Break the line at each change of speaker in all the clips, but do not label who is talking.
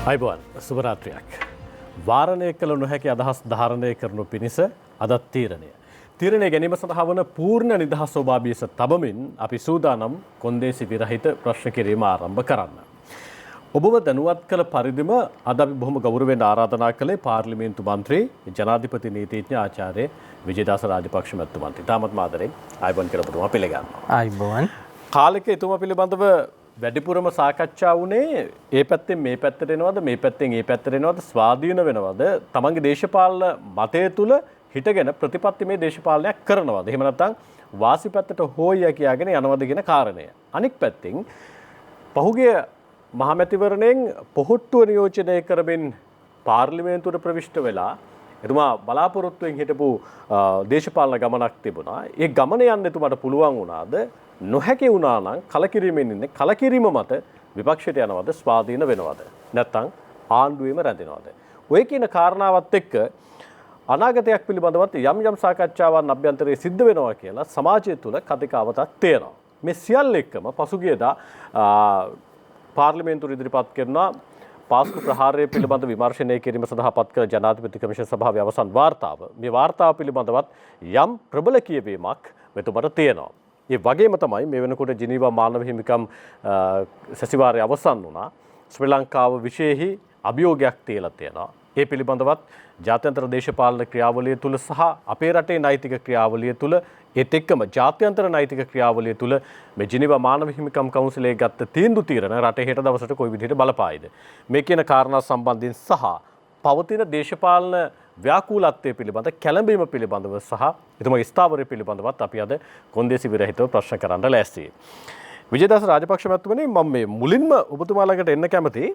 අයිබෝන් සුබරාත්‍රියක්. වාරණය කළ නොහැකි අදහස් ධාරණය කරනු පිණිස අදත් තීරණය ගැනීම සඳහා වන පූර්ණ නිදහස් ස්වභාවීස තබමින් අපි සූදානම් කොන්දේසි විරහිත ප්‍රශ්න කිරීම ආරම්භ කරන්න. ඔබව දැනුවත් කළ පරිදිම අද අපි බොහොම ගෞරවයෙන් ආරාධනා කළේ පාර්ලිමේන්තු මන්ත්‍රී ජනාධිපති නීතිඥ ආචාර්ය විජේදාස රාජපක්ෂ මැතිතුමන්ට. තාමත් මාදරෙන් අයිබෝන් කියලා පුතුමා පිළිගන්නවා.
අයිබෝන්.
කාලෙක එතුමා පිළිබඳව වැඩිපුරම සාකච්ඡා වුණේ ඒ පැත්තෙන් මේ පැත්තට එනවද මේ පැත්තෙන් ඒ පැත්තට එනවද ස්වාධීන වෙනවද තමන්ගේ දේශපාලන මතය තුල හිටගෙන ප්‍රතිපත්තිමය දේශපාලනයක් කරනවද එහෙම නැත්නම් වාසි පැත්තට හොයියා කියාගෙන යනවද කියන කාරණය. අනික් පැත්තෙන් පහුගිය මහමැතිවරණයෙන් පොහොට්ටුව නියෝජනය කරමින් පාර්ලිමේන්තුවට ප්‍රවිෂ්ඨ වෙලා එතුමා බලාපොරොත්තුවෙන් හිටපු දේශපාලන ගමනක් තිබුණා. ඒ ගමන යන්න එතුමාට පුළුවන් වුණාද? නොහැකි වුණා නම් කලකිරීමෙන් ඉන්නේ කලකිරීම මත විපක්ෂයට යනවද ස්වාධීන වෙනවද නැත්නම් ආණ්ඩුවේම රැඳෙනවද ඔය කියන කාරණාවත් එක්ක අනාගතයක් පිළිබඳවත් යම් සාකච්ඡාවන් අභ්‍යන්තරයේ සිද්ධ වෙනවා කියලා සමාජය තුළ කතිකාවතක් තියෙනවා මේ සියල්ල එක්කම පසුගියදා පාර්ලිමේන්තුව ඉදිරිපත් කරන පාස්කු ප්‍රහාරය පිළිබඳ විමර්ශනය කිරීම සඳහා පත් කළ ජනාධිපති කමිෂන් සභාවේ අවසන් වාර්තාව මේ වාර්තාව පිළිබඳවත් යම් ප්‍රබල කියවීමක් මෙතුමට තියෙනවා. ඒ වගේම තමයි මේ වෙනකොට ජිනීවා මානව හිමිකම් සැසිවාරය අවසන් වුණා. ශ්‍රී ලංකාව විශේෂෙහි අභියෝගයක් තියලා තියෙනවා. ඒ පිළිබඳවත් ජාත්‍යන්තර දේශපාලන ක්‍රියාවලිය තුල සහ අපේ රටේ නෛතික ක්‍රියාවලිය තුල ඒත් එක්කම ජාත්‍යන්තර නෛතික ක්‍රියාවලිය තුල මේ ජිනීවා මානව හිමිකම් කවුන්සිලයේ ගත්ත තීන්දුව රටේ හෙට දවසට කොයි විදිහට බලපායිද මේ කියන කාරණා සම්බන්ධයෙන් සහ පවතින දේශපාලන ව්‍යාකූලත්වය පිළිබඳ කැළඹීම පිළිබඳව සහ එතුමාගේ ස්ථාවරය පිළිබඳවත් අපි අද කොන්දේසි විරහිතව ප්‍රශ්න කරන්න ලෑස්තියි. විජේදාස රාජපක්ෂ මැතිතුමනි මම මේ මුලින්ම ඔබතුමා ළඟට එන්න කැමතියි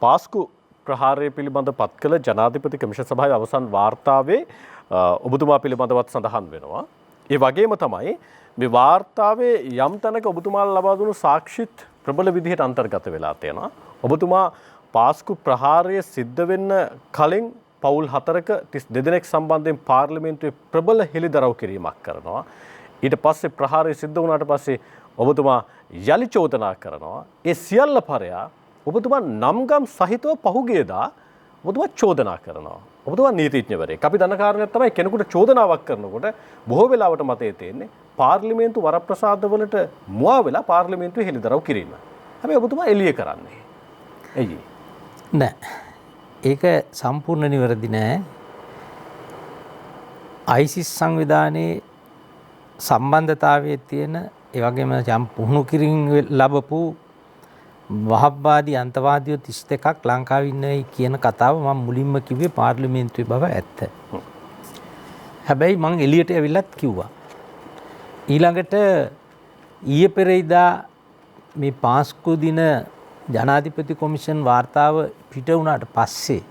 පාස්කු ප්‍රහාරය පිළිබඳ පත් කළ ජනාධිපති කමිෂන් සභාවේ අවසන් වාර්තාවේ ඔබතුමා පිළිබඳවත් සඳහන් වෙනවා. ඒ වගේම තමයි මේ වාර්තාවේ යම් තැනක ඔබතුමාලා ලබා දුණු සාක්ෂිත් ප්‍රබල විදිහට අන්තර්ගත වෙලා තියෙනවා. ඔබතුමා පාස්කු ප්‍රහාරය සිද්ධ වෙන්න කලින් පවුල් 4ක 32 දෙනෙක් සම්බන්ධයෙන් පාර්ලිමේන්තුවේ ප්‍රබල හෙළිදරව් කිරීමක් කරනවා. ඊට පස්සේ ප්‍රහාරය සිද්ධ වුණාට පස්සේ ඔබතුමා යලි චෝදනා කරනවා. ඒ සියල්ල පරයා ඔබතුමා නම්ගම් සහිතව පහුගියදා ඔබතුමා චෝදනා කරනවා. ඔබතුමා නීතිඥවරයෙක්. අපි දන්න කාරණයක් තමයි කෙනෙකුට චෝදනාවක් කරනකොට බොහෝ වෙලාවට මතේ තියෙන්නේ පාර්ලිමේන්තු වරප්‍රසාදවලට මුවා වෙලා පාර්ලිමේන්තුවේ හෙළිදරව් කිරීම. හැබැයි ඔබතුමා එළිය කරන්නේ. ඇයි?
නෑ. ඒක සම්පූර්ණ නිවැරදි නෑ. ISIS සංවිධානයේ සම්බන්ධතාවයේ තියෙන ඒ වගේම යම් පුහුණු කිරීම ලැබපු වහබ්වාදී අන්තවාදීෝ 32ක් ලංකාවේ ඉන්නේ කියන කතාව මම මුලින්ම කිව්වේ පාර්ලිමේන්තුවේ බව ඇත්ත. හැබැයි මම එළියට ඇවිල්ලත් කිව්වා. ඊළඟට ඊයේ පෙරේදා මේ පාස්කු දින ජනාධිපති කොමිෂන් වාර්තාව පිට වුණාට පස්සේ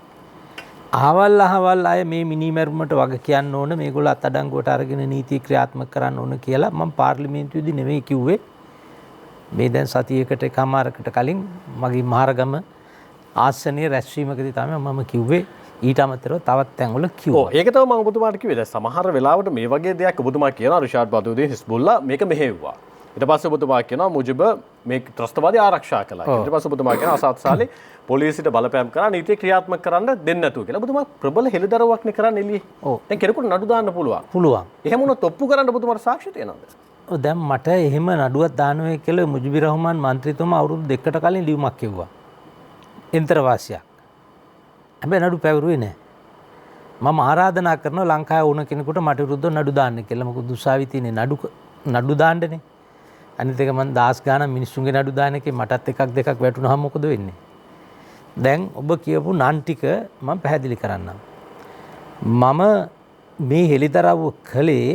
අහවල් අය මේ මිනිමැරුමට වග කියන්න ඕන මේගොල්ලෝ අත්අඩංගුවට අරගෙන නීතිය ක්‍රියාත්මක කරන්න ඕන කියලා මම පාර්ලිමේන්තුවේදී නෙවෙයි කිව්වේ. මේ දැන් සතියකට එකමාරකට කලින් මගේ මහරගම ආසනයේ රැස්වීමකදී තමයි මම කිව්වේ. ඊට අමතරව තවත් තැන්වල කිව්වා.
ඒක තමයි මම ඔබතුමාට කිව්වේ. දැන් සමහර වෙලාවට මේ වගේ දෙයක් ඔබතුමා කියනවා රිෂාඩ් බදුදේ හිස්බුල්ලා මේක මෙහෙව්වා. ඊට පස්සේ ඔබතුමා කියනවා මුජිබ මේ ත්‍රස්තවාදී ආරක්ෂා කළා. ඊට පස්සේ ඔබතුමා කියනවා අසත් සාලේ පොලිසියට බලපෑම් කරා නීතිය ක්‍රියාත්මක කරන්න දෙන්නේ නැතුව කියලා. ඔබතුමා ප්‍රබල හෙළිදරව්වක් නේ කරන්නේ එළියේ. ඔව්. දැන් කෙනෙකුට නඩු දාන්න පුළුවන්.
පුළුවන්.
එහෙම වුණොත් ඔප්පු කරන්න ඔබතුමාට සාක්ෂි තියෙනවද?
ඔව් දැන් මට එහෙම නඩුවක් දාන්න වෙයි කියලා මුජිබුර් රහ්මාන් මන්ත්‍රීතුමා අවුරුදු 2කට කලින් ලියුමක් කිව්වා. එන්තර වාසියක්. හැබැයි නඩු පැවරුවේ නැහැ. මම ආරාධනා කරනවා ලංකාවේ ඕන කෙනෙකුට මට විරුද්ධව නඩු දාන්න කියලා. මොකද උසාවි තියෙන්නේ නඩු දාන්නනේ. අනිත් එක මම 10 ගාණක් මිනිස්සුන්ගේ නඩු දාන එකේ මටත් එකක් දෙකක් වැටුනහම මොකද වෙන්නේ? දැන් ඔබ කියපු නන් ටික මම පැහැදිලි කරන්නම්. මම මේ හෙළිදරව් කළේ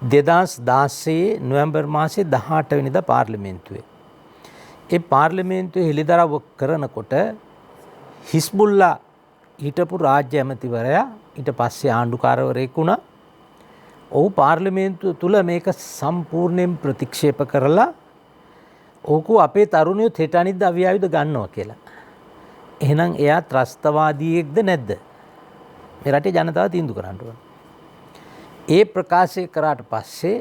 2016 නොවැම්බර් මාසේ 18 වෙනිදා පාර්ලිමේන්තුවේ. ඒ පාර්ලිමේන්තුවේ හෙළිදරව් කරනකොට හිස්බුල්ලා හිටපු රාජ්‍ය ඇමතිවරයා ඊට පස්සේ ආණ්ඩුකාරවරයෙක් වුණා. ඔහු පාර්ලිමේන්තුව තුල මේක සම්පූර්ණයෙන් ප්‍රතික්ෂේප කරලා ඕක අපේ තරුණයෝ හෙට අනිද්දා අවියායුධ ගන්නවා කියලා. එහෙනම් එයා ත්‍රස්තවාදියෙක්ද නැද්ද? මේ රටේ ජනතාව තීන්දුව කරන්න ඕන. ඒ ප්‍රකාශය කරාට පස්සේ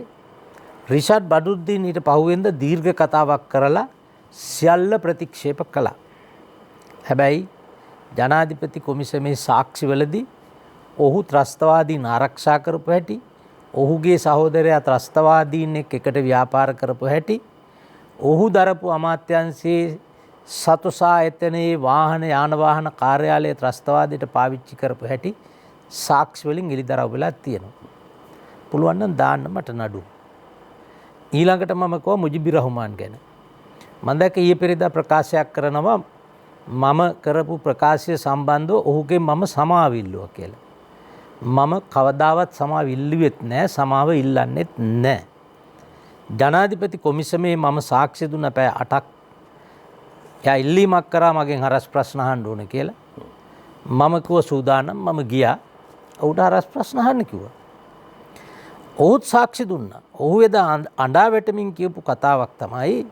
රිෂාඩ් බදුද්දීන් ඊට පහුවෙන්ද දීර්ඝ කතාවක් කරලා සියල්ල ප්‍රතික්ෂේප කළා. හැබැයි ජනාධිපති කොමිසමේ සාක්ෂිවලදී ඔහු ත්‍රස්තවාදීන් ආරක්ෂා කරපු හැටි, ඔහුගේ සහෝදරයා ත්‍රස්තවාදීන් එකට ව්‍යාපාර කරපු හැටි, ඔහු දරපු අමාත්‍යංශයේ සතුසා එතනේ වාහන යාන වාහන කාර්යාලයේ ත්‍රස්තවාදයට පාවිච්චි කරපු හැටි සාක්ෂි වලින් එළිදරව් වෙලා තියෙනවා. පුළුවන් නම් දාන්න මට නඩු. ඊළඟට මම කව මුජිබුර් රහ්මාන් ගැන. මම දැක්ක ඊයේ පෙරේදා ප්‍රකාශයක් කරනවා මම කරපු ප්‍රකාශය සම්බන්ධව ඔහුගෙන් මම සමාව ඉල්ලුවා කියලා. මම කවදාවත් සමාව ඉල්ලුවෙත් නැහැ, සමාව ඉල්ලන්නෙත් නැහැ. ජනාධිපති කොමිසමේ මම සාක්ෂි දුන්න පැය 8ක්. එයා ඉල්ලීමක් කරා මගෙන් හරස් ප්‍රශ්න අහන්න ඕන කියලා. මම කිව්ව සූදානම්, මම ගියා. ඔහුට හරස් ප්‍රශ්න අහන්න කිව්වා. ඔහුත් සාක්ෂි දුන්නා. ඔහු එදා අඬා වැටමින් කියපු කතාවක් තමයි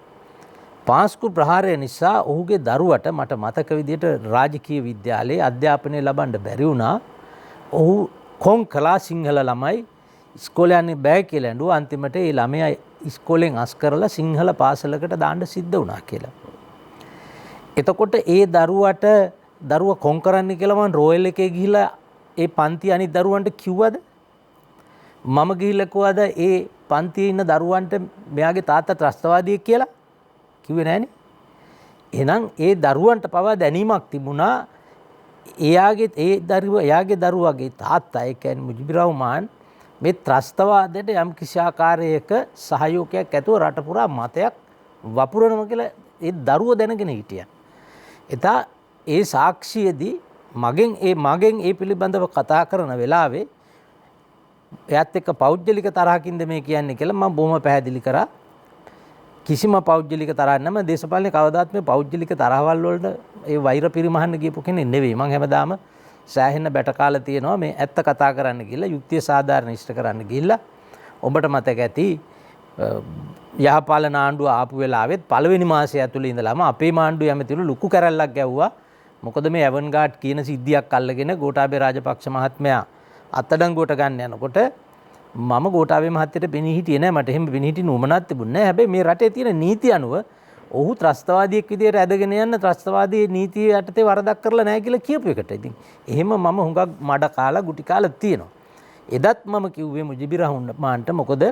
පාස්කු ප්‍රහාරය නිසා ඔහුගේ දරුවට මට මතක විදිහට රාජකීය විද්‍යාලයේ අධ්‍යාපනය ලබන්න බැරි වුණා. ඔහු කොන් කළා සිංහල ළමයි ඉස්කෝලේ යන්න බෑ කියලා ඇඬුවා. අන්තිමට ඒ ළමයා ඉස්කෝලෙන් අස් කරලා සිංහල පාසලකට දාන්න සිද්ධ වුණා කියලා. එතකොට ඒ දරුව කොන් කරන්න කියලා මම රෝයල් එකේ ගිහිල්ලා ඒ පන්ති අනිත් දරුවන්ට කිව්වද? මම ගිහිල්ලා කිව්වද ඒ පන්තියේ ඉන්න දරුවන්ට මෙයාගේ තාත්තා ත්‍රස්තවාදියෙක් කියලා? කිව්වේ නෑනේ. එහෙනම් ඒ දරුවන්ට පවා දැනීමක් තිබුණා. එයාගේ දරුවගේ තාත්තා ඒ කියන්නේ මුජිබුර් රහ්මාන් මේ ත්‍රස්තවාදයට යම් කිසි ආකාරයක සහයෝගයක් ඇතුව රට පුරා මතයක් වපුරනවා කියලා ඒ දරුවෝ දැනගෙන හිටියා. එදා ඒ සාක්ෂියේදී මගෙන් ඒ පිළිබඳව කතා කරන වෙලාවේ එයාත් එක්ක පෞද්ගලික තරහකින්ද මේ කියන්නේ කියලා මම බොහොම පැහැදිලි කරා. කිසිම පෞද්ගලික තරහක් නැම දේශපාලනේ කවදාත් මේ පෞද්ගලික තරහවල් වලට ඒ වෛර පිරිමහන්න ගියපු කෙනෙක් නෙවෙයි. මම හැමදාම සෑහෙන බැට කාලා තියෙනවා මේ ඇත්ත කතා කරන්න ගිහිල්ලා යුක්තිය සාධාරණ ඉෂ්ට කරන්න ගිහිල්ලා. ඔබට මතක ඇති යහපාලන ආණ්ඩුව ආපු වෙලාවෙත් පළවෙනි මාසය ඇතුළේ ඉඳලාම අපේ ආණ්ඩුව යමතිලු ලොකු කැරැල්ලක් ගැව්වා. මොකද මේ ඇවන්ගාඩ් කියන සිද්ධියක් අල්ලගෙන ගෝඨාභය රාජපක්ෂ මහත්මයා අත්අඩංගුවට ගන්න යනකොට මම ගෝඨාභය මහත්තයට බෙනී හිටියේ නෑ. මට එහෙම බෙනී හිටින්න උවමනක් තිබුණේ නෑ. හැබැයි මේ රටේ තියෙන නීති අනුව ඔහු ත්‍රස්තවාදියෙක් විදියට ඇදගෙන යන්න ත්‍රස්තවාදී නීතිය යටතේ වරදක් කරලා නැහැ කියලා කියපු එකට. ඉතින් එහෙම මම හුඟක් මඩ කාලා ගුටි කාලා තියෙනවා. එදත් මම කිව්වේ මුජිබුර් රහ්මාන්ට මොකද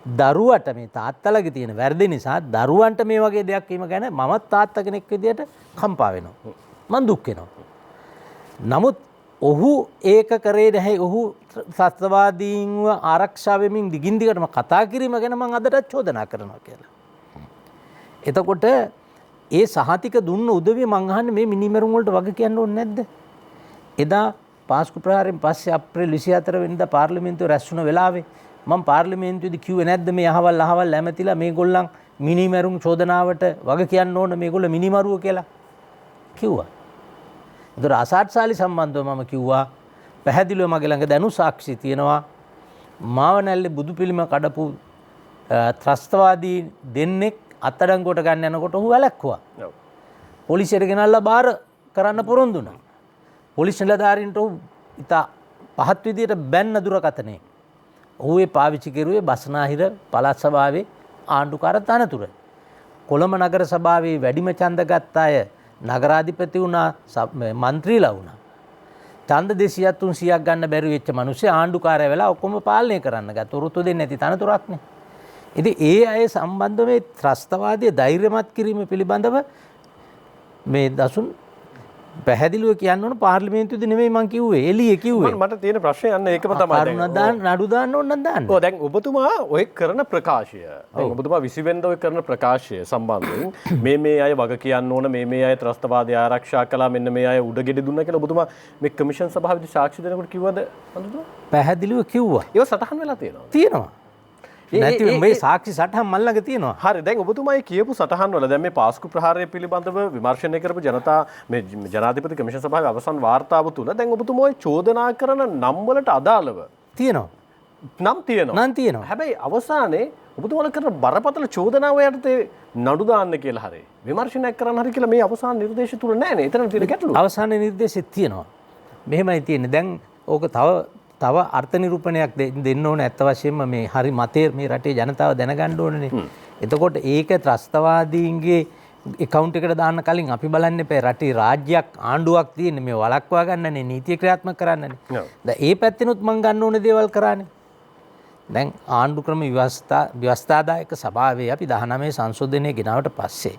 දරුවට මේ තාත්තලගේ තියෙන වැරදි නිසා දරුවන්ට මේ වගේ දෙයක් වීම ගැන මමත් තාත්තා කෙනෙක් විදියට කම්පා වෙනවා. මං දුක් වෙනවා. නමුත් ඔහු ඒක කරේ නැහැ. ඔහු ත්‍රස්තවාදීන්ව ආරක්ෂා වෙමින් දිගින් දිගටම කතා කිරීම ගැන මම අදටත් චෝදනා කරනවා කියලා. එතකොට ඒ සහතික දුන්න උදවිය මං අහන්නේ මේ මිනිමරුන් වලට වග කියන්න ඕනේ නැද්ද? එදා පාස්කු ප්‍රහාරයෙන් පස්සේ අප්‍රේල් 24 වෙනිදා පාර්ලිමේන්තුව රැස් වුණ වෙලාවේ මම පාර්ලිමේන්තුවේදී කිව්වේ නැද්ද මේ අහවල් ඇමතිලා මේගොල්ලන් මිනිමරුන් චෝදනාවට වග කියන්න ඕන මේගොල්ලෝ මිනිමරුව කියලා කිව්වා. ඒතර අසාට්සාලි සම්බන්ධව මම කිව්වා පැහැදිලිව මගේ ළඟ දැනු සාක්ෂි තියෙනවා. මාවනැල්ලේ බුදු පිළිම කඩපු ත්‍රස්තවාදී දෙන්නෙක් අත්අඩංගුවට ගන්න යනකොට ඔහු වැළැක්වුවා. පොලිසියට ගෙනල්ලා බාර කරන්න පොරොන්දු වුණා. පොලිස් නිලධාරීන්ට ඔහු ඉතා පහත් විදියට බැන්න දුරකථනයේ. ඔහු ඒ පාවිච්චි කෙරුවේ බස්නාහිර පළාත් සභාවේ ආණ්ඩුකාර තනතුර. කොළඹ නගර සභාවේ වැඩිම ඡන්ද ගත්ත අය නගරාධිපති වුණා, മന്ത്രിලා වුණා. ඡන්ද 200ක් 300ක් ගන්න බැරි වෙච්ච මිනිස්සු ආණ්ඩුකාරය වෙලා ඔක්කොම පාලනය කරන්න ගත්තා. උරුත්තු දෙන්නේ නැති තනතුරක්නේ. ඉතින් ඒ අය සම්බන්ධව මේ ත්‍රස්තවාදයේ ධෛර්යමත් කිරීම පිළිබඳව මේ දසුන් පැහැදිලිව කියන්න ඕන පාර්ලිමේන්තුවේදී නෙමෙයි මං කිව්වේ එළියේ කිව්වේ.
මට තියෙන ප්‍රශ්නේ අන්න ඒකම තමයි.
නඩු දාන්න ඕන නම් දාන්න.
ඔව් දැන් ඔබතුමා ඔය කරන ප්‍රකාශය. දැන් ඔබතුමා 20 වෙනිදා ඔය කරන ප්‍රකාශය සම්බන්ධයෙන් මේ අය වග කියන්න ඕන මේ අය ත්‍රස්තවාදී ආරක්ෂා කළා මෙන්න මේ අය උඩගෙඩි දුන්නා කියලා ඔබතුමා මේ කමිෂන් සභාවේදී සාක්ෂි දෙනකොට කිව්වද ඔබතුමා?
පැහැදිලිව කිව්වා.
ඒක සටහන් වෙලා තියෙනවා.
තියෙනවා. නැති මේ සාක්ෂි සටහන් මල් ළඟ තියෙනවා.
හරි දැන් ඔබතුමායි කියපු සටහන් වල දැන් මේ පාස්කු ප්‍රහාරය පිළිබඳව විමර්ශනය කරපු ජනාධිපති කමිෂන් සභාවේ අවසන් වාර්තාව තුල දැන් ඔබතුමා ඔය චෝදනා කරන නම් වලට අදාළව
තියෙනවා.
නම් තියෙනවා. හැබැයි අවසානයේ ඔබතුමාලා කරන බරපතල චෝදනාව යටතේ නඩු දාන්න කියලා හරි විමර්ශනයක් කරන්න හරි කියලා මේ අවසාන නිර්දේශය තුල නැහැ නේ. එතන තියෙන ගැටලුව. අවසාන
නිර්දේශෙත් තියෙනවා. මෙහෙමයි තියෙන්නේ. දැන් ඕක තව අර්ථ නිරූපණයක් දෙන්න ඕන. ඇත්ත වශයෙන්ම මේ හරි මතේ මේ රටේ ජනතාව දැනගන්න ඕනනේ. එතකොට ඒක ත්‍රස්තවාදීන්ගේ account එකට දාන්න කලින් අපි බලන්න එපා රටේ රාජ්‍යයක් ආණ්ඩුවක් තියෙන මේ වළක්වා ගන්නනේ නීතිය ක්‍රියාත්මක කරන්නනේ. දැන් ඒ පැත්තෙනුත් මම ගන්න ඕනේ දේවල් කරානේ. දැන් ආණ්ඩු ක්‍රම ව්‍යවස්ථාදායක සභාවේ අපි 19 සංශෝධනය ගෙනාවට පස්සේ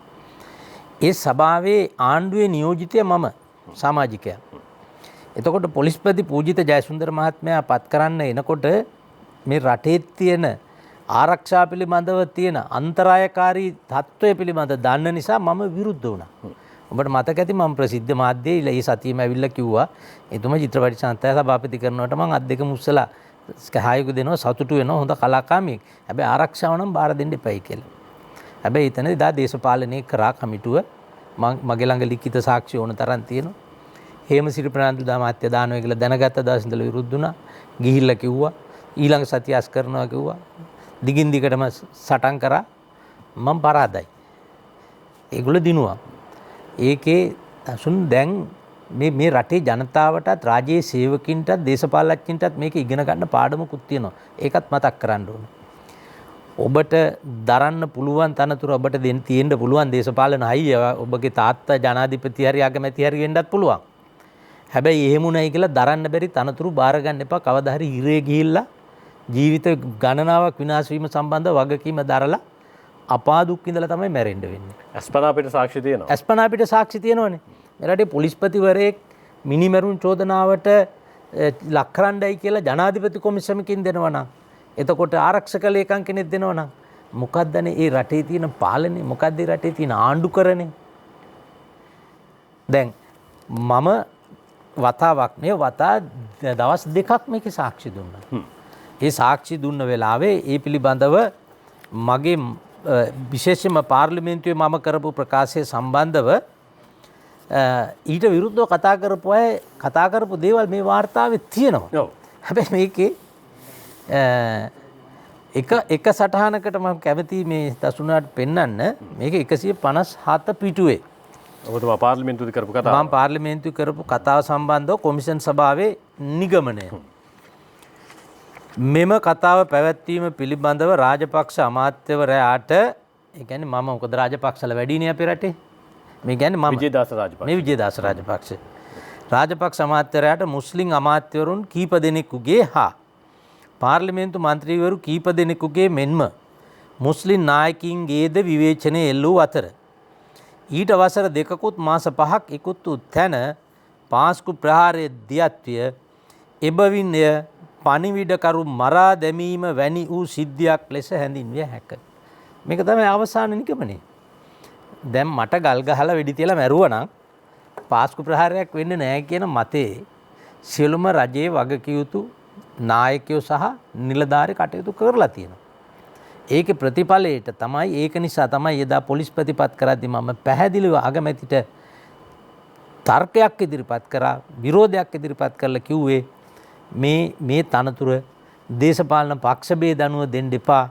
ඒ සභාවේ ආණ්ඩුවේ නියෝජිතය මම සමාජිකයා. එතකොට පොලිස්පති පූජිත ජයසුන්දර මහත්මයා පත් කරන්න එනකොට මේ රටේ තියෙන ආරක්ෂා පිළිබඳව තියෙන අන්තරායකාරී තත්ත්වය පිළිබඳ දන්න නිසා මම විරුද්ධ වුණා. ඔබට මතක ඇති මම ප්‍රසිද්ධ මාධ්‍යයේ ඊ සතියේම ඇවිල්ලා කිව්වා එතුමා චිත්‍රපටි සංස්ථාව සභාපති කරනකොට මම අත් දෙක මුස්සලා ස්කහායක දෙනවා සතුටු වෙනවා හොඳ කලාකාමියෙක්. හැබැයි ආරක්ෂාව නම් බාර දෙන්න එපයි කියලා. හැබැයි එතනදී දා දේශපාලනයේ කරා කමිටුව මගේ ළඟ ලිඛිත සාක්ෂි ඕන තරම් තියෙනවා. හේමසිරි ප්‍රනාන්දු මහත්තයා දානවා කියලා දැනගත්ත දවස් ඉඳලා විරුද්ධ වුණා. ගිහිල්ලා කිව්වා ඊළඟ සතිය අස් කරනවා කිව්වා. දිගින් දිගටම සටන් කරා මම පරාදයි. ඒගොල්ලෝ දිනුවා. ඒකේ අසුන් දැන් මේ රටේ ජනතාවටත් රාජ්‍යයේ සේවකින්ටත් දේශපාලඥයින්ටත් මේක ඉගෙන ගන්න පාඩමකුත් තියෙනවා. ඒකත් මතක් කරන්න ඕනේ. ඔබට දරන්න පුළුවන් තනතුර ඔබට දෙන්න තියෙන්න පුළුවන් දේශපාලන හයිය ඔබගේ තාත්තා ජනාධිපති හරි අගමැති හරි වෙන්නත් පුළුවන්. හැබැයි එහෙමුණයි කියලා දරන්න බැරි තනතුරු බාර ගන්න එපා. කවදා හරි හිරේ ගිහිල්ලා ජීවිත ගණනාවක් විනාශ වීම සම්බන්ධව වගකීම දරලා අපා දුක් විඳලා තමයි මැරෙන්න වෙන්නේ.
අස්පනා අපිට සාක්ෂි තියෙනවා.
අස්පනා අපිට සාක්ෂි තියෙනවනේ. මේ රටේ පොලිස්පතිවරයෙක් මිනිමරුන් චෝදනාවට ලක් කරන්නයි කියලා ජනාධිපති කොමිසමකින් දෙනවා නම් එතකොට ආරක්ෂක ලේකම් කෙනෙක් දෙනවා නම් මොකක්දනේ ඒ රටේ තියෙන පාලනේ මොකක්ද ඒ රටේ තියෙන ආණ්ඩුකරණේ. දැන් මම වතාවක් මේ වතා දවස් දෙකක් මේකේ සාක්ෂි දුන්නා. ඒ සාක්ෂි දුන්න වෙලාවේ ඒ පිළිබඳව මගේ විශේෂයෙන්ම පාර්ලිමේන්තුවේ මම කරපු ප්‍රකාශය සම්බන්ධව ඊට විරුද්ධව කතා කරපු දේවල් මේ වාර්තාවේ තියෙනවා. හැබැයි මේකේ එක සටහනකට මම කැමති මේ දසුනාට පෙන්වන්න මේක 157 පිටුවේ.
ඔබතුමා පාර්ලිමේන්තුවේ කරපු කතාව.
මම පාර්ලිමේන්තුවේ කරපු කතාව සම්බන්ධව කොමිෂන් සභාවේ නිගමනය. මෙම කතාව පැවැත්වීම පිළිබඳව රාජපක්ෂ අමාත්‍යවරයාට ඒ කියන්නේ මම මොකද රාජපක්ෂලා වැඩිනේ අපේ රටේ. මේ කියන්නේ මම
විජේදාස රාජපක්ෂ.
මේ විජේදාස රාජපක්ෂ. රාජපක්ෂ අමාත්‍යවරයාට මුස්ලිම් අමාත්‍යවරුන් කීප දෙනෙකුගේ හා පාර්ලිමේන්තු මන්ත්‍රීවරු කීප දෙනෙකුගේ මෙන්ම මුස්ලිම් නායකින්ගේද විවේචනය එල්ල වූ අතර ඊට වසර දෙකකුත් මාස 5ක් ඉක්ුත් වූ තැන පාස්කු ප්‍රහාරයේ දියත්වය එබවින් එය පණිවිඩකරු මරා දැමීම වැනි වූ සිද්ධියක් ලෙස හැඳින්විය හැක. මේක තමයි අවසාන නිගමනය. දැන් මට ගල් ගහලා වෙඩි තියලා මැරුවා නම් පාස්කු ප්‍රහාරයක් වෙන්නේ නැහැ කියන මතේ සියලුම රජයේ වගකිය යුතු නායකයෝ සහ නිලධාරී කටයුතු කරලා තියෙනවා. ඒකේ ප්‍රතිඵලයට තමයි ඒක නිසා තමයි එදා පොලිස් ප්‍රතිපත් කරද්දී මම පැහැදිලිව අගමැතිට තර්කයක් ඉදිරිපත් කරා විරෝධයක් ඉදිරිපත් කරලා කිව්වේ මේ තනතුර දේශපාලන පක්ෂ ભેද අනුව දෙන්න එපා.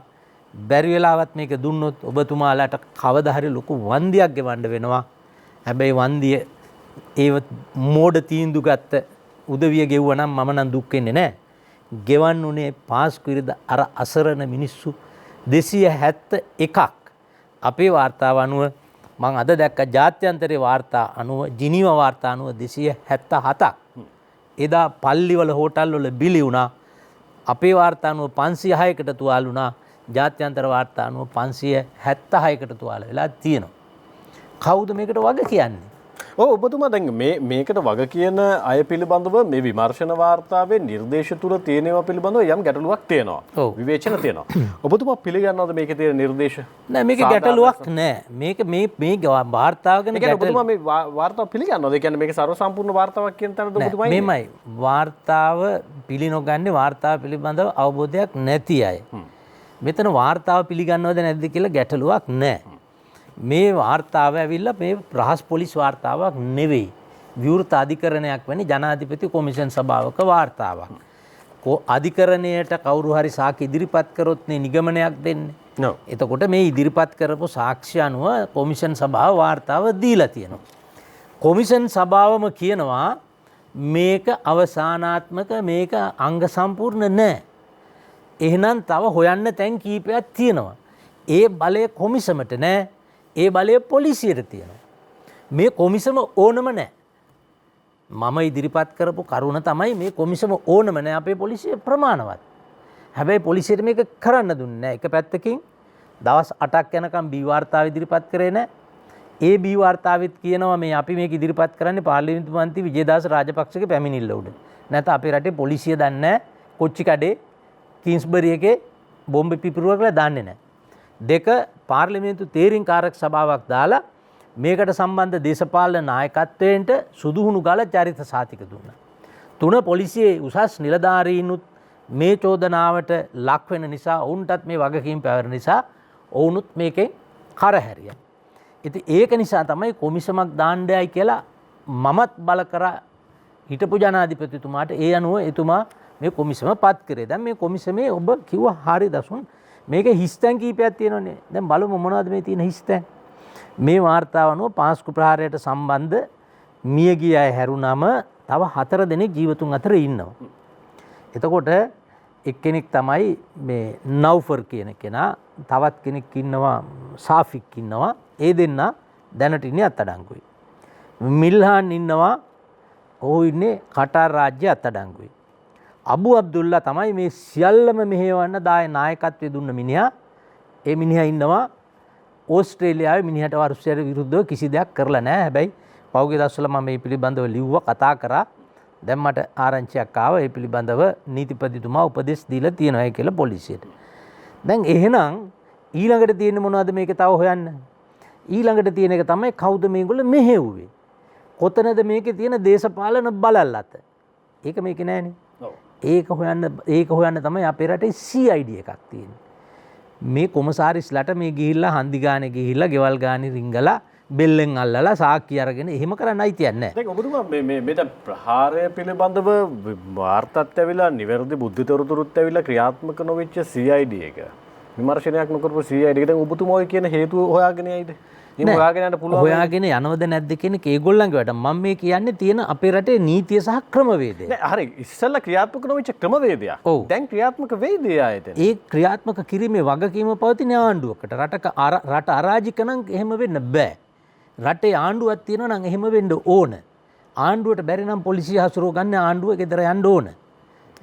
බැරි වෙලාවත් මේක දුන්නොත් ඔබතුමාලාට කවදා හරි ලොකු වන්දියක් ගෙවන්න වෙනවා. හැබැයි වන්දිය ඒව මෝඩ තීන්දුව ගත්ත උදවිය ගෙවුවා නම් මම නම් දුක් වෙන්නේ නැහැ. ගෙවන්න උනේ පාස්කු ඉරිදා අර අසරණ මිනිස්සු 271ක් අපේ වාර්තාව අනුව මම අද දැක්ක ජාත්‍යන්තරේ වාර්තා අනුව ජිනීව වාර්තා අනුව 277ක් එදා පල්ලිවල හෝටල් වල බිලි වුණා. අපේ වාර්තා අනුව 506කට තුවාල වුණා. ජාත්‍යන්තර වාර්තා අනුව 576කට තුවාල වෙලා තියෙනවා. කවුද මේකට වග කියන්නේ?
ඔබතුමා දැන් මේකට වග කියන අය පිළිබඳව මේ විමර්ශන වාර්තාවේ නිර්දේශ තුල තියෙනවා පිළිබඳව යම් ගැටලුවක් තියෙනවා. විවේචන තියෙනවා. ඔබතුමා පිළිගන්නවද මේකේ තියෙන නිර්දේශ?
නෑ මේක ගැටලුවක් නෑ. මේක මේ වාර්තාව ගැන
ඔබතුමා මේ වාර්තාව පිළිගන්නවද? ඒ කියන්නේ මේක සර්ව සම්පූර්ණ වාර්තාවක් කියන තැනද ඔබතුමා ඉන්නේ?
මෙමය වාර්තාව පිළිනොගන්නේ වාර්තාව පිළිබඳව අවබෝධයක් නැති අය. මෙතන වාර්තාව පිළිගන්නවද නැද්ද කියලා ගැටලුවක් නෑ. මේ වාර්තාව ඇවිල්ලා මේ රහස් පොලිස් වාර්තාවක් නෙවෙයි. විවෘත අධිකරණයක් වැනි ජනාධිපති කොමිෂන් සභාවක වාර්තාවක්. අධිකරණයට කවුරු හරි සාක්ෂි ඉදිරිපත් කරොත් නේ නිගමනයක් දෙන්නේ. එතකොට මේ ඉදිරිපත් කරපු සාක්ෂි අනුව කොමිෂන් සභාව වාර්තාව දීලා තියෙනවා. කොමිෂන් සභාවම කියනවා මේක අවසානාත්මක මේක අංග සම්පූර්ණ නැහැ. එහෙනම් තව හොයන්න තැන් කීපයක් තියෙනවා. ඒ බලය කොමිසමට නැහැ. ඒ බලය පොලිසියට තියෙනවා. මේ කොමිසම ඕනම නැහැ. මම ඉදිරිපත් කරපු කරුණ තමයි මේ කොමිසම ඕනම නැහැ අපේ පොලිසිය ප්‍රමාණවත්. හැබැයි පොලිසියට මේක කරන්න දුන්නේ නැහැ. එක පැත්තකින් දවස් 8ක් යනකම් බී වාර්තාව ඉදිරිපත් කරේ නැහැ. ඒ බී වාර්තාවෙත් කියනවා මේ අපි මේක ඉදිරිපත් කරන්නේ පාර්ලිමේන්තු මන්ත්‍රී විජේදාස රාජපක්ෂගේ පැමිණිල්ල උඩ. නැත්නම් අපේ රටේ පොලිසිය දන්නේ නැහැ කොච්චි කඩේ කිංස්බරි එකේ බෝම්බ පිපිරුවා කියලා දන්නේ නැහැ. දෙක පාර්ලිමේන්තු තේරීම්කාරක සභාවක් දාලා මේකට සම්බන්ධ දේශපාලන නායකත්වයට සුදුහුණු ගාලා චරිත සාතික දුන්නා. තුන පොලිසියේ උසස් නිලධාරීනුත් මේ චෝදනාවට ලක් වෙන නිසා ඔවුන්ටත් මේ වගකීම් පැවරෙන නිසා ඔවුනුත් මේකෙන් කරහැරියා. ඉතින් ඒක නිසා තමයි කොමිසමක් දාන්නයි කියලා මමත් බල කරා හිටපු ජනාධිපතිතුමාට ඒ අනුව එතුමා මේ කොමිසම පත් කරේ. දැන් මේ කොමිසමේ ඔබ කිව්වා හරි දසුන් මේක හිස්තැන් කීපයක් තියෙනවනේ. දැන් බලමු මොනවද මේ තියෙන හිස්තැන්. මේ වාර්තාව අනුව පාස්කු ප්‍රහාරයට සම්බන්ධ මියගිය අය හැරුණම තව 4 දෙනෙක් ජීවතුන් අතර ඉන්නවා. එතකොට එක්කෙනෙක් තමයි මේ නව්ෆර් කියන කෙනා, තවත් කෙනෙක් ඉන්නවා සාෆික් ඉන්නවා. ඒ දෙන්න දැනට ඉන්නේ අත්අඩංගුයි. මිල්හාන් ඉන්නවා, ඔහු ඉන්නේ කටාර් රාජ්‍ය අත්අඩංගුයි. අබු අබ්දුල්ලා තමයි මේ සියල්ලම මෙහෙවන්න දාය නායකත්වය දුන්න මිනිහා. ඒ මිනිහා ඉන්නවා ඕස්ට්‍රේලියාවේ. මිනිහට රුසියාට විරුද්ධව කිසි දෙයක් කරලා නැහැ. හැබැයි පෞගේ දවස්වල මම මේ පිළිබඳව ලිව්වා, කතා කරා. දැන් මට ආරංචියක් ආවා ඒ පිළිබඳව නීතිපතිතුමා උපදෙස් දීලා තියෙනවා කියලා පොලිසියට. දැන් එහෙනම් ඊළඟට තියෙන්නේ මොනවද මේක තව හොයන්න? ඊළඟට තියෙන එක තමයි කවුද මේගොල්ලෝ මෙහෙව්වේ? කොතනද මේකේ තියෙන දේශපාලන බලල් අත? ඒක මේකේ නෑනේ. ඒක හොයන්න තමයි අපේ රටේ CID එකක් තියෙන්නේ. මේ කොමසාරිස්ලාට මේ ගිහිල්ලා හන්දි ගානේ ගිහිල්ලා ගෙවල් ගානේ රිංගලා බෙල්ලෙන් අල්ලලා සාක්කි අරගෙන එහෙම කරන්න අයිතියක් නැහැ.
දැන් ඔබතුමා මේ දැන් ප්‍රහාරය පිළිබඳව වාර්තාත් ඇවිල්ලා නිවැරදි බුද්ධි තොරතුරුත් ඇවිල්ලා ක්‍රියාත්මක නොවෙච්ච CID එක විමර්ශනයක් නොකරපු CID එක දැන් ඔබතුමා ඔය කියන හේතුව හොයාගෙන යයිද? එහෙම හොයාගෙන යන්න පුළුවන්.
හොයාගෙන යනවද නැද්ද කියන එක ඒගොල්ලන්ගේ වැඩ. මම මේ කියන්නේ තියෙන අපේ රටේ නීතිය සහ ක්‍රමවේදය.
නෑ හරි ඉස්සෙල්ලා ක්‍රියාත්මක නොවෙච්ච ක්‍රමවේදයක්. දැන් ක්‍රියාත්මක වෙයිද ආයතන?
ඒ ක්‍රියාත්මක කිරීමේ වගකීම පවතින ආණ්ඩුවකට. රට අරාජික නම් එහෙම වෙන්න බෑ. රටේ ආණ්ඩුවක් තියෙනවා නම් එහෙම වෙන්න ඕන. ආණ්ඩුවට බැරි නම් පොලිසිය හසුරුව ගන්න ආණ්ඩුව ගෙදර යන්න ඕන.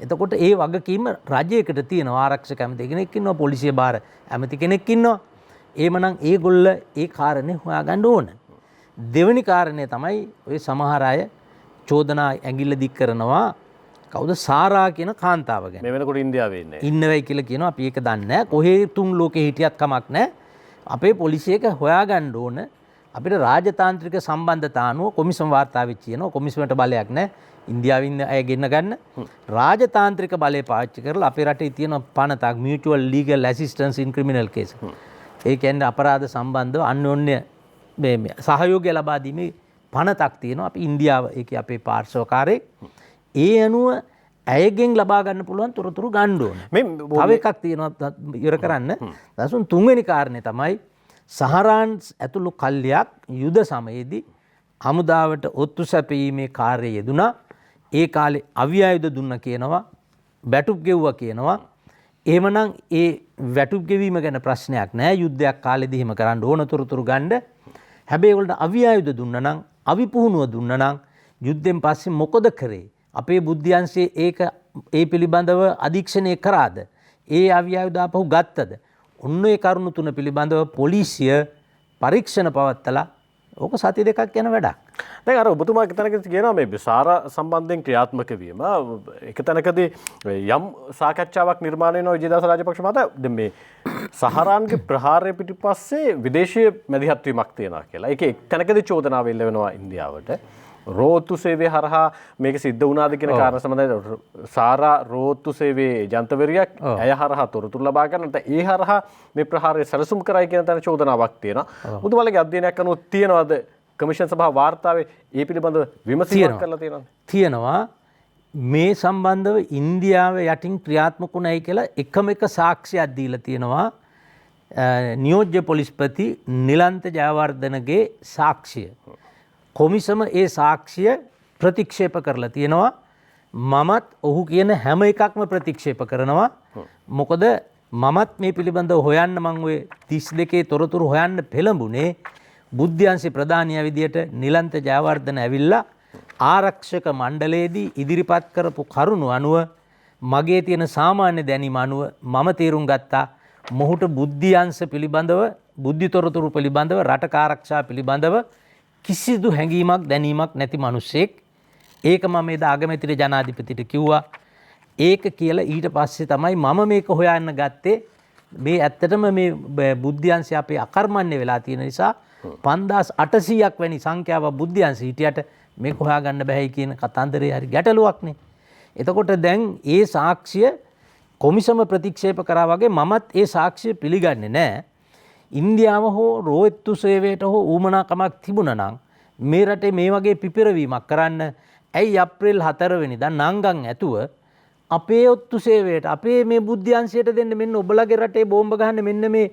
එතකොට ඒ වගකීම රජයකට තියෙනවා. ආරක්ෂක ඇමති කෙනෙක් ඉන්නවා, පොලිසිය බාර ඇමති කෙනෙක් ඉන්නවා. එහෙමනම් ඒගොල්ල ඒ කාරණේ හොයාගන්න ඕන. දෙවෙනි කාරණේ තමයි ඔය සමහර අය චෝදනා ඇඟිල්ල දික් කරනවා කවුද සාරා කියන කාන්තාව ගැන.
මේ වෙනකොට ඉන්දියාවේ ඉන්නේ.
ඉන්නවයි කියලා කියනවා. අපි ඒක දන්නේ නැහැ. කොහේ තුන් ලෝකේ හිටියත් කමක් නැහැ. අපේ පොලිසිය එක හොයාගන්න ඕන. අපිට රාජතාන්ත්‍රික සම්බන්ධතා අනුව කොමිසම් වාර්තාවෙත් කියනවා කොමිසමට බලයක් නැහැ. ඉන්දියාවෙන් අය ගෙන්න ගන්න. රාජතාන්ත්‍රික බලය පාවිච්චි කරලා අපේ රටේ තියෙන පනතක් mutual legal assistance in criminal case. ඒ කියන්නේ අපරාධ සම්බන්ධව අන්‍යෝන්‍ය මේ සහයෝගය ලබා දීමේ පනතක් තියෙනවා. අපි ඉන්දියාව ඒකේ අපේ පාර්ශවකාරයෙක්. ඒ අනුව ඇයගෙන් ලබා ගන්න පුළුවන් තොරතුරු ගන්න ඕන. තව එකක් තියෙනවා ඉවර කරන්න. දසුන් තුන්වෙනි කාරණේ තමයි සහරාන් ඇතුළු කල්ලියක් යුද සමයේදී හමුදාවට ඔත්තු සැපීමේ කාර්යය යෙදුණා. ඒ කාලේ අවි ආයුධ දුන්න කියනවා, බැටුප් ගෙව්වා කියනවා. එහෙමනම් ඒ වැටුප් ගෙවීම ගැන ප්‍රශ්නයක් නැහැ. යුද්ධයක් කාලෙදී එහෙම කරන්න ඕන තොරතුරු ගන්න. හැබැයි ඒගොල්ලන්ට අවි ආයුධ දුන්නා නම්, අවි පුහුණුව දුන්නා නම් යුද්ධෙන් පස්සේ මොකද කරේ? අපේ බුද්ධ්‍යංශයේ ඒක ඒ පිළිබඳව අධීක්ෂණය කරාද? ඒ අවි ආයුධ ආපහු ගත්තද? ඔන්න ඒ කරුණු තුන පිළිබඳව පොලිසිය පරීක්ෂණ පවත්තලා ඕක සති දෙකක් යන වැඩක්.
දැන් අර ඔබතුමා එක කියනවා මේ සාරා සම්බන්ධයෙන් ක්‍රියාත්මක වීම එක තැනකදී යම් සාකච්ඡාවක් නිර්මාණය වෙනවා විජේදාස රාජපක්ෂ මහතා. දැන් මේ සහරාන්ගේ ප්‍රහාරය පිටිපස්සේ විදේශීය මැදිහත් වීමක් තියෙනවා කියලා. ඒක එක් තැනකදී චෝදනාව එල්ල වෙනවා ඉන්දියාවට. රෝත්තු සේවය හරහා මේක සිද්ධ වුණාද කියන කාරණා සම්බන්ධයෙන් සාරා රෝත්තු සේවයේ ජන්තවරියක් ඇය හරහා තොරතුරු ලබා ගන්නට ඒ හරහා මේ ප්‍රහාරය සැලසුම් කරයි කියන තැන චෝදනාවක් තියෙනවා. මුදුමලගේ අධ්‍යයනයක් අනුව තියනවාද කමිෂන් සභාව වාර්තාවේ ඒ පිළිබඳව විමසීමක් කරලා තියෙනවද?
තියෙනවා. මේ සම්බන්ධව ඉන්දියාව යටින් ක්‍රියාත්මක වුණයි කියලා එකම එක සාක්ෂියක් දීලා තියෙනවා. නියෝජ්‍ය පොලිස්පති නිලන්ත ජයවර්ධනගේ සාක්ෂිය. කොමිසම ඒ සාක්ෂිය ප්‍රතික්ෂේප කරලා තියෙනවා. මමත් ඔහු කියන හැම එකක්ම ප්‍රතික්ෂේප කරනවා. මොකද මමත් මේ පිළිබඳව හොයන්න මං ඔය 32 තොරතුරු හොයන්න පෙළඹුණේ බුද්ධ්‍යංශේ ප්‍රධානියා විදියට නිලන්ත ජයවර්ධන ඇවිල්ලා ආරක්ෂක මණ්ඩලයේදී ඉදිරිපත් කරපු කරුණු අනුව මගේ තියෙන සාමාන්‍ය දැනීම අනුව මම තීරුම් ගත්තා මොහුට බුද්ධ්‍යංශ පිළිබඳව බුද්ධි තොරතුරු පිළිබඳව රටක ආරක්ෂා පිළිබඳව කිසිදු හැඟීමක් දැනීමක් නැති මිනිසෙක්. ඒක මම එදා අගමැතිට ජනාධිපතිට කිව්වා. ඒක කියලා ඊට පස්සේ තමයි මම මේක හොයන්න ගත්තේ. මේ ඇත්තටම මේ බුද්ධ්‍යංශය අපේ අකර්මණ්‍ය වෙලා තියෙන නිසා 5800ක් වැනි සංඛ්‍යාවක් බුද්ධ්‍යංශ හිටියට මේක හොයාගන්න බැහැයි කියන කතන්දරේ හරි ගැටලුවක්නේ. එතකොට දැන් ඒ සාක්ෂිය කොමිසම ප්‍රතික්ෂේප කරා වගේ මමත් ඒ සාක්ෂිය පිළිගන්නේ නැහැ. ඉන්දියාව හෝ රෝහිත්තු සේවයට හෝ ඌමනාකමක් තිබුණා නම් මේ රටේ මේ වගේ පිපිරවීමක් කරන්න ඇයි අප්‍රේල් 4 වෙනිදා නංගන් ඇතුව අපේ ඔත්තු සේවයට අපේ මේ බුද්ධ්‍යංශයට දෙන්න මෙන්න ඔබලගේ රටේ බෝම්බ ගහන්න මෙන්න මේ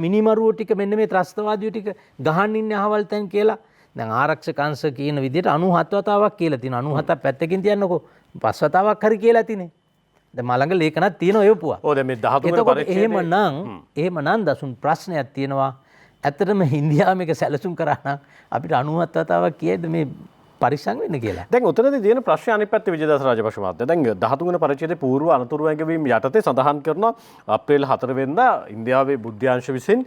මිනිමරුවෝ ටික මෙන්න මේ ත්‍රස්තවාදියෝ ටික ගහන්න ඉන්නේ අහවල් තැන් කියලා. දැන් ආරක්ෂක අංශ කියන විදිහට 97 වතාවක් කියලා තියෙනවා. 97ක් පැත්තකින් තියන්නකෝ 5 වතාවක් හරි කියලා තිනේ. දැන් මලඟ ලේඛනක් තියෙන ඔයපුවා.
ඔව් දැන් මේ 13 වෙනි පරිච්ඡේදයේ
එහෙමනම් දසුන් ප්‍රශ්නයක් තියෙනවා. ඇත්තටම ඉන්දියාව මේක සැලසුම් කරා නම් අපිට 97 වතාවක් කියයිද මේ පරිස්සම් වෙන්න කියලා.
දැන් උතනදී තියෙන ප්‍රශ්නේ අනිත් පැත්තේ විජේදාස රාජපක්ෂ මහත්තයා. දැන් 13 වෙනි පරිච්ඡේදයේ పూర్ව අනතුරු වැගවීම යටතේ සඳහන් කරනවා අප්‍රේල් 4 වෙනිදා ඉන්දියාවේ බුද්ධ්‍යංශ විසින්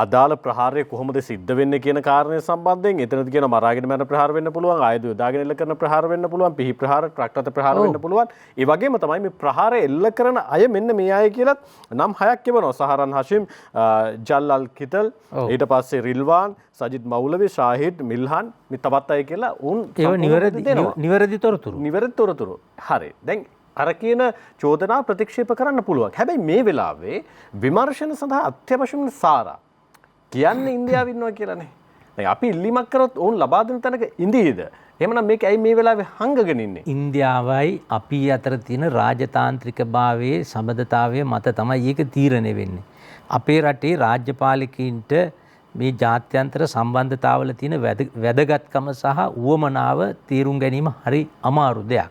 අදාළ ප්‍රහාරය කොහොමද සිද්ධ වෙන්නේ කියන කාරණය සම්බන්ධයෙන් එතනදී කියන මරාගෙන මරන ප්‍රහාර වෙන්න පුළුවන්, ආයුධ යොදාගෙන එල්ල කරන ප්‍රහාර වෙන්න පුළුවන්, පිහි ප්‍රහාර, ට්‍රක්ටර් ප්‍රහාර වෙන්න පුළුවන්. ඒ වගේම තමයි මේ ප්‍රහාරය එල්ල කරන අය මෙන්න මේ අය කියලත් නම් 6ක් කියවනවා. සහරන් හෂිම්, ජල්ලල් කිතල්, ඊට පස්සේ රිල්වාන්, සජිත් මෞලවි, ෂාහිඩ්, මිල්හන් මේ තවත් අය කියලා උන්
ඒව නිවැරදි තොරතුරු.
නිවැරදි තොරතුරු. හරි. දැන් අර කියන චෝදනා ප්‍රතික්ෂේප කරන්න පුළුවන්. හැබැයි මේ වෙලාවේ විමර්ශන සඳහා අත්‍යවශ්‍යම සාරා කියන්නේ ඉන්දියාව ඉන්නවා කියලානේ. දැන් අපි ඉල්ලීමක් කරොත් ඕන් ලබා දෙන තැනක ඉඳීද? එහෙමනම් මේක ඇයි මේ වෙලාවේ හංගගෙන ඉන්නේ?
ඉන්දියාවයි අපි අතර තියෙන රාජතාන්ත්‍රිකභාවයේ සම්බන්ධතාවය මත තමයි ඒක තීරණය වෙන්නේ. අපේ රටේ රාජ්‍යපාලකීන්ට මේ ජාත්‍යන්තර සම්බන්ධතාවල තියෙන වැදගත්කම සහ උවමනාව තීරුම් ගැනීම හරි අමාරු දෙයක්.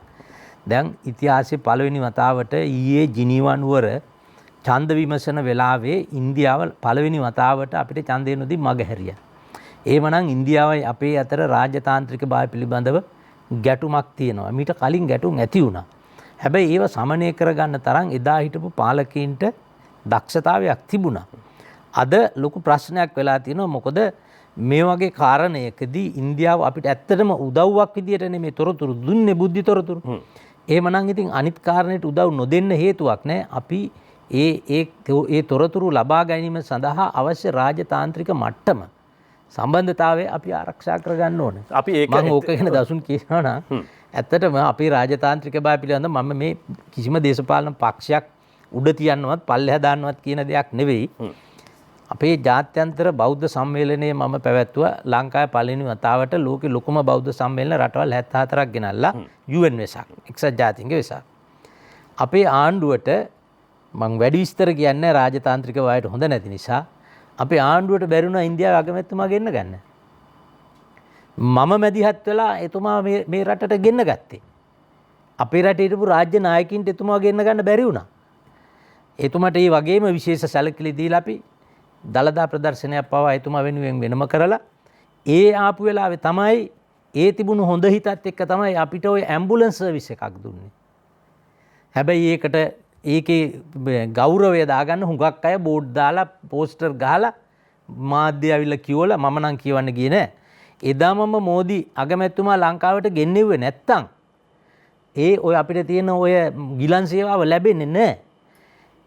දැන් ඉතිහාසයේ පළවෙනි වතාවට ඊයේ ජිනීවා නුවර ඡන්ද විමසන වෙලාවේ ඉන්දියාව පළවෙනි වතාවට අපිට ඡන්දය නොදී මගහැරියා. එහෙමනම් ඉන්දියාවයි අපේ අතර රාජතාන්ත්‍රික භාවය පිළිබඳව ගැටුමක් තියෙනවා. මීට කලින් ගැටුම් ඇති වුණා. හැබැයි ඒව සමනය කරගන්න තරම් එදා හිටපු පාලකීන්ට දක්ෂතාවයක් තිබුණා. අද ලොකු ප්‍රශ්නයක් වෙලා තියෙනවා. මොකද මේ වගේ කාරණයකදී ඉන්දියාව අපිට ඇත්තටම උදව්වක් විදියට නෙමෙයි තොරතුරු දුන්නේ බුද්ධි තොරතුරු. එහෙමනම් ඉතින් අනිත් කාරණේට උදව් නොදෙන්න හේතුවක් නැහැ. අපි ඒ තොරතුරු ලබා ගැනීම සඳහා අවශ්‍ය රාජතාන්ත්‍රික මට්ටම සම්බන්ධතාවය අපි ආරක්ෂා කරගන්න ඕනේ.
අපි ඒක
මම ඕක ගැන දසුන් කියනවා නම් ඇත්තටම අපේ රාජතාන්ත්‍රික භාවය පිළිබඳව මම මේ කිසිම දේශපාලන පක්ෂයක් උඩ තියන්නවත් පල්ලෙහා දාන්නවත් කියන දෙයක් නෙවෙයි. අපේ ජාත්‍යන්තර බෞද්ධ සම්මේලනයේ මම පැවැත්වුවා ලංකාවේ පළවෙනි වතාවට ලෝකේ ලොකුම බෞද්ධ සම්මේලන රටවල් 74ක් ගෙනල්ලා UN වෙසක් එක්සත් ජාතීන්ගේ වෙසක්. අපේ ආණ්ඩුවට මම වැඩි විස්තර කියන්නේ රාජතාන්ත්‍රික වායට හොඳ නැති නිසා අපේ ආණ්ඩුවට බැරි වුණා ඉන්දියාවේ අගමැතිතුමා ගෙන්න ගන්න. මම මැදිහත් වෙලා එතුමා මේ රටට ගෙන්න ගත්තේ. අපේ රටේ හිටපු රාජ්‍ය නායකින්ට එතුමා ගෙන්න ගන්න බැරි වුණා. එතුමාට මේ වගේම විශේෂ සැලකිලි දීලා අපි දළදා ප්‍රදර්ශනයක් පවා එතුමා වෙනුවෙන් වෙනම කරලා ඒ ආපු වෙලාවේ තමයි ඒ තිබුණු හොඳ හිතත් එක්ක තමයි අපිට ওই ඇම්බුලන්ස් සර්විස් එකක් දුන්නේ. හැබැයි ඒකට ඒකේ ගෞරවය දාගන්න හුඟක් අය බෝඩ් දාලා පෝස්ටර් ගහලා මාධ්‍ය ඇවිල්ලා කියවලා මම නම් කියවන්න ගියේ නෑ. එදා මම මෝදි අගමැතිතුමා ලංකාවට ගෙන්නෙව්වේ නැත්තම් ඒ ඔය අපිට තියෙන ඔය ගිලන් සේවාව ලැබෙන්නේ නෑ.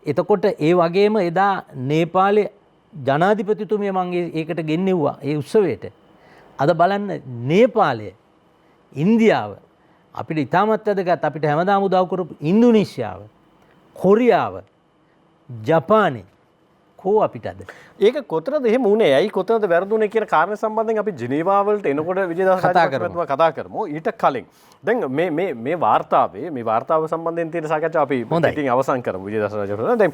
එතකොට ඒ වගේම එදා නේපාලේ ජනාධිපතිතුමිය මම ඒකට ගෙන්නෙව්වා ඒ උත්සවයට. අද බලන්න නේපාලය ඉන්දියාව අපිට ඉතාමත් වැදගත් අපිට හැමදාම උදව් කරපු ඉන්දුනීසියාව කොරියාව ජපානය කෝ අපිටද?
ඒක කොතනද එහෙම උනේ? ඇයි කොතනද වැරදුනේ කියන කාරණේ සම්බන්ධයෙන් අපි ජිනීවා වලට එනකොට විජේදාස රාජපක්ෂතුමා කතා කරමු. ඊට කලින් දැන් මේ වාර්තාව සම්බන්ධයෙන් තියෙන සාකච්ඡාව අපි ඉතින් අවසන් කරමු විජේදාස රාජපක්ෂතුමා. දැන්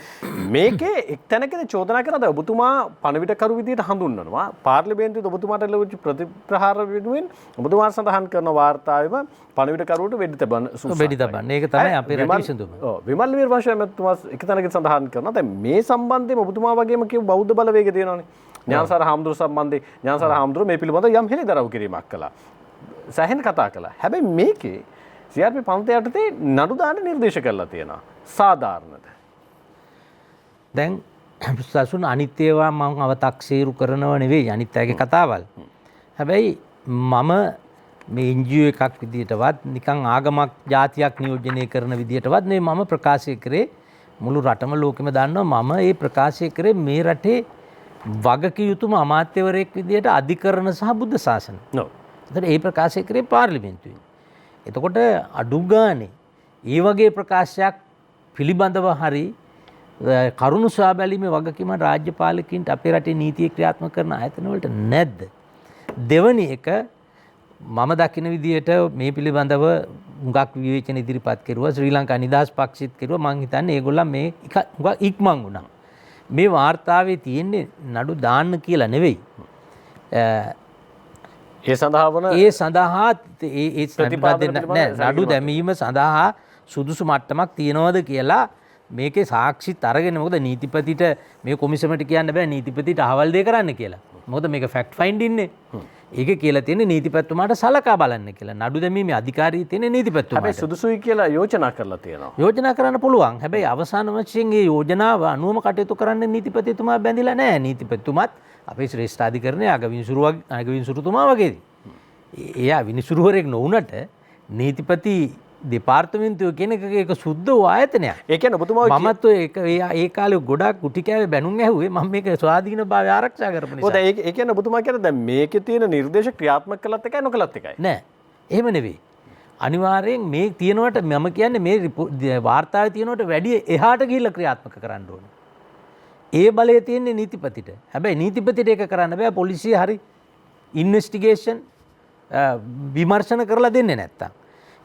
මේකේ එක් තැනකදී චෝදනා කරනවා ඔබතුමා පණවිඩකරු විදියට හඳුන්වනවා. පාර්ලිමේන්තුවේ ඔබතුමාට ලැබුච්ච ප්‍රතිප්‍රහාර වෙනුවෙන් ඔබතුමා සඳහන් කරන වාර්තාවෙම පණවිඩකරුවට වෙඩි තබන්න. ඒක තමයි අපේ රටේ විසඳුම. ඔව් විමල් වීරවංශ මහත්මයා එක තැනකදී සඳහන් කරනවා. දැන් මේ සම්බන්ධයෙන් ඔබතුමා වගේම කියපු බෞද්ධ බලවේග තියෙනවානේ. ඥානසාර හාමුදුරුවෝ සම්බන්ධයෙන් ඥානසාර හාමුදුරුවෝ මේ පිළිබඳව යම් හෙළිදරව් කිරීමක් කළා. සෑහෙන කතා කළා. හැබැයි මේකේ CRP පන්ත යටතේ නඩු දාන්න නිර්දේශ කරලා තියෙනවා. සාධාරණද?
දැන් සසුන් අනිත් ඒවා මම අව탁සීරු කරනව නෙවෙයි අනිත් අයගේ කතාවල්. හැබැයි මම මේ NGO එකක් විදියටවත් නිකන් ආගමක් ජාතියක් නියෝජනය කරන විදියටවත් නෙවෙයි මම ප්‍රකාශය කරේ මුළු රටම ලෝකෙම දන්නවා මම මේ ප්‍රකාශය කරේ මේ රටේ වගකිය යුතුම අමාත්‍යවරයෙක් විදියට අධිකරණ සහ බුද්ධ ශාසන.
ඔව්.
ඒතර ඒ ප්‍රකාශය කරේ පාර්ලිමේන්තුවේ. එතකොට අඩු ගානේ ඒ වගේ ප්‍රකාශයක් පිළිබඳව හරි කරුණු සොයා බැලීමේ වගකීම රාජ්‍ය පාලකයින්ට අපේ රටේ නීතිය ක්‍රියාත්මක කරන ආයතන වලට නැද්ද? දෙවැනි එක මම දකින විදියට මේ පිළිබඳව හුඟක් විවේචන ඉදිරිපත් කෙරුවා ශ්‍රී ලංකා නිදහස් පක්ෂෙත් කෙරුවා මං හිතන්නේ ඒගොල්ලන් මේ හුඟක් ඉක්මන් වුණා. මේ වාර්තාවේ තියෙන්නේ නඩු දාන්න කියලා නෙවෙයි.
ඒ සඳහා
නඩු දැමීම සඳහා සුදුසු මට්ටමක් තියනවද කියලා මේකේ සාක්ෂිත් අරගෙන මොකද නීතිපතිට මේ කොමිසමට කියන්න බෑ නීතිපතිට අහවල් දෙය කරන්න කියලා. මොකද මේක ෆැක්ට් ෆයින්ඩ් ඉන්නේ. ඒක කියලා තියෙන්නේ නීතිපතිතුමාට සලකා බලන්න කියලා. නඩු දැමීමේ අධිකාරිය තියෙන්නේ නීතිපතිතුමාට.
හැබැයි සුදුසුයි කියලා යෝජනා කරලා තියෙනවා.
යෝජනා කරන්න පුළුවන්. හැබැයි අවසාන වශයෙන් මේ යෝජනාව අනුවම කටයුතු කරන්න නීතිපතිතුමා බැඳිලා නැහැ. නීතිපතිතුමාත් අපේ ශ්‍රේෂ්ඨාධිකරණයේ අගවිනිසුරුතුමා වගේදී. එයා විනිසුරුවරයෙක් නොවුනට නීතිපති දෙපාර්තමේන්තුව කියන එක සුද්ධ වූ ආයතනයක්.
ඒ කියන්නේ ඔබතුමා
මමත් ඒ කාලේ ගොඩක් ගුටි කෑවේ බැනුම් ඇහුවේ මම මේක ස්වාධීන භාවය ආරක්ෂා කරපු නිසා.
ඔව් දැන් ඒ කියන්නේ ඔබතුමා කියන්නේ දැන් මේකේ තියෙන නිර්දේශ ක්‍රියාත්මක කළත් එකයි නොකළත් එකයි.
නෑ. එහෙම නෙවෙයි. අනිවාර්යෙන් මේ තියෙනවට මම කියන්නේ මේ වාර්තාවේ තියෙනවට වැඩිය එහාට ගිහිල්ලා ක්‍රියාත්මක කරන්න ඕනේ. ඒ බලය තියෙන්නේ නීතිපතිට. හැබැයි නීතිපතිට ඒක කරන්න බෑ පොලිසිය හරි ඉන්වෙස්ටිගේෂන් විමර්ශන කරලා දෙන්නේ නැත්තම්.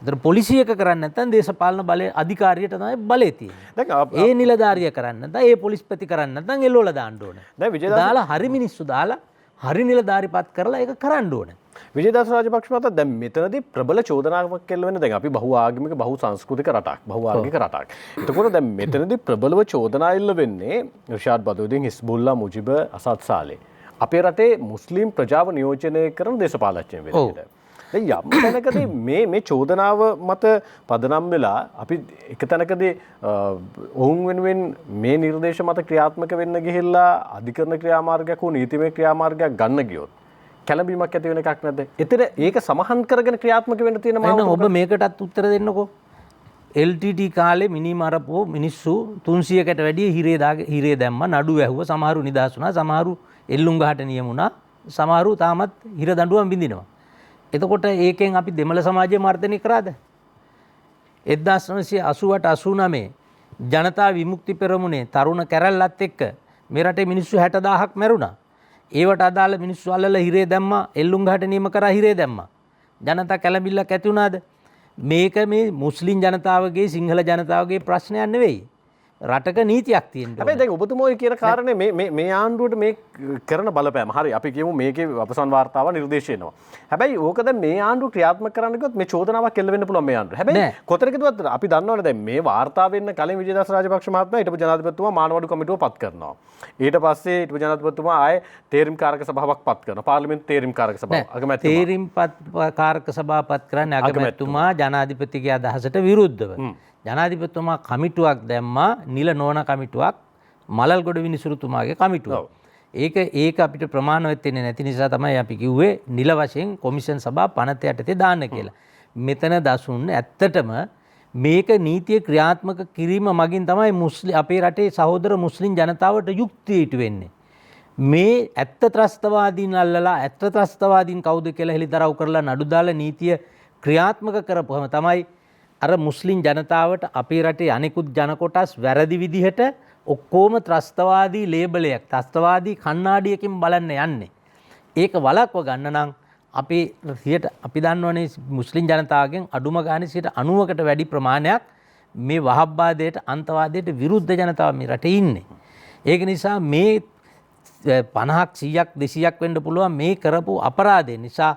ඒතර පොලිසිය එක කරන්නේ නැත්නම් දේශපාලන බලය අධිකාරියට තමයි බලය තියෙන්නේ. ඒ නිලධාරිය කරන්නේ නැත්නම් ඒ පොලිස්පති කරන්නේ නැත්නම් එල්ලවලා දාන්න ඕනේ.
දැන් විජේදාස
දාලා හරි මිනිස්සු දාලා හරි නිලධාරිපත් කරලා ඒක කරන්න ඕනේ.
විජේදාස රාජපක්ෂ මහතා දැන් මෙතනදී ප්‍රබල චෝදනාවක් කෙල්ල වෙන දැන් අපි බහු ආගමික බහු සංස්කෘතික රටක් බහු ආගමික රටක්. එතකොට දැන් මෙතනදී ප්‍රබලව චෝදනා එල්ල වෙන්නේ රිෂාඩ් බදරුද්දීන් හිස්බුල්ලා මුජිබ අසද් සාලේ. අපේ රටේ මුස්ලිම් ප්‍රජාව නියෝජනය කරන දේශපාලඥයන් වෙනකොට. දැන් යම් තැනකදී මේ චෝදනාව මත පදනම් වෙලා අපි එක තැනකදී ඔවුන් වෙනුවෙන් මේ නිර්දේශ මත ක්‍රියාත්මක වෙන්න ගිහිල්ලා අධිකරණ ක්‍රියාමාර්ගයක් හෝ නීතිමය ක්‍රියාමාර්ගයක් ගන්න ගියොත් කැළඹීමක් ඇති වෙන එකක් නැද්ද? එතන ඒක සමහන් කරගෙන ක්‍රියාත්මක වෙන්න තියෙන
එහෙනම් ඔබ මේකටත් උත්තර දෙන්නකෝ. LTT කාලේ මිනිමරපෝ මිනිස්සු 300කට වැඩිය හිරේ දැම්මා නඩු ඇහුවා සමහරු නිදහස් වුණා සමහරු එල්ලුම් ගහට නියමුණා සමහරු තාමත් හිර දඬුවම් විඳිනවා. එතකොට ඒකෙන් අපි දෙමළ සමාජය මර්ධනය කරාද? 1988-89 ජනතා විමුක්ති පෙරමුණේ තරුණ කැරැල්ලත් එක්ක මේ රටේ මිනිස්සු 60000ක් මැරුණා. ඒවට අදාළ මිනිස්සු අල්ලලා හිරේ දැම්මා, එල්ලුම් ගහට නියම කරා හිරේ දැම්මා. ජනතා කැළඹිල්ලක් ඇති වුණාද? මේක මේ මුස්ලිම් ජනතාවගේ සිංහල ජනතාවගේ ප්‍රශ්නයක් නෙවෙයි. රටක නීතියක් තියෙනවා.
හැබැයි දැන් ඔබතුමෝ කියන කාරණේ මේ ආණ්ඩුවට මේ කරන බලපෑම. හරි අපි කියමු මේකේ අවසන් වාර්තාව නිර්දේශ වෙනවා. හැබැයි ඕක දැන් මේ ආණ්ඩුව ක්‍රියාත්මක කරන්න ගියොත් මේ චෝදනාවක් එල්ල වෙන්න පුළුවන් මේ ආණ්ඩුව. හැබැයි කොතනකදවත් අපි දන්නවනේ දැන් මේ වාර්තාව වෙන්න කලින් විජේදාස රාජපක්ෂ මහත්මයා හිටපු ජනාධිපතිතුමා මානවඩු කමිටුව පත් කරනවා. ඊට පස්සේ හිටපු ජනාධිපතිතුමා ආයේ තේරීම් කාරක සභාවක් පත් කරනවා. පාර්ලිමේන්තු තේරීම් කාරක සභාව. අගමැතිතුමා
තේරීම් කාරක සභාව පත් කරන්නේ අගමැතිතුමා ජනාධිපතිගේ අදහසට විරුද්ධව. ජනාධිපතිතුමා කමිටුවක් දැම්මා නිල නොවන කමිටුවක් මලල්ගොඩ විනිසුරුතුමාගේ කමිටුව. ඒක අපිට ප්‍රමාණවත් වෙන්නේ නැති නිසා තමයි අපි කිව්වේ නිල වශයෙන් කොමිෂන් සභා පනත යටතේ දාන්න කියලා. මෙතන දසුන් ඇත්තටම මේක නීතිය ක්‍රියාත්මක කිරීම මගින් තමයි අපේ රටේ සහෝදර මුස්ලිම් ජනතාවට යුක්තිය ඉටු වෙන්නේ. මේ ඇත්ත ත්‍රස්තවාදීන් අල්ලලා ඇත්ත ත්‍රස්තවාදීන් කවුද කියලා හෙළිදරව් කරලා නඩු දාලා නීතිය ක්‍රියාත්මක කරපුවම තමයි අර මුස්ලිම් ජනතාවට අපේ රටේ අනෙකුත් ජන කොටස් වැරදි විදිහට ඔක්කොම ත්‍රස්තවාදී ලේබලයක් ත්‍රස්තවාදී කණ්ණාඩියකින් බලන්න යන්නේ. ඒක වළක්ව ගන්න නම් අපි දන්නවනේ මුස්ලිම් ජනතාවගෙන් අඩුම ගානේ 90%කට වැඩි ප්‍රමාණයක් මේ වහබ්වාදයට අන්තවාදයට විරුද්ධ ජනතාව මේ රටේ ඉන්නේ. ඒක නිසා මේ 50ක් 100ක් 200ක් වෙන්න පුළුවන් මේ කරපු අපරාධය නිසා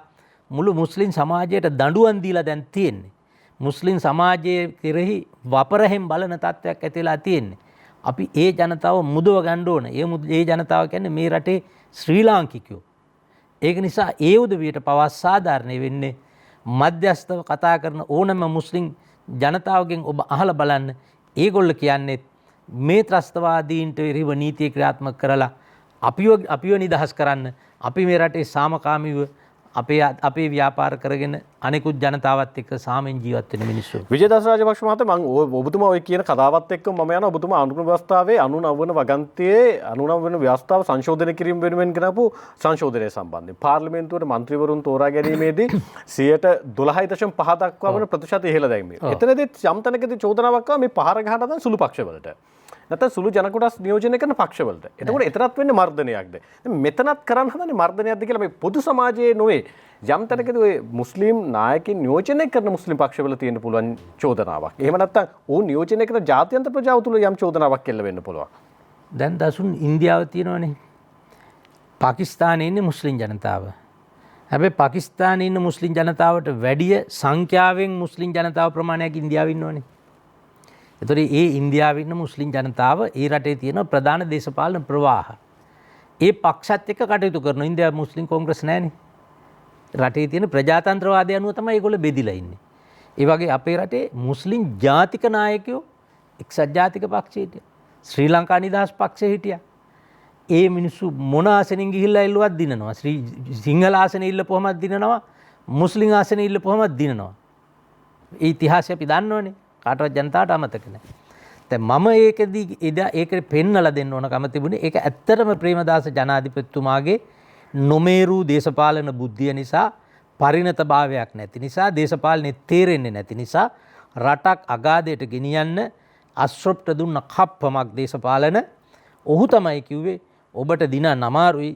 මුළු මුස්ලිම් සමාජයට දඬුවම් දීලා දැන් තියෙන්නේ. මුස්ලිම් සමාජයේ කෙරෙහි වපරහෙන් බලන තත්ත්වයක් ඇතිලා තියෙන්නේ. අපි ඒ ජනතාව මුදව ගන්න ඕන. ඒ ජනතාව කියන්නේ මේ රටේ ශ්‍රී ලාංකිකයෝ. ඒක නිසා ඒ උදවියට පවා සාධාරණ වෙන්නේ මධ්‍යස්ථව කතා කරන ඕනම මුස්ලිම් ජනතාවගෙන් ඔබ අහලා බලන්න. ඒගොල්ල කියන්නේ මේ ත්‍රස්තවාදීන්ට එරෙහිව නීතිය ක්‍රියාත්මක කරලා අපිව නිදහස් කරන්න අපි මේ රටේ සාමකාමීව අපේ ව්‍යාපාර කරගෙන අනෙකුත් ජනතාවත් එක්ක සාමෙන් ජීවත් වෙන මිනිස්සු.
විජේදාස රාජපක්ෂ මහතා මම ඔබතුමා ඔය කියන කතාවත් එක්ක මම යන ඔබතුමා අනුග්‍රහ ව්‍යවස්ථාවේ 99 වන වගන්තියේ 99 වෙනි ව්‍යවස්ථාව සංශෝධනය කිරීම වෙනුවෙන් කරපු සංශෝධනය සම්බන්ධයෙන් පාර්ලිමේන්තුවේ මන්ත්‍රීවරුන් තෝරා ගැනීමේදී 12.5 දක්වා වන ප්‍රතිශත ඉහළ දැමීම. එතනදී යම් තැනකදී චෝදනාවක් ආවා මේ පහර ගහන දා සුළු පක්ෂවලට. නැත්නම් සුළු ජන කොටස් නියෝජනය කරන පක්ෂවලට. එතකොට එතරම් වෙන්නේ මර්ධනයක්ද? මෙතනත් කරන්න හදන්නේ මර්ධනයක්ද කියලා මේ පොදු සමාජයේ නොවේ. යම් තැනකදී ඔය මුස්ලිම් නායකින් නියෝජනය කරන මුස්ලිම් පක්ෂවල තියෙන්න පුළුවන් චෝදනාවක්. එහෙම නැත්නම් ඕන් නියෝජනය කරන ජාත්‍යන්තර ප්‍රජාව තුළ යම් චෝදනාවක් එල්ල වෙන්න පුළුවන්.
දැන් දසුන් ඉන්දියාව තියෙනවනේ. පාකිස්තානයේ ඉන්නේ මුස්ලිම් ජනතාව. හැබැයි පාකිස්තානයේ ඉන්න මුස්ලිම් ජනතාවට වැඩිය සංඛ්‍යාවෙන් මුස්ලිම් ජනතාව ප්‍රමාණයක් ඉන්දියාවේ ඉන්නවනේ. එතකොට ඒ ඉන්දියාවේ ඉන්න මුස්ලිම් ජනතාව ඒ රටේ තියෙන ප්‍රධාන දේශපාලන ප්‍රවාහ. ඒ පක්ෂත් එක්ක කටයුතු කරන ඉන්දියාවේ මුස්ලිම් කොංග්‍රස් නැහැනේ. රටේ තියෙන ප්‍රජාතන්ත්‍රවාදය අනුව තමයි ඒගොල්ලෝ බෙදිලා ඉන්නේ. ඒ වගේ අපේ රටේ මුස්ලිම් ජාතික නායකයෝ එක්සත් ජාතික පක්ෂයේ හිටියා. ශ්‍රී ලංකා නිදහස් පක්ෂයේ හිටියා. ඒ මිනිස්සු මොන ආසනෙන් ගිහිල්ලා ඉල්ලුවත් දිනනවා. සිංහල ආසනෙ ඉල්ලපුවමත් දිනනවා. මුස්ලිම් ආසනෙ ඉල්ලපුවමත් දිනනවා. ඒ ඉතිහාසය අපි දන්නවනේ. කාටවත් ජනතාවට අමතක නැහැ. දැන් මම ඒකෙදි ඒක පෙන්නලා දෙන්න ඕනකම තිබුණේ ඒක ඇත්තටම ප්‍රේමදාස ජනාධිපතිතුමාගේ නොමේරූ දේශපාලන බුද්ධිය නිසා පරිණත භාවයක් නැති නිසා දේශපාලනේ තේරෙන්නේ නැති නිසා රටක් අගාධයට ගෙනියන්න අශ්‍රප්ත දුන්න කප්පමක් දේශපාලන ඔහු තමයි කිව්වේ ඔබට දිනන්න අමාරුයි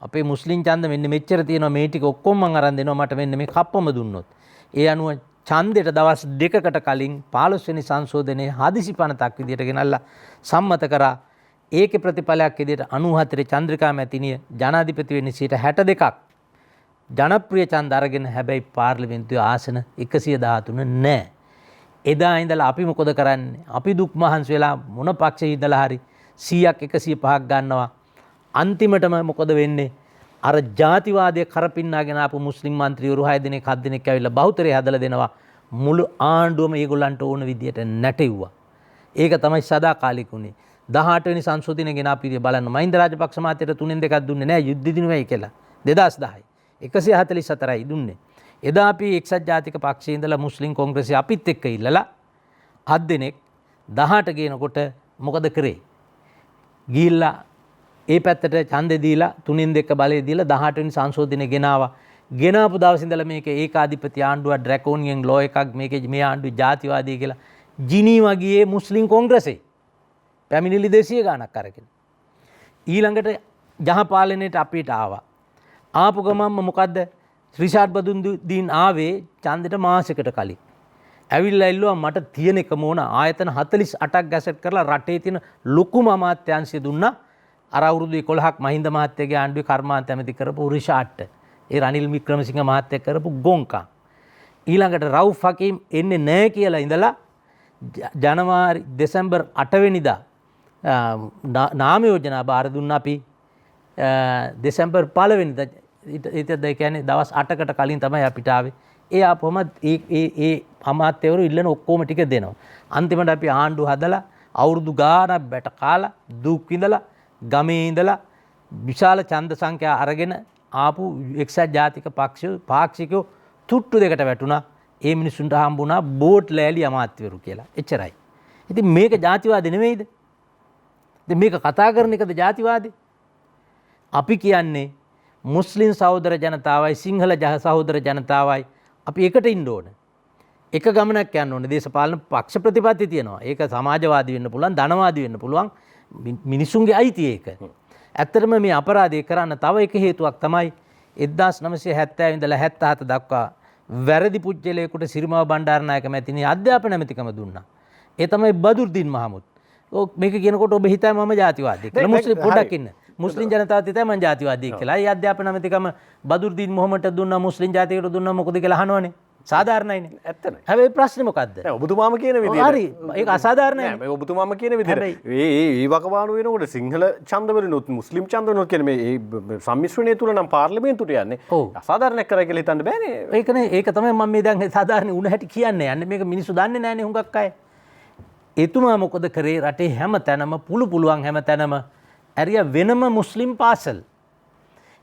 අපේ මුස්ලිම් ඡන්ද මෙන්න මෙච්චර තියෙනවා මේ ටික ඔක්කොම මම අරන් දෙනවා මට මෙන්න මේ කප්පම දුන්නොත් ඒ අනුව ඡන්දෙට දවස් 2කට කලින් 15 වෙනි සංශෝධනයේ හදිසි පනතක් විදියට ගෙනල්ලා සම්මත කරා ඒකේ ප්‍රතිඵලයක් විදියට 94 චන්ද්‍රිකා මැතිණිය ජනාධිපති වෙන්නේ 62ක් ජනප්‍රිය ඡන්ද අරගෙන හැබැයි පාර්ලිමේන්තුවේ ආසන 113 නැහැ. එදා ඉඳලා අපි මොකද කරන්නේ? අපි දුක් මහන්සි වෙලා මොන පක්ෂේ ඉඳලා හරි 100ක් 105ක් ගන්නවා. අන්තිමටම මොකද වෙන්නේ? අර ජාතිවාදයේ කරපින්නාගෙන ආපු මුස්ලිම් മന്ത്രിවරු 6 දෙනෙක් 7 දෙනෙක් ඇවිල්ලා බහුතරය හදලා දෙනවා. මුළු ආණ්ඩුවම ඒගොල්ලන්ට ඕන විදියට නැටෙව්වා. ඒක තමයි සදාකාලික උනේ. 18 වෙනි සංශෝධනය ගෙන අපි බලන්න මහින්ද රාජපක්ෂ මහත්තයට 3න් 2ක් දුන්නේ නැහැ යුද්ධ දිනුවයි කියලා. 2010 144යි දුන්නේ. එදා අපි එක්සත් ජාතික පක්ෂයේ ඉඳලා මුස්ලිම් කොංග්‍රසයේ අපිත් එක්ක ඉල්ලලා 7 දෙනෙක් 18 ගේනකොට මොකද කරේ? ගිහිල්ලා ඒ පැත්තට ඡන්දෙ දීලා 3න් 2 බලය දීලා 18 වෙනි සංශෝධනය ගෙනාවා. ගෙනාපු දවස් ඉඳලා මේක ඒකාධිපති ආණ්ඩුවක් ඩ්‍රැකෝනියන් ලෝ එකක් මේකේ මේ ආණ්ඩුව ජාතිවාදී කියලා ජිනීවා ගියේ මුස්ලිම් කොංග්‍රසයේ. පැමිණිලි 200 ගණක් අරගෙන. ඊළඟට ජහපාලනයේට අපිට ආවා. ආපු ගමන්ම මොකද්ද? රිෂාඩ් බදුන්දීන් ආවේ ඡන්දෙට මාසෙකට කලින්. ඇවිල්ලා ඉල්ලුවා මට තියෙන එකම ඕන ආයතන 48ක් ගැසට් කරලා රටේ තියෙන ලොකුම අමාත්‍යාංශය දුන්නා. අර අවුරුදු 11ක් මහින්ද මහත්තයාගේ ආණ්ඩුවේ කර්මාන්ත ඇමති කරපු රිෂාඩ්ට. ඒ රනිල් වික්‍රමසිංහ මහත්තයා කරපු ගොංකා. ඊළඟට රවුෆ් හකීම් එන්නේ නැහැ කියලා ඉඳලා ජනවාරි දෙසැම්බර් 8 වෙනිදා නාම යෝජනා බාර දුන්නා අපි දෙසැම්බර් 1 වෙනිදා ඒතද කියන්නේ දවස් 8කට කලින් තමයි අපිට ආවේ. ඒ ආපුවම ඒ අමාත්‍යවරු ඉල්ලන ඔක්කොම ටික දෙනවා. අන්තිමට අපි ආණ්ඩුව හදලා අවුරුදු ගාණක් බැට කාලා දුක් විඳලා ගමේ ඉඳලා විශාල ඡන්ද සංඛ්‍යා අරගෙන ආපු එක්සත් ජාතික පාක්ෂිකයෝ තුට්ටු දෙකට වැටුණා. ඒ මිනිසුන්ට හම්බුණා බෝට් ලෑලි අමාත්‍යවරු කියලා. එච්චරයි. ඉතින් මේක ජාතිවාදී නෙමෙයිද? ඉතින් මේක කතා කරන එකද ජාතිවාදී? අපි කියන්නේ මුස්ලිම් සහෝදර ජනතාවයි සිංහල සහෝදර ජනතාවයි අපි එකට ඉන්න ඕන. එක ගමනක් යන්න ඕනේ. දේශපාලන පක්ෂ ප්‍රතිපත්ති තියෙනවා. ඒක සමාජවාදී වෙන්න පුළුවන්, ධනවාදී වෙන්න පුළුවන්. මිනිසුන්ගේ අයිතිය ඒක. ඇත්තටම මේ අපරාධය කරන්න තව එක හේතුවක් තමයි 1970 ඉඳලා 77 දක්වා වැරදි පුජ්‍යලයකට සිරිමාව බණ්ඩාරනායක මැතිණිය අධ්‍යාපන ඇමතිකම දුන්නා. ඒ තමයි බදුර්දීන් මහමුත්. මේක කියනකොට ඔබ හිතයි මම ජාතිවාදී කියලා. මුස්ලිම් පොඩ්ඩක් ඉන්න. මුස්ලිම් ජනතාවත් හිතයි මම ජාතිවාදී කියලා. ඒ අධ්‍යාපන ඇමතිකම බදුර්දීන් මොහමඩට දුන්නා මුස්ලිම් ජාතියකට දුන්නා මොකද කියලා අහනවනේ. සාධාරණයිනේ. ඇත්තනේ. හැබැයි ප්‍රශ්නේ මොකද්ද?
ඔබතුමාම කියන විදිහට.
හරි. ඒක අසාධාරණයි.
නෑ ඔබතුමාම කියන විදිහට. මේ වකවානු වෙනකොට සිංහල ඡන්දවලිනුත් මුස්ලිම් ඡන්දවලිනුත් කියන මේ සම්මිශ්‍රණය තුල නම් පාර්ලිමේන්තුවට යන්නේ. අසාධාරණයක් කරයි කියලා හිතන්න බෑනේ.
ඒකනේ ඒක තමයි මම මේ දැන් සාධාරණ උණ හැටි කියන්නේ. යන්නේ මේක මිනිස්සු දන්නේ නෑනේ හුඟක් අය. එතුමා මොකද කරේ රටේ හැම තැනම පුළුවන් හැම තැනම ඇරිය වෙනම මුස්ලිම් පාසල්.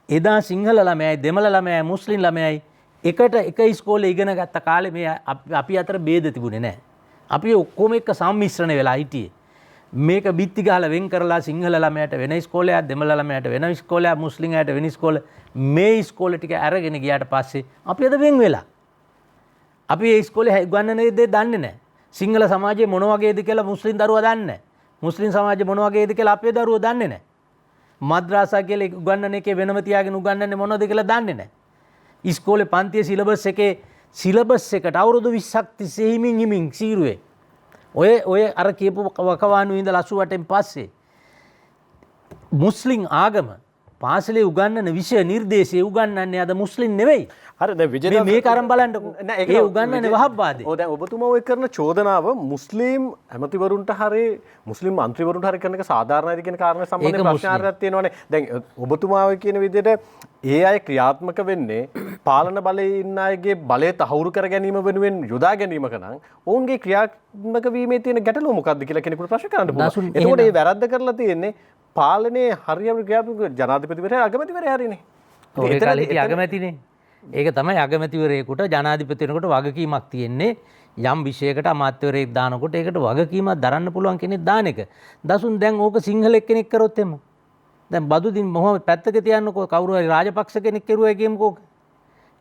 එදා සිංහල ළමයයි දෙමළ ළමයයි මුස්ලිම් ළමයයි එකට එක ඉස්කෝලේ ඉගෙන ගත්ත කාලේ මේ අපි අතර ભેද තිබුණේ නැහැ. අපි ඔක්කොම එක්ක සම්මිශ්‍රණ වෙලා හිටියේ. මේක බිත්ති ගහලා වෙන් කරලා සිංහල ළමයට වෙන ඉස්කෝලයක් දෙමළ ළමයට වෙන ඉස්කෝලයක් මුස්ලිම් අයට වෙන ඉස්කෝල මේ ඉස්කෝල ටික අරගෙන ගියාට පස්සේ අපි අද වෙන් වෙලා. අපි ඒ ඉස්කෝලේ උගන්වන දේ දන්නේ නැහැ. සිංහල සමාජයේ මොන වගේද කියලා මුස්ලිම් දරුවා දන්නේ නැහැ. මුස්ලිම් සමාජයේ මොන වගේද කියලා අපේ දරුවෝ දන්නේ නැහැ. මද්රසා කියලා උගන්වන එකේ වෙනම තියාගෙන උගන්වන්නේ මොනවද කියලා දන්නේ නැහැ. ඉස්කෝලේ පන්තියේ සිලබස් එකේ සිලබස් එකට අවුරුදු 20ක් තිස්සේ හිමින් සීරුවේ. ඔය අර කියපු වකවානු ඉඳලා 88න් පස්සේ මුස්ලිම් ආගම පාසලේ උගන්වන විෂය නිර්දේශයේ උගන්වන්නේ අද මුස්ලිම් නෙවෙයි.
හරි දැන් විජේදාස
මේක අරන් බලන්නකෝ. ඒ උගන්වන්නේ වහබ්බාදේ.
ඔව් දැන් ඔබතුමා ඔය කරන චෝදනාව මුස්ලිම් ඇමතිවරුන්ට හරි මුස්ලිම් മന്ത്രിවරුන්ට හරි කරන එක සාධාරණයිද කියන කාරණේ සම්බන්ධයෙන් ප්‍රශ්නාර්හයක් තියෙනවානේ. දැන් ඔබතුමා ඔය කියන විදිහට ඒ අය ක්‍රියාත්මක වෙන්නේ පාලන බලයේ ඉන්න අයගේ බලය තහවුරු කර ගැනීම වෙනුවෙන් යොදා ගැනීමක නම් ඔවුන්ගේ ක්‍රියාත්මක වීමේ තියෙන ගැටලුව මොකක්ද කියලා කෙනෙකුට ප්‍රශ්න කරන්න පුළුවන්. එතකොට මේ වැරද්ද කරලා තියෙන්නේ පාලනයේ හරියම ක්‍රියාත්මක ජනාධිපතිවරයා අගමැතිවරයා හරිනේ.
ඒ කාලේ හිටිය අගමැතිනේ. ඒක තමයි අගමැතිවරයෙකුට ජනාධිපතිවරයෙකුට වගකීමක් තියෙන්නේ. යම් විෂයකට අමාත්‍යවරයෙක් දානකොට ඒකට වගකීමක් දරන්න පුළුවන් කෙනෙක් දාන එක. දසුන් දැන් ඕක සිංහල එක්කෙනෙක් කරොත් එම. දැන් බදුදින් මොහොම පැත්තක තියන්නකෝ කවුරු හරි රාජපක්ෂ කෙනෙක් කෙරුවා කියමුකෝ.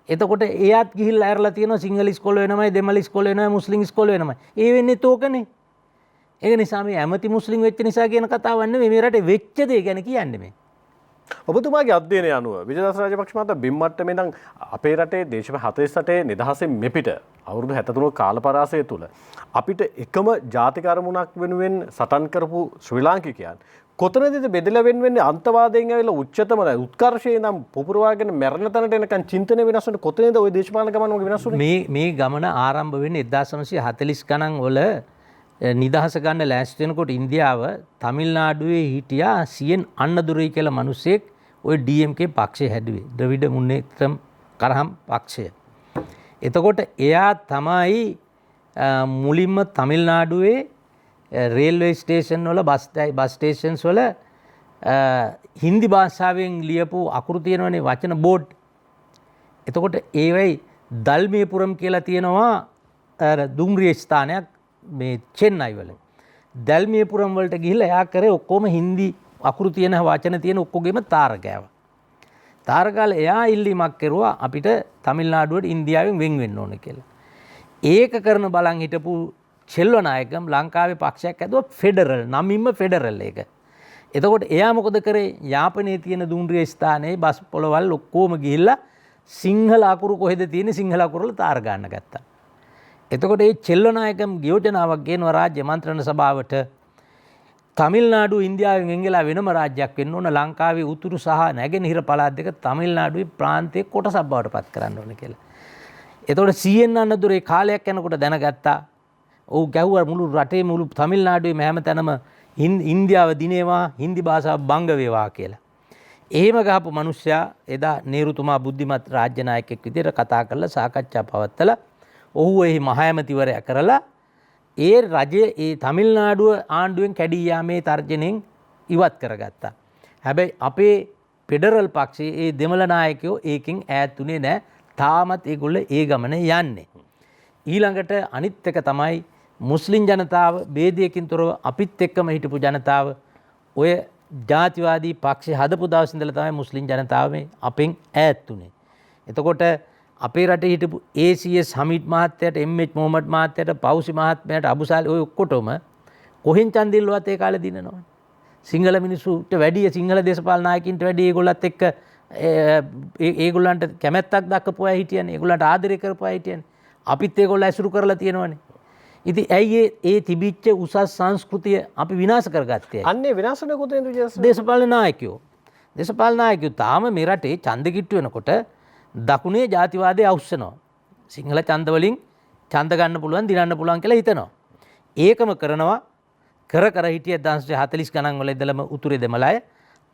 එතකොට එයාත් ගිහිල්ලා ඇරලා තියෙනවා සිංහල ඉස්කෝලේ වෙනමයි දෙමළ ඉස්කෝලේ වෙනමයි මුස්ලිම් ඉස්කෝලේ වෙනමයි. ඒ වෙන්නේ තෝකනේ. ඒක නිසා මේ ඇමති මුස්ලිම් වෙච්ච නිසා කියන කතාවක් නෙමෙයි මේ රටේ වෙච්ච දේ ගැන කියන්නේ මේ.
ඔබතුමාගේ අධ්‍යයනය අනුව විජේදාස රාජපක්ෂ මහතා බිම් මට්ටමේ ඉඳන් අපේ රටේ දේශපාලන 48 නිදහසෙන් මෙපිට අවුරුදු 73 කාල පරාසය තුල අපිට එකම ජාතික අරමුණක් වෙනුවෙන් සටන් කරපු ශ්‍රී ලාංකිකයන් කොතනදද බෙදලා වෙන්නේ අන්තවාදයෙන් ඇවිල්ලා උච්චතම උත්කර්ෂයේ නම් පුපුරවාගෙන මැරෙන තැනට එනකන් චින්තනය වෙනස් වෙන කොතනද ওই දේශපාලන ගමන වගේ වෙනස් වෙන්නේ
මේ ගමන ආරම්භ වෙන්නේ 1940 ගණන් වල නිදහස ගන්න ලෑස්ති වෙනකොට ඉන්දියාව තමිල්නාඩුවේ හිටියා සීඑන් අන්නදුරයි කියලා මිනිසෙක් ওই DMK පක්ෂය හැදුවේ ද්‍රවිඩ මුන්නේත්‍රම් කරහම් පක්ෂය. එතකොට එයා තමයි මුලින්ම තමිල්නාඩුවේ රේල්වේ ස්ටේෂන් වල බස් ස්ටේෂන්ස් වල හින්දි භාෂාවෙන් ලියපු අකුරු තියෙනවනේ වචන බෝඩ්. එතකොට ඒවයි දල්මේපුරම් කියලා තියෙනවා දුම්රිය ස්ථානයක් මේ චෙන්නයි වල. දල්මේපුරම් වලට ගිහිල්ලා එයා කරේ ඔක්කොම හින්දි අකුරු තියෙන වචන තියෙන ඔක්කොගෙම තාර ගෑවා. තාර ගාලා එයා ඉල්ලීමක් කරුවා අපිට තමිල්නාඩුවට ඉන්දියාවෙන් වෙන් වෙන්න ඕන කියලා. ඒක කරන බලන් හිටපු චෙල්වනායකම් ලංකාවේ පක්ෂයක් ඇදුවා ෆෙඩරල් නමින්ම ෆෙඩරල් එක. එතකොට එයා මොකද කරේ යාපනයේ තියෙන දුම්රිය ස්ථානයේ බස් පොළවල් ඔක්කොම ගිහිල්ලා සිංහල අකුරු කොහෙද තියෙන්නේ සිංහල අකුරු වල තාර ගන්න ගත්තා. එතකොට මේ චෙල්වනායකම් යෝජනාවක් ගෙනවා රාජ්‍ය මන්ත්‍රණ සභාවට තමිල්නාඩු ඉන්දියාවෙන් එංගලා වෙනම රාජ්‍යයක් වෙන්න ඕන ලංකාවේ උතුරු සහ නැගෙනහිර පළාත් දෙක තමිල්නාඩුවේ ප්‍රාන්තයේ කොටසක් බවට පත් කරන්න ඕන කියලා. එතකොට සීඑන් අන්නදුරේ කාලයක් යනකොට දැනගත්තා ඔව් ගැහුවා මුළු රටේ මුළු තමිල්නාඩුවේ හැම තැනම ඉන්දියාව දිනේවා හින්දි භාෂාව බංග වේවා කියලා. එහෙම ගහපු මිනිස්සයා එදා නේරුතුමා බුද්ධිමත් රාජ්‍ය නායකයෙක් විදිහට කතා කරලා සාකච්ඡා පවත්වලා ඔහු එහි මහ ඇමතිවරයා කරලා ඒ රජයේ ඒ තමිල්නාඩුව ආණ්ඩුවෙන් කැඩී යාමේ තර්ජනයෙන් ඉවත් කරගත්තා. හැබැයි අපේ ෆෙඩරල් පක්ෂයේ ඒ දෙමළ නායකයෝ ඒකෙන් ඈත් උනේ නැහැ. තාමත් ඒගොල්ලෝ ඒ ගමන යන්නේ. ඊළඟට අනිත් එක තමයි මුස්ලිම් ජනතාව ભેදයකින් තොරව අපිත් එක්කම හිටපු ජනතාව ඔය ජාතිවාදී පක්ෂය හදපු දවස් ඉඳලා තමයි මුස්ලිම් ජනතාව මේ අපෙන් ඈත් උනේ. එතකොට අපේ රටේ හිටපු ACS හමීඩ් මහත්තයාට MH මොහමඩ් මහත්තයාට පෞසි මහත්මයාට අබුසාලි ඔය ඔක්කොටම කොහෙන් ඡන්දිල්ලවත් ඒ කාලේ දිනනවා. සිංහල මිනිස්සුන්ට වැඩිය සිංහල දේශපාලන නායකින්ට වැඩිය ඒගොල්ලත් එක්ක ඒගොල්ලන්ට කැමැත්තක් දක්වපු අය හිටියනේ. ඒගොල්ලන්ට ආදරය කරපු අය හිටියනේ. අපිත් ඒගොල්ලෝ ඇසුරු කරලා තියෙනවනේ. ඉතින් ඇයි ඒ තිබිච්ච උසස් සංස්කෘතිය අපි විනාශ කරගත්තේ?
අන්නේ විනාශනේ කොතෙන්ද විජේදාස?
දේශපාලන නායකයෝ තාම මේ රටේ ඡන්ද කිට්ටු වෙනකොට දකුණේ ජාතිවාදය අවශ්‍යනවා. සිංහල ඡන්ද වලින් ඡන්ද ගන්න පුළුවන්, දිනන්න පුළුවන් කියලා හිතනවා. ඒකම කරනවා. කර හිටිය 1940 ගණන් වල ඉඳලම උතුරේ දෙමළය.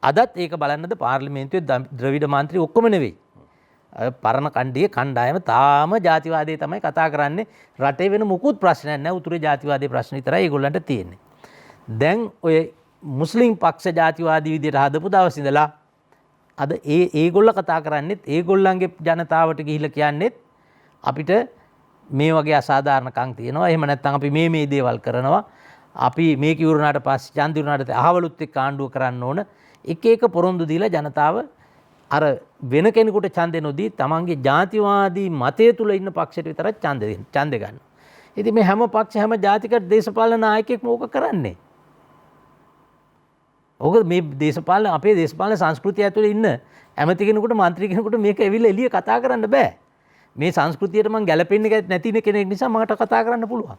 අදත් ඒක බලන්නද පාර්ලිමේන්තුවේ ද්‍රවිඩ මන්ත්‍රී ඔක්කොම නෙවෙයි. පරණ කණ්ඩායම තාම ජාතිවාදයේ තමයි කතා කරන්නේ. රටේ වෙන මුකුත් ප්‍රශ්නයක් නැහැ. උතුරේ ජාතිවාදයේ ප්‍රශ්න විතරයි ඒගොල්ලන්ට තියෙන්නේ. දැන් ඔය මුස්ලිම් පක්ෂ ජාතිවාදී විදියට හදපු දවස් ඉඳලා අද ඒගොල්ල කතා කරන්නේත් ඒගොල්ලන්ගේ ජනතාවට ගිහිල්ලා කියන්නේත් අපිට මේ වගේ අසාධාරණකම් තියෙනවා. එහෙම නැත්නම් අපි මේ දේවල් කරනවා. අපි මේක ඉවරනාට පස්සේ ඡන්ද ඉවරනාට අහවලුත් එක්ක ආණ්ඩුව කරන්න ඕන. එක පොරොන්දු දීලා ජනතාව අර වෙන කෙනෙකුට ඡන්දෙ නොදී තමන්ගේ ජාතිවාදී මතය තුල ඉන්න පක්ෂයට විතරක් ඡන්ද ගන්න. ඉතින් මේ හැම පක්ෂ හැම ජාතික දේශපාලන නායකයෙක්ම ඕක කරන්නේ. ඕක මේ දේශපාලන අපේ දේශපාලන සංස්කෘතිය ඇතුලේ ඉන්න ඇමති කෙනෙකුට මන්ත්‍රී කෙනෙකුට මේක ඇවිල්ලා එළිය කතා කරන්න බෑ. මේ සංස්කෘතියට මම ගැලපෙන්නේ නැති කෙනෙක් නිසා මට කතා කරන්න පුළුවන්.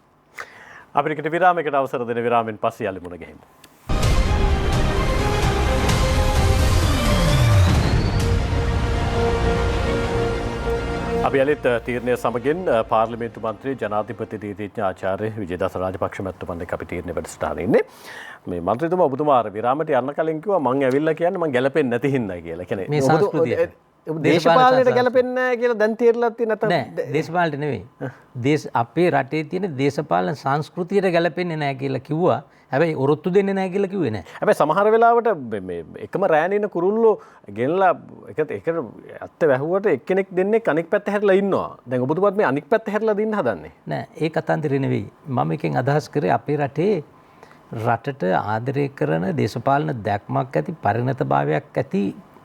අපිට විරාමයකට අවසර දෙන විරාමෙන් පස්සේ යලි මුණ ගැහිමු. අපි යලිත් තීරණය සමගින් පාර්ලිමේන්තු මන්ත්‍රී ජනාධිපති නීතිඥ ආචාර්ය විජේදාස රාජපක්ෂ මැතිතුමන් එක්ක අපි තීරණය වැඩසටහනේ ඉන්නේ. මේ මන්ත්‍රීතුමා ඔබතුමා විරාමයට යන්න කලින් කිව්වා මං ඇවිල්ලා කියන්නේ මං ගැලපෙන්නේ නැති හින්දා කියලා. කියන්නේ
මේ සංස්කෘතිය
දේශපාලනයට ගැලපෙන්නේ නැහැ කියලා දැන් තීරණයක් තියෙන නැත්නම්
නෑ දේශපාලනට නෙවෙයි. අපේ රටේ තියෙන දේශපාලන සංස්කෘතියට ගැලපෙන්නේ නැහැ කියලා කිව්වා. හැබැයි ඔරොත්තු දෙන්නේ නැහැ කියලා කිව්වේ නෑ.
හැබැයි සමහර වෙලාවට මේ එකම රෑනින කුරුල්ලෝ ගෙනලා එකට ඇත්ත වැහුවට එක්කෙනෙක් දෙන්නේ අනික් පැත්ත හැරිලා ඉන්නවා. දැන් ඔබතුමාත් මේ අනික් පැත්ත හැරිලා දින්න හදන්නේ.
නෑ ඒ කතන්දරේ නෙවෙයි. මම එකෙන් අදහස් කරේ අපේ රටේ රටට ආදරය කරන දේශපාලන දැක්මක් ඇති පරිණතභාවයක් ඇති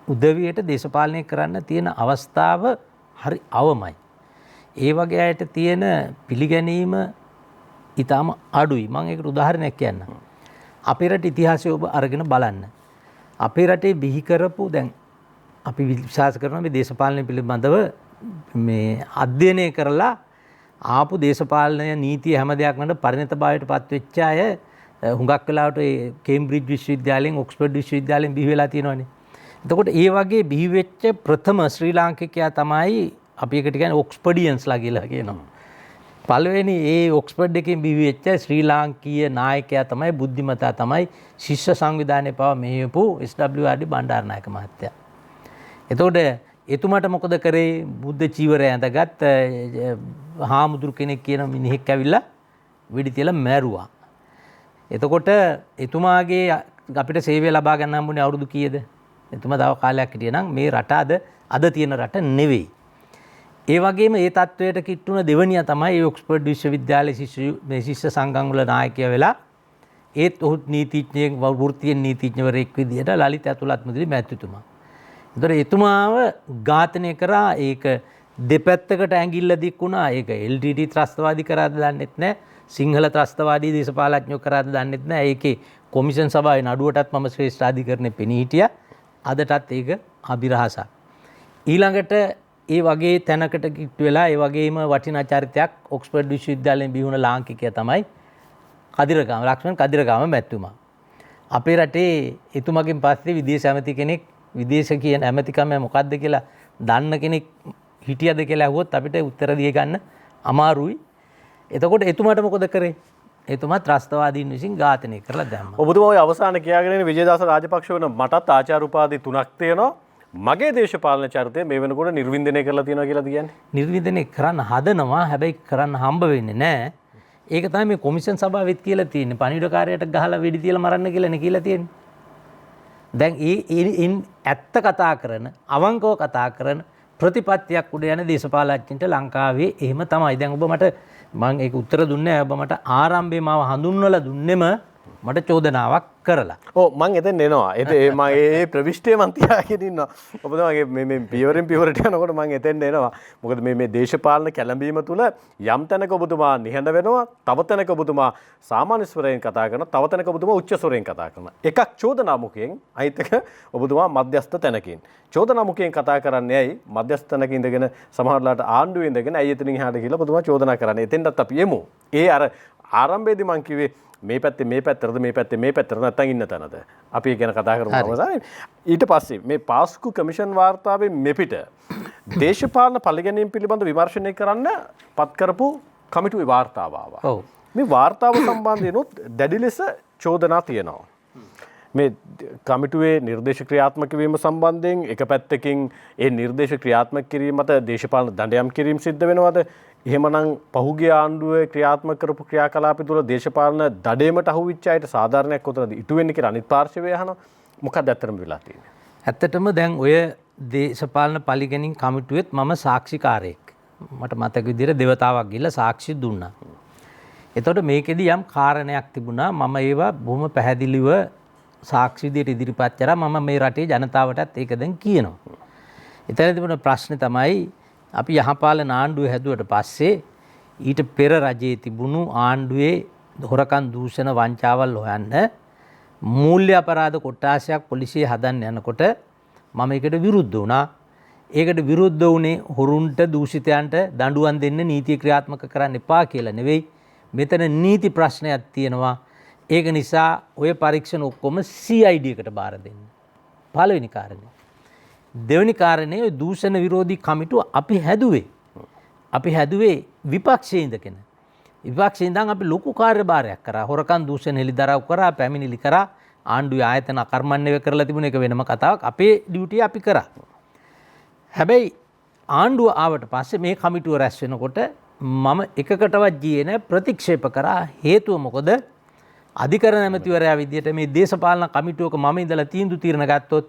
උදවියට දේශපාලනය කරන්න තියෙන අවස්ථාව හරි අවමයි. ඒ වගේ අයට තියෙන පිළිගැනීම ඊටම අඩුයි. මම ඒකට උදාහරණයක් කියන්නම්. අපේ රට ඉතිහාසය ඔබ අරගෙන බලන්න. අපේ රටේ බිහි කරපු දැන් අපි විශ්වාස කරනවා මේ දේශපාලනය පිළිබඳව මේ අධ්‍යයනය කරලා ආපු දේශපාලනය නීතිය හැම දෙයක්ම වල පරිණතභාවයට පත් වෙච්ච අය හුඟක් වෙලාවට කේම්බ්‍රිජ් විශ්වවිද්‍යාලයෙන් ඔක්ස්ෆර්ඩ් විශ්වවිද්‍යාලයෙන් බිහි වෙලා තියෙනවානේ. එතකොට ඒ වගේ බිහි වෙච්ච ප්‍රථම ශ්‍රී ලාංකිකයා තමයි අපි එකට කියන්නේ ඔක්ස්ෆර්ඩියන්ස්ලා කියලා කියනවා. පළවෙනි ඒ ඔක්ස්ෆර්ඩ් එකෙන් බිහි වෙච්ච ශ්‍රී ලාංකීය නායකයා තමයි බුද්ධිමතා තමයි ශිෂ්‍ය සංවිධානයේ පව මෙහෙයපු SWRD බණ්ඩාරනායක මහත්තයා. එතකොට එතුමාට මොකද කරේ? බුද්ධ චීවරය ඇඳගත් හාමුදුරු කෙනෙක් කියන මිනිහෙක් ඇවිල්ලා වෙඩි තියලා මැරුවා. එතකොට එතුමාගේ අපිට සේවය ලබා ගන්න හම්බුනේ අවුරුදු කීයද? එතුමා තව කාලයක් හිටියේ නම් මේ රට අද තියෙන රට නෙවෙයි. ඒ වගේම ඒ තත්වයට කිට්ටුන දෙවනියා තමයි ඔක්ස්ෆර්ඩ් විශ්වවිද්‍යාලයේ ශිෂ්‍ය සංගම් වල නායකයා වෙලා ඒත් ඔහු නීතිඥයෙක් වෘත්තීය නීතිඥවරයෙක් විදියට ලලිත ඇතුළත් මුදලි මැතිතුමා. ඒතර එතුමාව ඝාතනය කරා. ඒක දෙපැත්තකට ඇඟිල්ල දික් වුණා. ඒක LTT ත්‍රස්තවාදී කරාද දන්නෙත් නැහැ. සිංහල ත්‍රස්තවාදී දේශපාලඥයෝ කරාද දන්නෙත් නැහැ. ඒකේ කොමිෂන් සභාවේ නඩුවටත් මම ශ්‍රේෂ්ඨ අධිකරණේ පෙනී හිටියා. අදටත් ඒක අභිරහසක්. ඊළඟට ඒ වගේ තැනකට කිට්ටු වෙලා ඒ වගේම වටිනා චරිතයක් ඔක්ස්ෆර්ඩ් විශ්වවිද්‍යාලයෙන් බිහි වුණ ලාංකිකයා තමයි කදිරගම ලක්ෂ්මන් කදිරගම මැතිතුමා. අපේ රටේ එතුමගෙන් පස්සේ විදේශ ඇමති කෙනෙක් විදේශ කියන ඇමතිකම මොකක්ද කියලා දන්න කෙනෙක් හිටියද කියලා අහුවොත් අපිට උත්තර දී ගන්න අමාරුයි. එතකොට එතුමාට මොකද කරේ? එතුමා ත්‍රස්තවාදීන් විසින් ඝාතනය කරලා දැම්මා.
ඔබතුමා ඔය අවසාන කියාගෙන විජේදාස රාජපක්ෂ වෙන මටත් ආචාර්ය උපාධි 3ක් තියෙනවා. මගේ දේශපාලන චරිතය මේ වෙනකොට නිර්වින්දනය කරලා තියෙනවා කියලාද කියන්නේ?
නිර්වින්දනය කරන්න හදනවා. හැබැයි කරන්න හම්බ වෙන්නේ නැහැ. ඒක තමයි මේ කොමිෂන් සභාවෙත් කියලා තියෙන්නේ. පණිවිඩකාරයට ගහලා වෙඩි තියලා මරන්න කියලානේ කියලා තියෙන්නේ. දැන් ඇත්ත කතා කරන, අවංකව කතා කරන ප්‍රතිපත්තියක් උඩ යන දේශපාලඥයින්ට ලංකාවේ එහෙම තමයි. දැන් ඔබ මට මම ඒක උත්තර දුන්නේ ඔබ මට ආරම්භයේ මාව හඳුන්වලා දුන්නෙම මට චෝදනාවක් කරලා.
ඕ මං එතෙන් එනවා. මගේ ප්‍රවිෂ්ටය මං තියාගෙන ඉන්නවා. ඔබතුමාගේ මේ පියවරෙන් පියවරට යනකොට මං එතෙන් එනවා. මොකද මේ දේශපාලන කැළඹීම තුළ යම් තැනක ඔබතුමා නිහඬ වෙනවා, තව තැනක ඔබතුමා සාමාන්‍ය ස්වරයෙන් කතා කරනවා, තව තැනක ඔබතුමා උච්ච ස්වරයෙන් කතා කරනවා. එකක් චෝදනා මුඛයෙන්, අනිත් එක ඔබතුමා මධ්‍යස්ථ තැනකින්. චෝදනා මුඛයෙන් කතා කරන්නේ ඇයි? මධ්‍යස්ථ තැනක ඉඳගෙන සමහරලාට ආණ්ඩුවේ ඉඳගෙන ඇයි එතනින් එහාට කියලා ඔබතුමා චෝදනා කරන්නේ. එතෙන්ටත් අපි යමු. ඒ අර ආරම්භයේදී මං කිව්වේ මේ පැත්තේ මේ පැත්තටද මේ පැත්තේ මේ පැත්තට නැත්තම් ඉන්න තැනද අපි ගැන කතා කරමු අවසානයේ. ඊට පස්සේ මේ පාස්කු කමිෂන් වාර්තාවේ මෙපිට දේශපාලන පරිගැනීම් පිළිබඳ විමර්ශනය කරන්න පත් කරපු කමිටුවේ වාර්තාව ආවා.
ඔව්.
මේ වාර්තාව සම්බන්ධයෙන්ුත් දැඩි ලෙස චෝදනා තියෙනවා. මේ කමිටුවේ නිර්දේශ ක්‍රියාත්මක වීම සම්බන්ධයෙන් එක පැත්තකින් ඒ නිර්දේශ ක්‍රියාත්මක කිරීම මත දේශපාලන දඬයම් කිරීම සිද්ධ වෙනවද? එහෙමනම් පහුගිය ආණ්ඩුවේ ක්‍රියාත්මක කරපු ක්‍රියාකලාප තුළ දේශපාලන දඩේමට අහුවිච්ච අයට සාධාරණයක් කොතනද ඉටු වෙන්නේ කියලා අනිත් පාර්ශවය අහනවා. මොකක්ද ඇත්තටම වෙලා තියෙන්නේ?
ඇත්තටම දැන් ඔය දේශපාලන පරිගැනීම් කමිටුවෙත් මම සාක්ෂිකාරයෙක්. මට මතක විදිහට දෙවතාවක් ගිහලා සාක්ෂි දුන්නා. එතකොට මේකෙදි යම් කාරණයක් තිබුණා. මම ඒවා බොහොම පැහැදිලිව සාක්ෂි විදිහට ඉදිරිපත් කරා. මම මේ රටේ ජනතාවටත් ඒක දැන් කියනවා. එතන තිබුණ ප්‍රශ්නේ තමයි අපි යහපාලන ආණ්ඩුව හැදුවට පස්සේ ඊට පෙර රජයේ තිබුණු ආණ්ඩුවේ හොරකම් දූෂණ වංචාවල් හොයන්න මූල්‍ය අපරාධ කොට්ටාසයක් පොලිසිය හදන්න යනකොට මම ඒකට විරුද්ධ වුණා. ඒකට විරුද්ධ වුණේ හොරුන්ට දූෂිතයන්ට දඬුවම් දෙන්න නීතිය ක්‍රියාත්මක කරන්න එපා කියලා නෙවෙයි. මෙතන නීති ප්‍රශ්නයක් තියෙනවා. ඒක නිසා ඔය පරීක්ෂණ ඔක්කොම CID එකට බාර දෙන්න. පළවෙනි කාරණේ. දෙවැනි කාරණේ ඔය දූෂණ විරෝධී කමිටුව අපි හැදුවේ විපක්ෂයේ ඉඳගෙන. විපක්ෂයේ ඉඳන් අපි ලොකු කාර්යභාරයක් කරා. හොරකම් දූෂණ හෙළිදරව් කරා, පැමිණිලි කරා, ආණ්ඩුවේ ආයතන අකර්මණ්‍ය කරලා තිබුණ එක වෙනම කතාවක්. අපේ ඩියුටිය අපි කරා. හැබැයි ආණ්ඩුව ආවට පස්සේ මේ කමිටුව රැස් වෙනකොට මම එකකටවත් ගියේ නැහැ, ප්‍රතික්ෂේප කරා. හේතුව මොකද? අධිකරණ ඇමතිවරයා විදියට මේ දේශපාලන කමිටුවක මම ඉඳලා තීන්දුව తీරන ගත්තොත්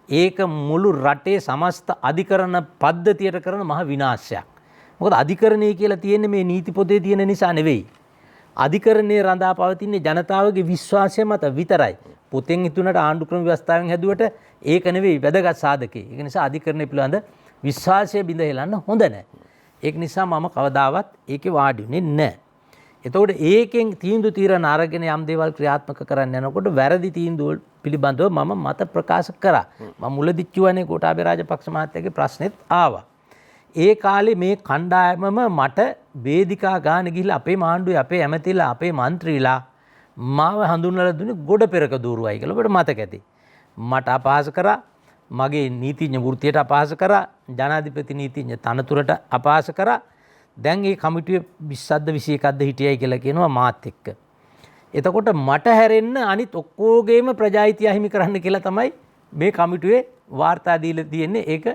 ඒක මුළු රටේ සමස්ත අධිකරණ පද්ධතියට කරන මහ විනාශයක්. මොකද අධිකරණය කියලා තියෙන්නේ මේ නීති පොතේ තියෙන නිසා නෙවෙයි. අධිකරණයේ රඳා පවතින්නේ ජනතාවගේ විශ්වාසය මත විතරයි. පොතෙන් ඉතුනට ආණ්ඩු ක්‍රම ව්‍යවස්ථාවෙන් හැදුවට ඒක නෙවෙයි වැදගත් සාධකේ. ඒක නිසා අධිකරණය පිළිබඳ විශ්වාසය බිඳ හෙලන්න හොඳ නැහැ. ඒක නිසා මම කවදාවත් ඒකේ වාඩි වෙන්නේ නැහැ. එතකොට ඒකෙන් තීන්දුව తీරන අරගෙන යම් දේවල් ක්‍රියාත්මක කරන්න යනකොට වැරදි තීන්දුව පිළිබඳව මම මත ප්‍රකාශ කරා. මම මුලදි කියවනේ ගෝඨාභය රාජපක්ෂ මහත්තයාගේ ප්‍රශ්නෙත් ආවා. ඒ කාලේ මේ කණ්ඩායමම මට වේදිකා ගාන ගිහිල්ලා අපේ ආණ්ඩුවේ අපේ ඇමතිලා අපේ മന്ത്രിලා මාව හඳුන්වලා දුන්නේ ගොඩ පෙරක දూరుවයි කියලා. ඔබට මතක ඇති. මට අපහාස කරා, මගේ නීතිඥ වෘත්තියට අපහාස කරා, ජනාධිපති නීතිඥ තනතුරට අපහාස කරා. දැන් මේ කමිටුවේ 20ක්ද 21ක්ද හිටියයි කියලා කියනවා මාත් එක්ක. එතකොට මට හැරෙන්න අනිත් ඔක්කොගේම ප්‍රජායිතිය අහිමි කරන්න කියලා තමයි මේ කමිටුවේ වාර්තා දීලා තියෙන්නේ. ඒක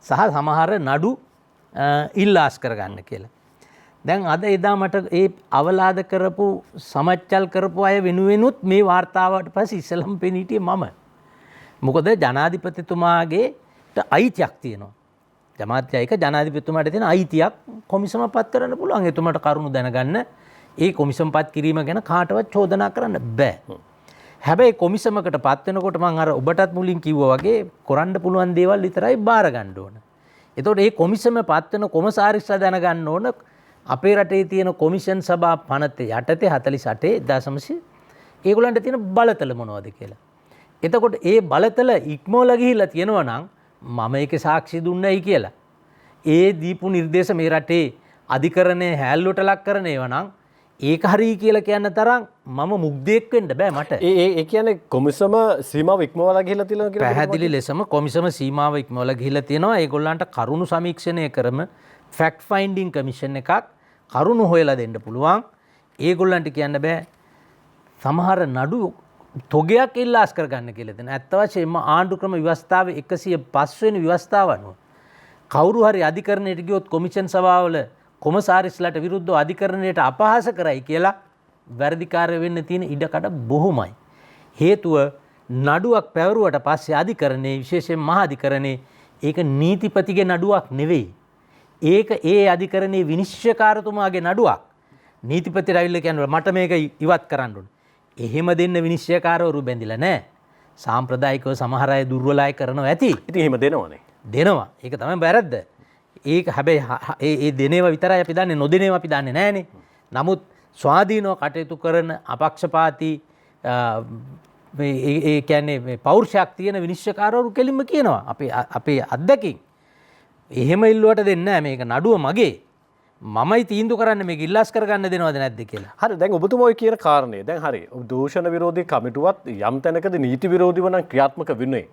සහ සමහර නඩු ඉල්ලාස් කරගන්න කියලා. දැන් අද එදා මට ඒ අවලාද කරපු සමච්චල් කරපු අය වෙනුවෙනුත් මේ වාර්තාවට පස්සේ ඉස්සලම් පෙනී හිටියේ මම. මොකද ජනාධිපතිතුමාගේ අයිතියක් තියෙනවා. ජමාත්‍යයික ජනාධිපතිතුමාට තියෙන අයිතියක් කොමිසම පත් කරන්න පුළුවන්. එතුමාට කරුණු දැනගන්න ඒ කොමිසම පත් කිරීම ගැන කාටවත් චෝදනා කරන්න බෑ. හැබැයි කොමිසමකට පත් වෙනකොට මම අර ඔබටත් මුලින් කිව්වා වගේ කරන්න පුළුවන් දේවල් විතරයි බාර ගන්න ඕන. එතකොට මේ කොමිසම පත් වෙන කොමසාරිස්ලා දැනගන්න ඕන අපේ රටේ තියෙන කොමිෂන් සභා පනත යටතේ 48.9 ඒගොල්ලන්ට තියෙන බලතල මොනවද කියලා. එතකොට ඒ බලතල ඉක්මවලා ගිහිල්ලා තියෙනවා නම් මම ඒකේ සාක්ෂි දුන්නයි කියලා. ඒ දීපු නිර්දේශ මේ රටේ අධිකරණයේ හැල්ලුවට ලක් කරන ඒවා නම් ඒක හරියි කියලා කියන්න තරම් මම මුග්ධයෙක් වෙන්න බෑ මට.
ඒ කියන්නේ කොමිසම සීමාව ඉක්මවලා ගිහිල්ලා තියෙනවා කියලා
පැහැදිලි ලෙසම කොමිසම සීමාව ඉක්මවලා ගිහිල්ලා තියෙනවා. ඒගොල්ලන්ට කරුණු සමීක්ෂණය කරම ෆැක්ට් ෆයින්ඩින් කමිෂන් එකක් කරුණු හොයලා දෙන්න පුළුවන්. ඒගොල්ලන්ට කියන්න බෑ සමහර නඩු තොගයක් ඉල්ලාස් කරගන්න කියලා දෙන. ඇත්ත වශයෙන්ම ආණ්ඩු ක්‍රම ව්‍යවස්ථාවේ 105 වෙනි ව්‍යවස්ථාව අනුව කවුරු හරි අධිකරණයට ගියොත් කොමිෂන් සභාවල කොමසාරිස්ලාට විරුද්ධව අධිකරණයට අපහාස කරයි කියලා වැරදිකාරය වෙන්න තියෙන ඉඩකඩ බොහොමයි. හේතුව නඩුවක් පැවරුවට පස්සේ අධිකරණයේ විශේෂයෙන් මහා අධිකරණයේ ඒක නීතිපතිගේ නඩුවක් නෙවෙයි. ඒක ඒ අධිකරණයේ විනිශ්චයකාරතුමාගේ නඩුවක්. නීතිපතිට ඇවිල්ලා කියනවා මට මේක ඉවත් කරන්න ඕනේ. එහෙම දෙන්න විනිශ්චයකාරවරු බැඳිලා නැහැ. සාම්ප්‍රදායිකව සමහර අය දුර්වලයි කරනවා ඇති.
ඉතින් එහෙම දෙනවනේ.
දෙනවා. ඒක තමයි වැරද්ද. ඒක හැබැයි ඒ දෙනේවා විතරයි අපි දන්නේ, නොදෙනේවා අපි දන්නේ නැහනේ. නමුත් ස්වාධීනව කටයුතු කරන අපක්ෂපාතී ඒ කියන්නේ මේ පෞරුෂයක් තියෙන විනිශ්චයකාරවරු කෙලින්ම කියනවා අපේ අත්දැකීම්. එහෙම ඉල්ලුවට දෙන්නේ නැහැ, මේක නඩුව මගේ. මමයි තීන්දුව කරන්න මේක ඉල්ලාස් කරගන්න දෙනවද නැද්ද කියලා.
හරි, දැන් ඔබතුමා ඔය කියන කාරණේ දැන් හරි. දූෂණ විරෝධී කමිටුවත් යම් තැනකදී නීති විරෝධීව නම් ක්‍රියාත්මක වෙන්නේ.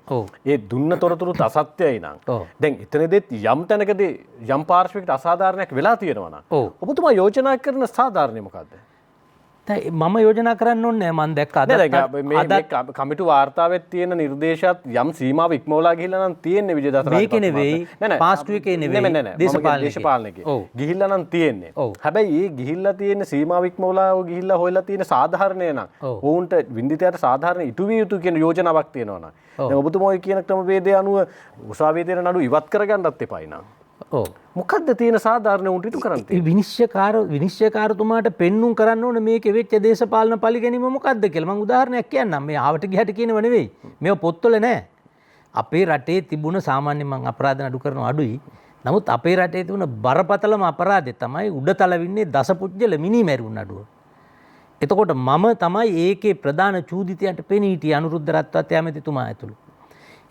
ඒ දුන්න තොරතුරු අසත්‍යයි නම්. දැන් එතනදෙත් යම් තැනකදී යම් පාර්ශ්වයකට අසාධාරණයක් වෙලා තියෙනවා නම් ඔබතුමා යෝජනා කරන සාධාරණය මොකද්ද?
මම යෝජනා කරන්න ඕනේ මම දැක්කා
අද කමිටු වාර්තාවෙත් තියෙන නිර්දේශات යම් සීමාව ඉක්මවලා ගිහිල්ලා නම් තියෙන්නේ විජේදාස
මේක නෙවෙයි පාස්ටුවේ නෙවෙයි
දේශපාලනිකේ ගිහිල්ලා නම් තියෙන්නේ. හැබැයි මේ ගිහිල්ලා තියෙන සීමාව ඉක්මවලා ගිහිල්ලා හොයලා තියෙන සාධාරණය නම් ඔවුන්ට වින්දිතයට සාධාරණ ඉටු විය යුතු කියන යෝජනාවක් තියෙනවා නම් දැන් ඔබතුමා ඔය කියන ක්‍රමවේදය අනුව උසාවියේ තියෙන නඩු ඉවත් කරගන්නත් එපයි නම් මොකක්ද තියෙන සාධාරණ උන්ට ඉටු කරන්න තියෙන්නේ?
විනිශ්චයකාරතුමාට පෙන්눔 කරන්න ඕනේ මේකේ වෙච්ච දේශපාලන පරිගැනීම මොකක්ද කියලා. මම උදාහරණයක් කියන්නම්. මේ ආවට ගිහට කියනව නෙවෙයි. මේව පොත්වල නෑ. අපේ රටේ තිබුණ සාමාන්‍ය මං අපරාධ නඩු කරන අඩුයි. නමුත් අපේ රටේ තිබුණ බරපතලම අපරාධය තමයි උඩතලවින්නේ දසපුජ්‍යල මිනි මැරුම් නඩුව. එතකොට මම තමයි ඒකේ ප්‍රධාන චූදිතයන්ට පෙනී හිටියේ අනුරුද්ධ රත්වත් ඇමතිතුමා ඇතුළු.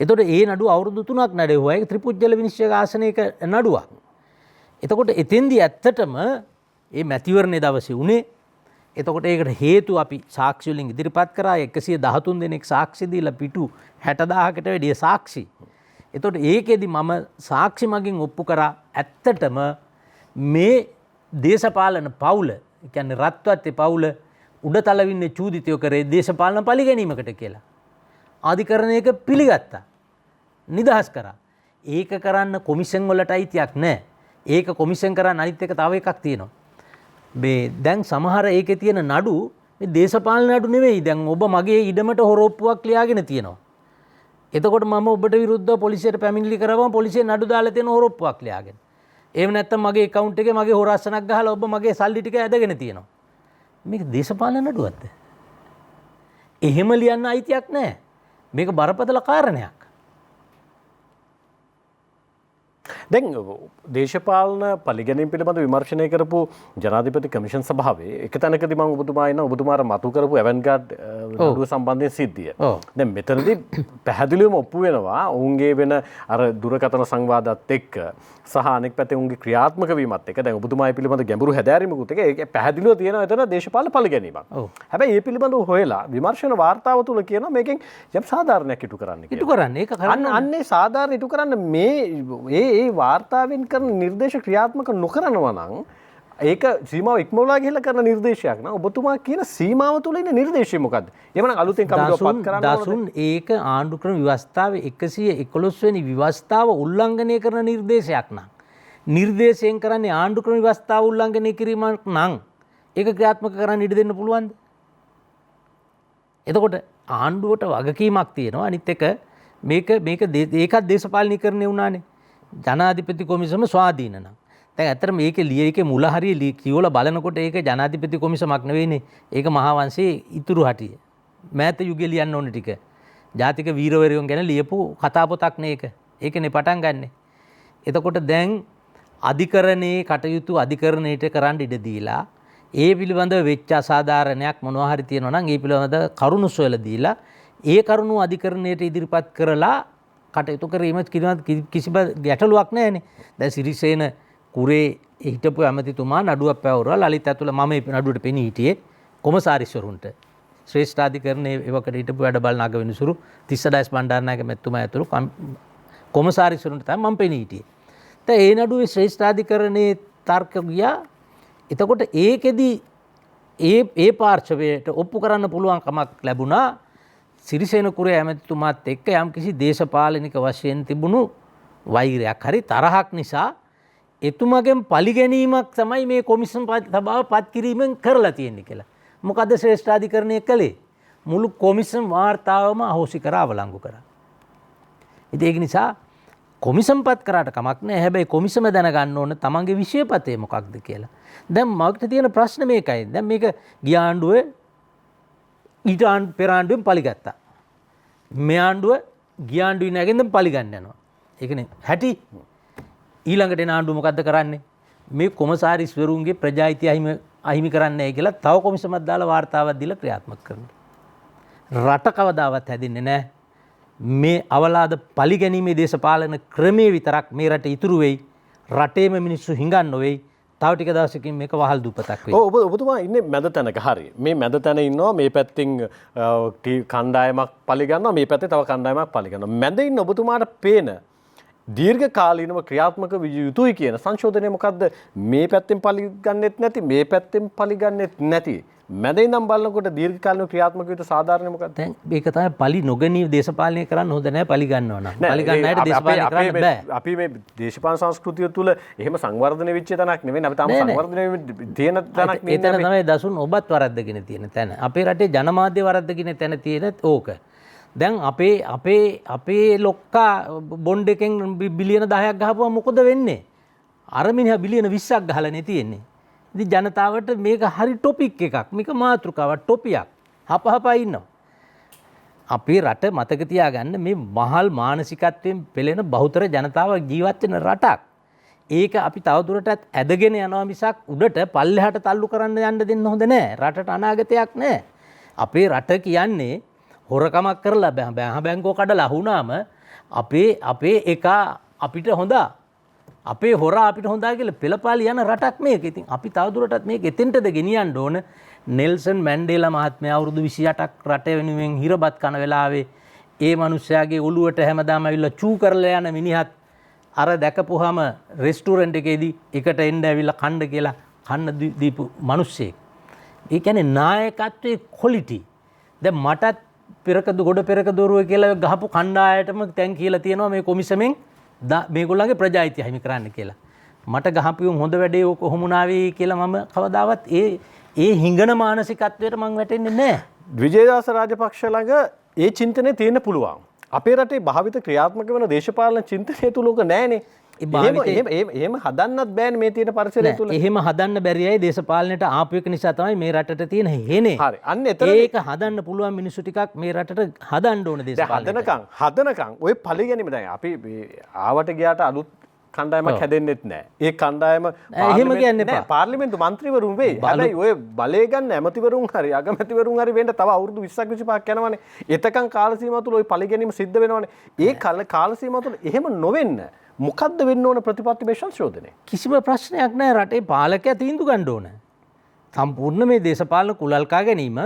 එතකොට ඒ නඩුව අවුරුදු 3ක් නඩේවුවා. ඒක ත්‍රිපුජ්‍යල විනිශ්චය ආසනයක නඩුවක්. එතකොට එතෙන්දී ඇත්තටම මේ මැතිවරණයේ දවසේ උනේ. එතකොට ඒකට හේතු අපි සාක්ෂි වලින් ඉදිරිපත් කරා 113 දෙනෙක් සාක්ෂි දීලා පිටු 60000කට වැඩිය සාක්ෂි. එතකොට ඒකෙදි මම සාක්ෂි මගින් ඔප්පු කරා ඇත්තටම මේ දේශපාලන පවුල, ඒ කියන්නේ රත්වත්තේ පවුල උඩතලවින්නේ චූදිතයෝ කරේ දේශපාලන පරිගැනීමකට කියලා. අධිකරණයක පිළිගත්තා. නිදහස් කරා. ඒක කරන්න කොමිෂන් වලට අයිතියක් නැහැ. ඒක කොමිෂන් කරන්න අනිත් එක තව එකක් තියෙනවා. මේ දැන් සමහර ඒකේ තියෙන නඩු මේ දේශපාලන නඩු නෙවෙයි. දැන් ඔබ මගේ ඉඩමට හොරොප්පුවක් ලියාගෙන තියෙනවා. එතකොට මම ඔබට විරුද්ධව පොලිසියට පැමිණිලි කරවම පොලිසිය නඩු දාලා තියෙන හොරොප්පුවක් ලියාගෙන. එහෙම නැත්නම් මගේ account එකේ මගේ හොරස්සනක් ගහලා ඔබ මගේ සල්ලි ටික ඇදගෙන තියෙනවා. මේක දේශපාලන නඩුවක්ද? එහෙම ලියන්න අයිතියක් නැහැ. මේක බරපතල කාරණයක්.
දැන් දේශපාලන පරිගැනීම් පිළිබඳ විමර්ශනය කරපු ජනාධිපති කමිෂන් සභාවේ එක තැනකදී මම ඔබතුමා ඉන්න ඔබතුමාට මතු කරපු ඇවන්ගාඩ් නඩුව සම්බන්ධයෙන් සිද්ධිය. දැන් මෙතනදී පැහැදිලිවම ඔප්පු වෙනවා ඔවුන්ගේ වෙන අර දුරකථන සංවාදات එක්ක සහ අනෙක් පැත්තේ උන්ගේ ක්‍රියාත්මක වීමත් එක්ක දැන් ඔබතුමා මේ පිළිබඳ ගැඹුරු හැදෑරීමකුත් එක්ක ඒක පැහැදිලිව තියෙනවා එතන දේශපාලන පරිගැනීමක්. හැබැයි මේ පිළිබඳව හොයලා විමර්ශන වාර්තාව තුල කියනවා මේකෙන් යම් සාධාරණයක් ඉටු කරන්න කියලා.
ඉටු කරන්න ඒක කරන්න
අන්නේ සාධාරණ ඉටු කරන්න මේ ඒ වාර්තාවෙන් කරන නිර්දේශ ක්‍රියාත්මක නොකරනවා නම් ඒක සීමාව ඉක්මවලා ගිහිල්ලා කරන නිර්දේශයක් නම් ඔබතුමා කියන සීමාව තුල ඉන්න නිර්දේශය මොකද්ද? එහෙමනම් අලුතෙන් කමිටුවක් පත් කරන්න
දසුන් ඒක ආණ්ඩු ක්‍රම ව්‍යවස්ථාවේ 111 වෙනි ව්‍යවස්ථාව උල්ලංඝනය කරන නිර්දේශයක් නම් නිර්දේශයෙන් කරන්නේ ආණ්ඩු ක්‍රම ව්‍යවස්ථාව උල්ලංඝනය කිරීමක් නම් ඒක ක්‍රියාත්මක කරන්න ඉඩ දෙන්න පුළුවන්ද? එතකොට ආණ්ඩුවට වගකීමක් තියෙනවා. අනිත් එක මේකත් දේශපාලනීකරණය වුණානේ. ජනාධිපති කොමිසම ස්වාධීන නම්. දැන් ඇත්තට මේකේ ලියේකේ මුල හරිය කියවලා බලනකොට ඒක ජනාධිපති කොමිසමක් නෙවෙයිනේ. ඒක මහාවංශයේ ඉතුරු හටිය. මෑත යුගයේ ලියන්න ඕන ටික. ජාතික වීරවරයන් ගැන ලියපු කතා පොතක් නේ ඒක. ඒකනේ පටන් ගන්නෙ. එතකොට දැන් අධිකරණයේ කටයුතු අධිකරණයට කරන්න ඉඩ දීලා ඒ පිළිබඳව වෙච්ච අසාධාරණයක් මොනවා හරි තියෙනවා නම් ඒ පිළිබඳව කරුණු සොයලා දීලා ඒ කරුණු අධිකරණයට ඉදිරිපත් කරලා කටයුතු කිරීම කිසිම ගැටලුවක් නැහැනේ. දැන් සිරිසේන කුරේ හිටපු ඇමතිතුමා නඩුවක් පැවරුවා. ලලිත ඇතුළ මම මේ නඩුවට පෙනී හිටියේ කොමසාරිස්වරුන්ට. ශ්‍රේෂ්ඨාධිකරණයේ ඒවකට හිටපු වැඩ බලන අගවිනිසුරු තිස්සඩයිස් බණ්ඩාරනායක මැතිතුමා ඇතුළු කොමසාරිස්වරුන්ට තමයි මම පෙනී හිටියේ. දැන් ඒ නඩුවේ ශ්‍රේෂ්ඨාධිකරණයේ තර්ක ගියා. එතකොට ඒකෙදි ඒ පාර්ශවයට ඔප්පු කරන්න පුළුවන් කමක් ලැබුණා. සිරිසේන කුරේ ඇමතිතුමාත් එක්ක යම් කිසි දේශපාලනික වශයෙන් තිබුණු වෛරයක් හරි තරහක් නිසා එතුමගෙන් පරිගැනීමක් තමයි මේ කොමිෂන් සභාව පත් කිරීමෙන් කරලා තියෙන්නේ කියලා. මොකද ශ්‍රේෂ්ඨාධිකරණය කළේ මුළු කොමිෂන් වාර්තාවම අහෝසි කරා අවලංගු කරා. ඉතින් ඒක නිසා කොමිෂන් පත් කරාට කමක් නැහැ. හැබැයි කොමිෂම දැනගන්න ඕන තමන්ගේ විෂයපතේ මොකක්ද කියලා. දැන් මට තියෙන ප්‍රශ්න මේකයි. දැන් මේක ගිය ආණ්ඩුවේ ඊට පෙර ආණ්ඩුවෙන් පලිගත්තා. මේ ආණ්ඩුව ගිය ආණ්ඩුවේ නැගෙන්ද පලිගන්න යනවා. ඒකනේ හැටි. ඊළඟට එන ආණ්ඩුව මොකද්ද කරන්නේ? මේ කොමසාරිස්වරුන්ගේ ප්‍රජායිතිය අහිමි කරන්නේ නැහැ කියලා තව කොමිසමක් දාලා වාර්තාවක් දීලා ක්‍රියාත්මක කරනවා. රට කවදාවත් හැදෙන්නේ නැහැ. මේ අවලාද පලිගැනීමේ දේශපාලන ක්‍රමයේ විතරක් මේ රට ඉතුරු වෙයි. රටේම මිනිස්සු හිඟන්න නොවේයි. තව ටික දවසකින් මේක වහල් දුපතක් වෙයි.
ඔව් ඔබතුමා ඉන්නේ මැද තැනක. හරි. මේ මැද තැන ඉන්නවා මේ පැත්තෙන් කණ්ඩායමක් පලිගන්නවා මේ පැත්තේ තව කණ්ඩායමක් පලිගන්නවා. මැද ඉන්න ඔබතුමාට පේන දීර්ඝ කාලීනව ක්‍රියාත්මක විය යුතුයි කියන සංශෝධනය මොකද්ද? මේ පැත්තෙන් පලිගන්නෙත් නැති මේ පැත්තෙන් පලිගන්නෙත් නැති මැද ඉඳන් බලනකොට දීර්ඝ කාලීනව ක්‍රියාත්මක විය යුතු සාධාරණ මොකක්ද?
දැන් මේක තමයි පලි නොගනී දේශපාලනය කරන්න හොඳ නැහැ පලි ගන්නවා නම්. පලි ගන්න අයට දේශපාලනය කරන්න බෑ.
අපි මේ දේශපාලන සංස්කෘතිය තුළ එහෙම සංවර්ධනය වෙච්ච තැනක් නෙවෙයි. අපි තාම සංවර්ධනය තියෙන තැනක් නෙවෙයි.
එතන තමයි දසුන් ඔබත් වරද්දගෙන තියෙන තැන. අපේ රටේ ජනමාධ්‍ය වරද්දගෙන තැන තියෙන ඕක. දැන් අපේ ලොක්කා බොන්ඩ් එකෙන් බිලියන 10ක් ගහපුවා මොකද වෙන්නේ? අර මිනිහා බිලියන 20ක් ගහලානේ තියෙන්නේ. ඉතින් ජනතාවට මේක හරි ටොපික් එකක්. මේක මාතෘකාවක් ටොපියක්. හපහපා ඉන්නවා. අපේ රට මතක තියාගන්න මේ මහල් මානසිකත්වයෙන් පෙළෙන බහුතර ජනතාවක් ජීවත් වෙන රටක්. ඒක අපි තවදුරටත් ඇදගෙන යනවා මිසක් උඩට පල්ලෙහාට තල්ලු කරන්න යන්න දෙන්න හොඳ නැහැ. රටට අනාගතයක් නැහැ. අපේ රට කියන්නේ හොරකමක් කරලා බැංකෝ කඩලා වුණාම අපේ එක අපිට හොඳා. අපේ හොරා අපිට හොඳා කියලා පෙළපාලි යන රටක් මේක. ඉතින් අපි තවදුරටත් මේක එතෙන්ටද ගෙනියන්න ඕන. නෙල්සන් මැන්ඩේලා මහත්මයා අවුරුදු 28ක් රට වෙනුවෙන් හිරබත් කන වෙලාවේ ඒ මිනිස්යාගේ ඔළුවට හැමදාම ඇවිල්ලා චූ කරලා යන මිනිහත් අර දැකපුවාම රෙස්ටුරන්ට් එකේදී එකට එන්න ඇවිල්ලා කන්න කියලා කන්න දීපු මිනිස්සෙක්. ඒ කියන්නේ නායකත්වයේ ක්වොලිටි. දැන් මටත් ගොඩ පෙරක දොරුව කියලා ගහපු කණ්ඩායමටම තැන් කියලා තියෙනවා මේ කොමිසමෙන් මේගොල්ලන්ගේ ප්‍රජායිතිය හිමි කරන්න කියලා. මට ගහපියුම් හොඳ වැඩේ ඕක කොහොමුණාවේ කියලා මම කවදාවත් ඒ හිඟන මානසිකත්වයට මං වැටෙන්නේ නැහැ.
විජේදාස රාජපක්ෂ ළඟ ඒ චින්තනය තියෙන්න පුළුවන්. අපේ රටේ භාවිත ක්‍රියාත්මක වෙන දේශපාලන චින්තනය තුල ඕක නැහැනේ. එහෙම හදන්නත් බෑනේ මේ තියෙන පරිසරය තුල.
එහෙම හදන්න බැරි අය දේශපාලනයට ආපු එක නිසා තමයි මේ රටට තියෙන හේනේ.
හරි. අන්න එතන
ඒක හදන්න පුළුවන් මිනිස්සු ටිකක් මේ රටට හදන්න ඕන දේශපාලනයට.
හදනකම් ඔය පරිගැනීම දැන් අපි ආවට ගියාට අලුත් කණ්ඩායමක් හැදෙන්නෙත් නැහැ. ඒ කණ්ඩායම
එහෙම කියන්න එපා.
පාර්ලිමේන්තු මන්ත්‍රීවරුන් වෙයි. හැබැයි ඔය බලය ගන්න ඇමතිවරුන් හරි අගමැතිවරුන් හරි වෙන්න තව අවුරුදු 20ක් 25ක් යනවනේ. එතකන් කාල සීමාව තුල ඔය පරිගැනීම සිද්ධ වෙනවනේ. ඒ කාල සීමාව තුල එහෙම නොවෙන්න මොකද්ද වෙන්න ඕන ප්‍රතිපත්ති මේ සංශෝධනය?
කිසිම ප්‍රශ්නයක් නැහැ. රටේ පාලකයා තීන්දුව ගන්න ඕන. සම්පූර්ණ මේ දේශපාලන කුලල්කා ගැනීම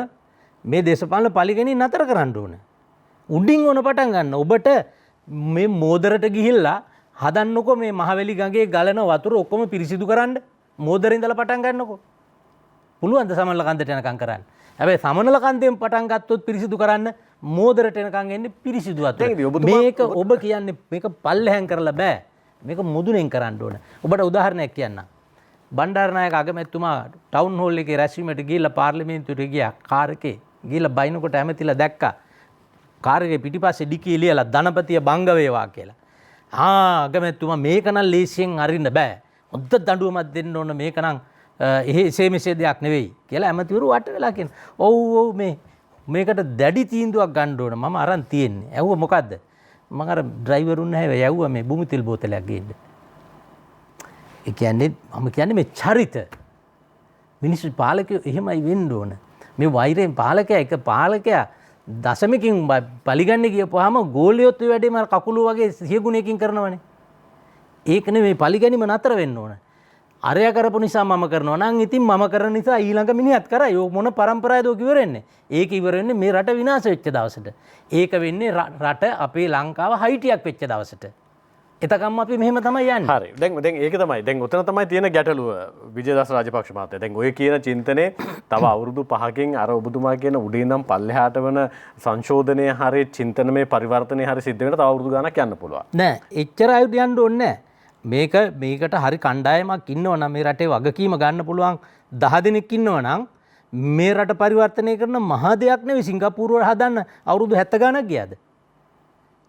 මේ දේශපාලන පරිගැනීම නතර කරන්න ඕන. උඩින් ඕන පටන් ගන්න. ඔබට මේ මෝදරට ගිහිල්ලා හදන්නකො මේ මහවැලි ගඟේ ගලන වතුර ඔක්කොම පිරිසිදු කරන්න. මෝදරේ ඉඳලා පටන් ගන්නකො. පුළුවන්ද සමනල කන්දට යනකම් කරන්න? හැබැයි සමනල කන්දෙන් පටන් ගත්තොත් පිරිසිදු කරන්න මෝදරට එනකම් එන්නේ පිරිසිදු වතුර. මේක ඔබ කියන්නේ මේක පල්ලෙහෙන් කරලා බෑ. මේක මුදුනෙන් කරන්න ඕන. ඔබට උදාහරණයක් කියන්නම්. බණ්ඩාරනායක අගමැතිතුමා ටවුන් හෝල් එකේ රැස්වීමට ගිහිල්ලා පාර්ලිමේන්තුවට ගියා. කාර් එකේ ගිහිල්ලා බයිනකොට ඇමතිලා දැක්කා. කාර් එකේ පිටිපස්සේ ඩිකී ලියලා ධනපතිය බංග වේවා කියලා. අගමැතිතුමා මේක නම් ලේසියෙන් අරින්න බෑ. හොඳ දඬුවමක් දෙන්න ඕන මේක නම් එසේ මෙසේ දෙයක් නෙවෙයි කියලා ඇමතිවරු වට වෙලා කියන. ඔව් මේකට දැඩි තීන්දුවක් ගන්න ඕන මම අරන් තියෙන්නේ. ඇහුව මොකද්ද? මම අර ඩ්‍රයිවරුන් නැහැ යවුවා මේ බුමිතිල් බෝතලයක් ගේන්න. ඒ කියන්නේ මම කියන්නේ මේ චරිත මිනිස්සු පාලකයෝ එහෙමයි වෙන්න ඕන. මේ වෛරයෙන් පාලකයා දශමකින් පලිගන්න කියපුවාම ගෝලියොත් වැඩේම කකුළු වගේ සියගුණයකින් කරනවනේ. ඒක නෙමෙයි පලිගැනීම නතර වෙන්න ඕන. අරයා කරපු නිසා මම කරනවා නම් ඉතින් මම කරන නිසා ඊළඟ මිනිහත් කරයි. ඔය මොන પરම්පරාවද ඔක ඉවර වෙන්නේ? ඒක ඉවර වෙන්නේ මේ රට විනාශ වෙච්ච දවසට. ඒක වෙන්නේ රට අපේ ලංකාව හයිටියක් වෙච්ච දවසට. එතකම් අපි මෙහෙම තමයි යන්නේ.
හරි. දැන් ඒක තමයි. දැන් උතන තමයි තියෙන ගැටලුව විජේදාස රාජපක්ෂ මහත්තයා. දැන් ඔය කියන චින්තනයේ තව අවුරුදු 5කින් අර ඔබතුමා කියන උඩින් ඉඳන් පල්ලෙහාට වෙන සංශෝධනයේ හරිය චින්තනමේ පරිවර්තනයේ හරි සිද්ධ වෙන තව අවුරුදු ගාණක් යන්න පුළුවන්.
නෑ. එච්චර ආයුධ යන්න ඕනේ නෑ. මේකට හරි කණ්ඩායමක් ඉන්නවනම් මේ රටේ වගකීම ගන්න පුළුවන් 10 දෙනෙක් ඉන්නවනම් මේ රට පරිවර්තනය කරන මහා දෙයක් නෙවෙයි. සිංගප්පූරුව හදන්න අවුරුදු 70 ගාණක් ගියාද?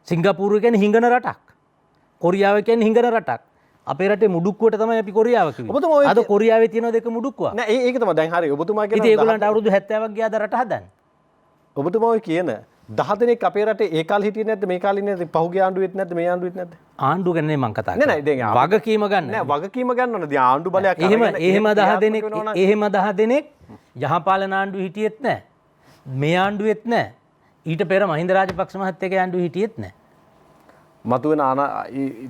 සිංගප්පූරුව කියන්නේ හිඟන රටක්. කොරියාව කියන්නේ හිඟන රටක්. අපේ රටේ මුඩුක්කුවට තමයි අපි කොරියාව කිව්වේ. අද කොරියාවේ තියෙන දෙක මුඩුක්කුවක්.
නෑ ඒක තමයි දැන් හරි ඔබතුමා කියන
ඉතින් ඒගොල්ලන්ට අවුරුදු 70ක් ගියාද රට හදන්න?
ඔබතුමා ඔය කියන 10 දෙනෙක් අපේ රටේ ඒ කාලේ හිටියේ නැද්ද මේ කාලේ නේද පහුගිය ආණ්ඩුවෙත් නැද්ද මේ ආණ්ඩුවෙත් නැද්ද
ආණ්ඩුව ගැන මම කතා
නෑ නෑ දැන්
වගකීම ගන්න
නෑ වගකීම ගන්න ඕනේ දැන් ආණ්ඩු බලයක්
එහෙම 10 දෙනෙක් එහෙම 10 දෙනෙක් යහපාලන ආණ්ඩුව හිටියෙත් නෑ මේ ආණ්ඩුවෙත් නෑ ඊට පෙර මහින්ද රාජපක්ෂ මහත්තයාගේ ආණ්ඩුව හිටියෙත් නෑ
මතුවෙන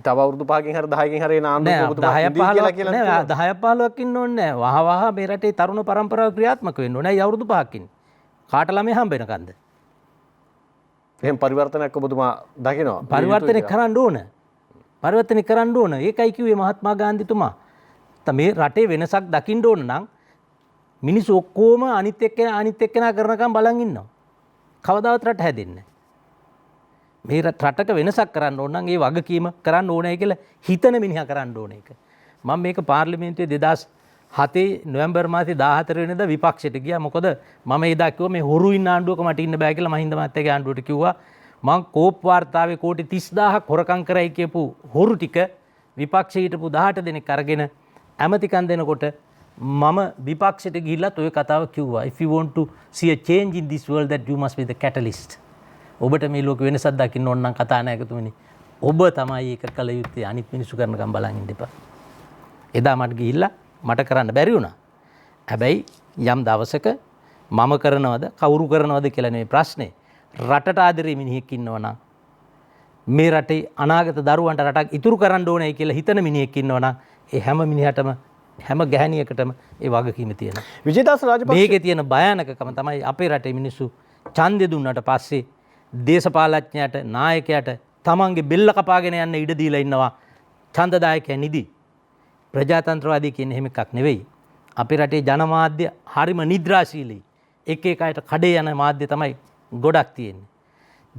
තව අවුරුදු 5කින් හරි 10කින් හරි එන ආණ්ඩුවක ඔබතුමා
10 15ක් ඉන්න ඕනේ නෑ වහ මේ රටේ තරුණ පරම්පරාව ක්‍රියාත්මක වෙන්න ඕනේ අවුරුදු 5කින් කාට ළමයි හම්බ වෙනකන්ද
එහෙනම් පරිවර්තනයක් ඔබතුමා දකිනවා
පරිවර්තනය කරන්න ඕන පරිවර්තනය කරන්න ඕන ඒකයි කිව්වේ මහත්මා ගාන්ධිතුමා මේ රටේ වෙනසක් දකින්න ඕන නම් මිනිස්සු ඔක්කොම අනිත් එක්කෙනා කරනකම් බලන් ඉන්නවා කවදාවත් රට හැදෙන්නේ මේ රටක වෙනසක් කරන්න ඕන නම් ඒ වගකීම කරන්න ඕනේ කියලා හිතන මිනිහා කරන්න ඕන එක මම මේක පාර්ලිමේන්තුවේ 2007 නොවැම්බර් මාසේ 14 වෙනිදා විපක්ෂයට ගියා මොකද මම එදා කිව්වා මේ හොරු ඉන්න ආණ්ඩුවක මට ඉන්න බෑ කියලා මහින්ද මහත්තයාගේ ආණ්ඩුවට කිව්වා මං කෝප් වාර්තාවේ කෝටි 30000ක් හොරකම් කරයි කියපු හොරු ටික විපක්ෂයේ හිටපු 18 දෙනෙක් අරගෙන ඇමතිකම් දෙනකොට මම විපක්ෂයට ගිහිල්ලත් ඔය කතාව කිව්වා if you want to see a change in this world that you must be the catalyst ඔබට මේ ලෝක වෙනසක් දකින්න ඕන නම් කතා නැකතුමනි ඔබ තමයි ඒක කළ යුත්තේ අනිත් මිනිස්සු කරනකම් බලන් ඉන්න එපා එදා මට ගිහිල්ලා මට කරන්න බැරි වුණා හැබැයි යම් දවසක මම කරනවද කවුරු කරනවද කියලා නෙමෙයි ප්‍රශ්නේ රටට ආදරේ මිනිහෙක් ඉන්නවනම් මේ රටේ අනාගත දරුවන්ට රටක් ඉතුරු කරන්න ඕනේ කියලා හිතන මිනිහෙක් ඉන්නවනම් ඒ හැම මිනිහටම හැම ගැහණියකටම ඒ වගකීම තියෙනවා
විජේදාස රාජපක්ෂ
මේකේ තියෙන භයානකකම තමයි අපේ රටේ මිනිස්සු ඡන්දය දුන්නාට පස්සේ දේශපාලඥයාට නායකයාට තමන්ගේ බෙල්ල කපාගෙන යන්න ඉඩ දීලා ඉන්නවා ඡන්දදායකයන් නිදි ප්‍රජාතන්ත්‍රවාදී කියන්නේ එහෙම එකක් නෙවෙයි අපේ රටේ ජනමාධ්‍ය හරිම නිද්‍රාශීලී එක එක අයට කඩේ යන මාධ්‍ය තමයි ගොඩක් තියෙන්නේ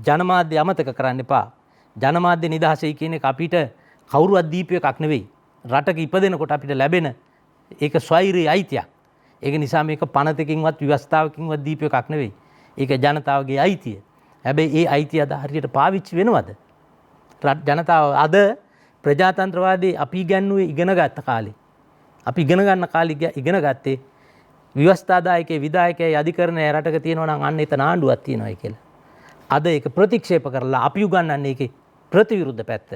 ජනමාධ්‍ය අමතක කරන්න එපා ජනමාධ්‍ය නිදහසයි කියන එක අපිට කවුරුවත් දීපු එකක් නෙවෙයි රටක ඉපදෙනකොට අපිට ලැබෙන ඒක ස්වෛරී අයිතියක් ඒක නිසා මේක පනතකින්වත් ව්‍යවස්ථාවකින්වත් දීපු එකක් නෙවෙයි ඒක ජනතාවගේ අයිතිය හැබැයි ඒ අයිතිය අද හරියට පාවිච්චි වෙනවද ජනතාව අද ප්‍රජාතන්ත්‍රවාදී අපි ඉගෙනුවේ ඉගෙන ගත්ත කාලේ අපි ඉගෙන ගන්න කාලේ ඉගෙන ගත්තේ ව්‍යවස්ථාදායකයේ විධායකයේ අධිකරණයේ රටක තියෙනවා නම් අන්න එතන ආණ්ඩුවක් තියෙනවායි කියලා. අද ඒක ප්‍රතික්ෂේප කරලා අපි උගන්වන්නේ ඒකේ ප්‍රතිවිරුද්ධ පැත්ත.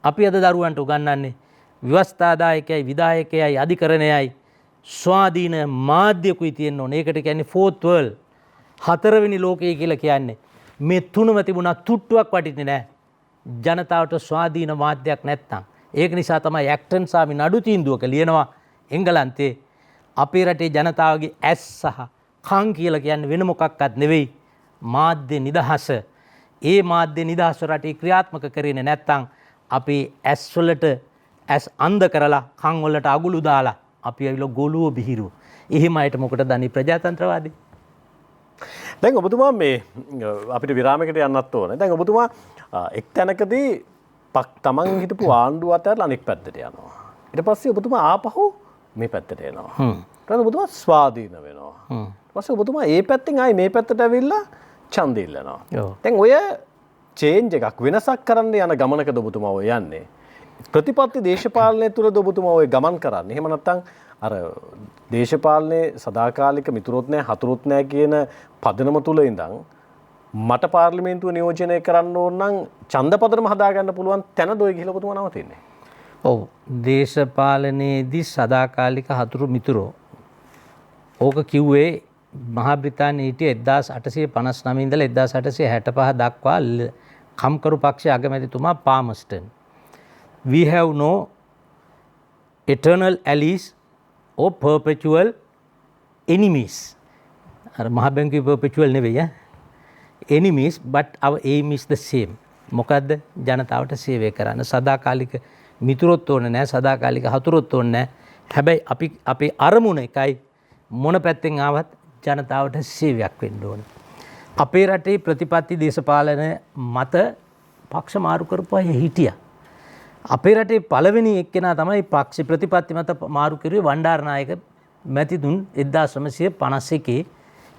අපි අද දරුවන්ට උගන්වන්නේ ව්‍යවස්ථාදායකයයි විධායකයයි අධිකරණයයි ස්වාධීන මාධ්‍යකුයි තියෙන්න ඕනේ. ඒකට කියන්නේ fourth world හතරවෙනි ලෝකය කියලා කියන්නේ. මේ තුනම තිබුණා තුට්ටුවක් වටින්නේ නැහැ. ජනතාවට ස්වාධීන මාධ්‍යයක් නැත්තම්. ඒක නිසා තමයි ඇක්ටන් සාමි නඩු තීන්දුවක ලියනවා එංගලන්තේ අපේ රටේ ජනතාවගේ ඇස් සහ කන් කියලා කියන්නේ වෙන මොකක්වත් නෙවෙයි මාධ්‍ය නිදහස. ඒ මාධ්‍ය නිදහස රටේ ක්‍රියාත්මක කරන්නේ නැත්තම් අපේ ඇස් වලට ඇස් අන්ධ කරලා කන් වලට අගුළු දාලා අපි ඇවිල්ලා ගොළුව බිහිරුව. එහෙම අයට මොකටද අනි ප්‍රජාතන්ත්‍රවාදී?
දැන් ඔබතුමා මේ අපිට විරාමයකට යන්නත් ඕනේ. දැන් ඔබතුමා එක් තැනකදී තමන් හිටපු ආණ්ඩුව අතරලා අනෙක් පැත්තට යනවා. ඊට පස්සේ ඔබතුමා ආපහු මේ පැත්තට එනවා. ඊට ඔබතුමා ස්වාධීන වෙනවා. ඊට පස්සේ ඔබතුමා මේ පැත්තෙන් ආයි මේ පැත්තට ඇවිල්ලා ඡන්දය ඉල්ලනවා. දැන් ඔය චේන්ජ් එකක් වෙනසක් කරන්න යන ගමනකද ඔබතුමා ඔය යන්නේ? ප්‍රතිපත්ති දේශපාලනය තුලද ඔබතුමා ඔය ගමන් කරන්නේ? එහෙම නැත්නම් අර දේශපාලනයේ සදාකාලික මිතුරොත් නැහැ හතුරුත් නැහැ කියන පදනම තුල ඉඳන් මට පාර්ලිමේන්තුව නියෝජනය කරන්න ඕන නම් ඡන්ද පදනම හදාගන්න පුළුවන් තැනද ඔය ගිහලා ඔබතුමා නවතින්නේ?
ඔව් දේශපාලනයේදී සදාකාලික හතුරු මිතුරෝ ඕක කිව්වේ මහා බ්‍රිතාන්‍යයේ හිටිය 1859 ඉඳලා 1865 දක්වා කම්කරු පක්ෂයේ අගමැතිතුමා පාමස්ටන්. We have no eternal allies or perpetual enemies. අර මහා බැංකුවේ perpetual නෙවෙයි enemies but our aim is the same. මොකද්ද? ජනතාවට සේවය කරන්න. සදාකාලික මිතුරොත් ඕනේ නැහැ, සදාකාලික හතුරොත් ඕනේ නැහැ. හැබැයි අපේ අරමුණ එකයි මොන පැත්තෙන් ආවත් ජනතාවට සේවයක් වෙන්න ඕනේ. අපේ රටේ ප්‍රතිපත්ති දේශපාලන මත පක්ෂ මාරු කරපු අය හිටියා. අපේ රටේ පළවෙනි එක්කෙනා තමයි පක්ෂ ප්‍රතිපත්ති මත මාරු කරුවේ වණ්ඩාරනායක මැතිතුන් 1951